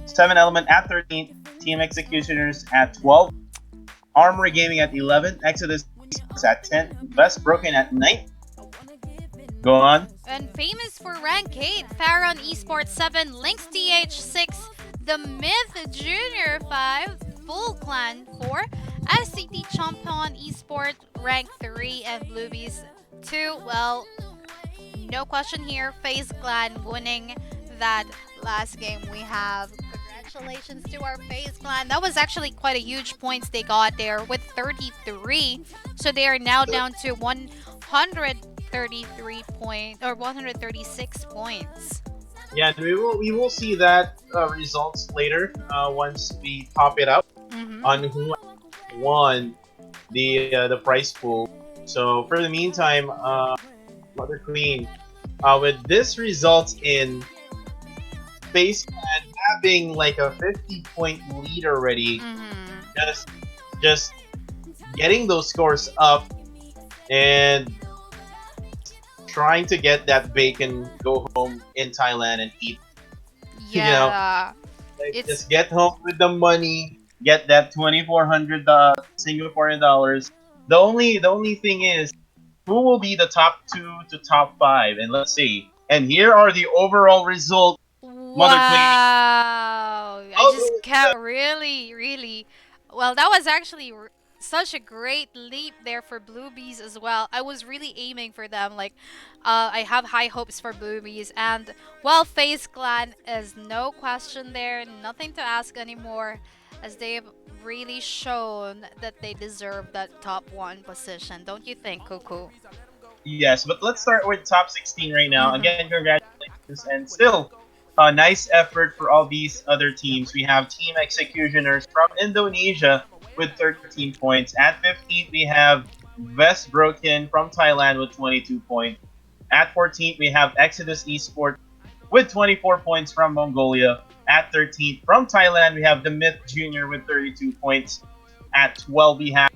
7 Element at 13. Team Executioners at 12. Armory Gaming at 11. Exodus at 10. Best Broken at 9. Go on. And famous for rank 8, PHARUN eSport 7, LYNX TH 6, TheMyth.jr 5, Full Clan 4, SCT Chumphon Esport rank 3 and Bluebees 2. Well, no question here. FaZe Clan winning that last game. We have congratulations to our FaZe Clan. That was actually quite a huge points they got there with 33. So they are now down to 133 point or 136 points. Yeah, we will see that results later once we top it up on who won the prize pool. So for the meantime, Mother Queen, with this results in FaZe Clan having like a 50-point lead already, just getting those scores up and trying to get that bacon, go home in Thailand and eat. Yeah. Like, just get home with the money, get that 2,400 Singaporean dollars. The only thing is, who will be the top 2 to top 5? And let's see. And here are the overall results. Mother Queen. Wow. I just can't really. Well, that was actually such a great leap there for Bluebees as well. I was really aiming for them. Like, I have high hopes for Bluebees. And, well, FaZe Clan is no question there. Nothing to ask anymore, as they've really shown that they deserve that top 1 position. Don't you think, Cuckoo? Yes, but let's start with top 16 right now. Again, congratulations, and still a nice effort for all these other teams. We have Team Executioners from Indonesia with 13 points. At 15th, we have Vest Broken from Thailand with 22 points. At 14th, we have Exodus Esport with 24 points from Mongolia. At 13th, from Thailand, we have TheMyth.jr with 32 points. At 12, we have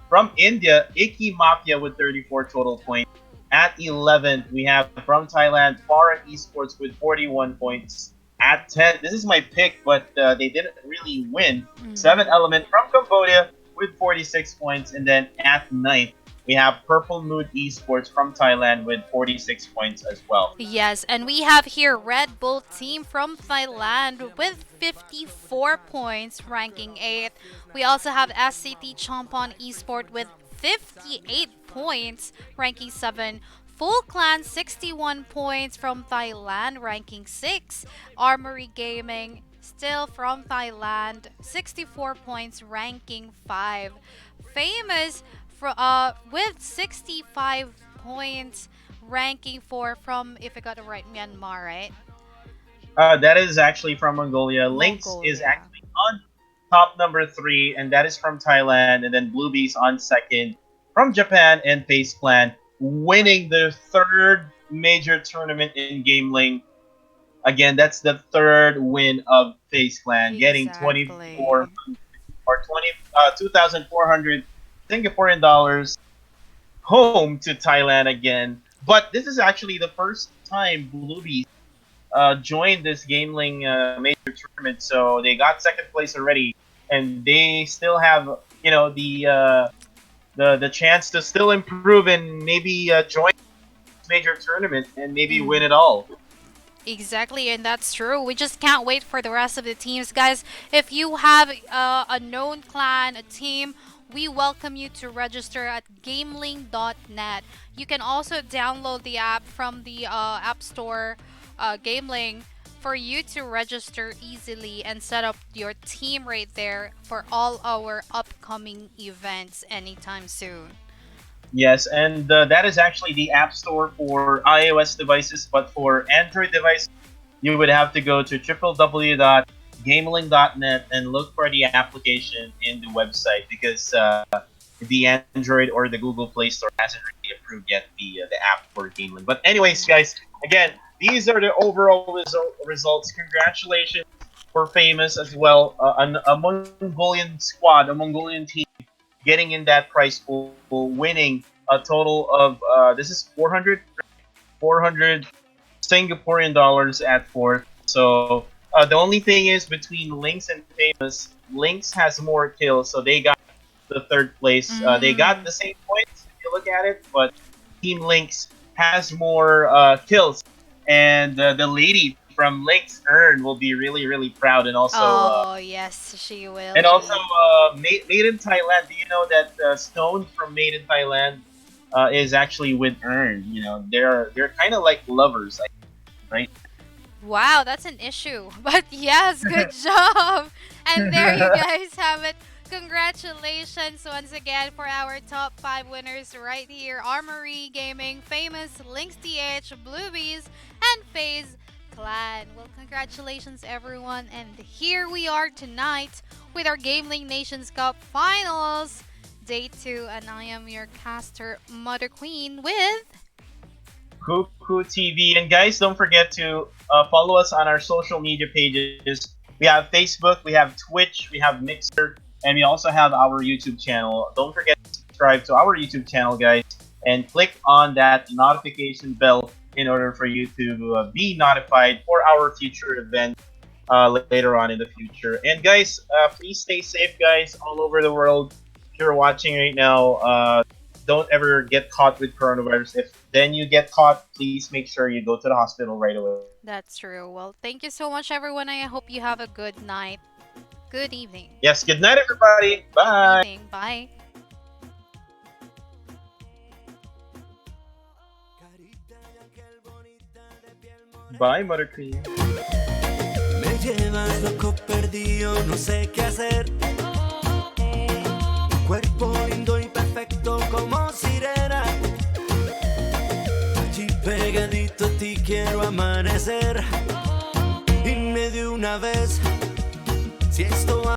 from India, Icky Mafia with 34 total points. At 11th, we have from Thailand, PHARUN Esports with 41 points. At 10, this is my pick, but they didn't really win. 7 Element from Cambodia with 46 points. And then at 9th, we have Purple Mood Esports from Thailand with 46 points as well. Yes, and we have here RedBull Team from Thailand with 54 points, ranking 8th. We also have SCT Chumphon Esport with 58 points, ranking 7. Full Clan 61 points from Thailand, ranking 6. Armory Gaming still from Thailand, 64 points, ranking 5. Famous with 65 points, ranking 4 from, if I got it right, Myanmar, right? That is actually from Mongolia. LYNX is actually on top number 3, and that is from Thailand. And then Bluebees on 2nd from Japan, and FaZe Clan winning the 3rd major tournament in GamelinG. Again, that's the 3rd win of FaZe Clan, getting 24 or 2,400 Singaporean dollars home to Thailand again. But this is actually the first time Bluebees joined this GamelinG major tournament, so they got 2nd place already, and they still have the chance to still improve and maybe join this major tournament and maybe win it all. Exactly, and that's true. We just can't wait for the rest of the teams, guys. If you have a known clan, a team, we welcome you to register at GamelinG.net. You can also download the app from the App Store, GamelinG, for you to register easily and set up your team right there for all our upcoming events anytime soon. Yes, and that is actually the App Store for iOS devices, but for Android devices, you would have to go to www.gameling.net and look for the application in the website, because the Android or the Google Play Store hasn't really approved yet the app for GamelinG. But anyways, guys, again, these are the overall results. Congratulations for Famous as well, a Mongolian squad, a Mongolian team, getting in that prize pool, winning a total of this is 400 Singaporean dollars at 4th. So the only thing is, between LYNX and Famous, LYNX has more kills, so they got the 3rd place. They got the same points if you look at it, but Team LYNX has more kills. And the lady from LYNX Earn will be really proud, and also Oh, yes, she will. and also G. Made in Thailand. Do you know that Stone from Made in Thailand is actually with Earn? You know, they're kind of like lovers, right? Wow, that's an issue. But yes, good job. And there you guys have it. Congratulations once again for our top 5 winners right here. Armory Gaming, Famous, LYNX, Bluebees, and FaZe Clan. Well, congratulations everyone. And here we are tonight with our GamelinG Nations Cup Finals. Day 2, and I am your caster, Mother Queen, with... Cuckoo TV. And guys, don't forget to follow us on our social media pages. We have Facebook, we have Twitch, we have Mixer, and we also have our YouTube channel. Don't forget to subscribe to our YouTube channel, guys, and click on that notification bell in order for you to be notified for our future event later on in the future. And guys, please stay safe, guys, all over the world. If you're watching right now, don't ever get caught with coronavirus. If then you get caught, please make sure you go to the hospital right away. That's true. Well, thank you so much everyone. I hope you have a good night. Good evening. Yes, good night, everybody. Bye. Evening. Bye. Bye, Mother Queen. Me llevas loco perdido, no sé qué hacer. Cuerpo lindo y perfecto como sirena. Allí pegadito a ti quiero amanecer. Dime de una vez si esto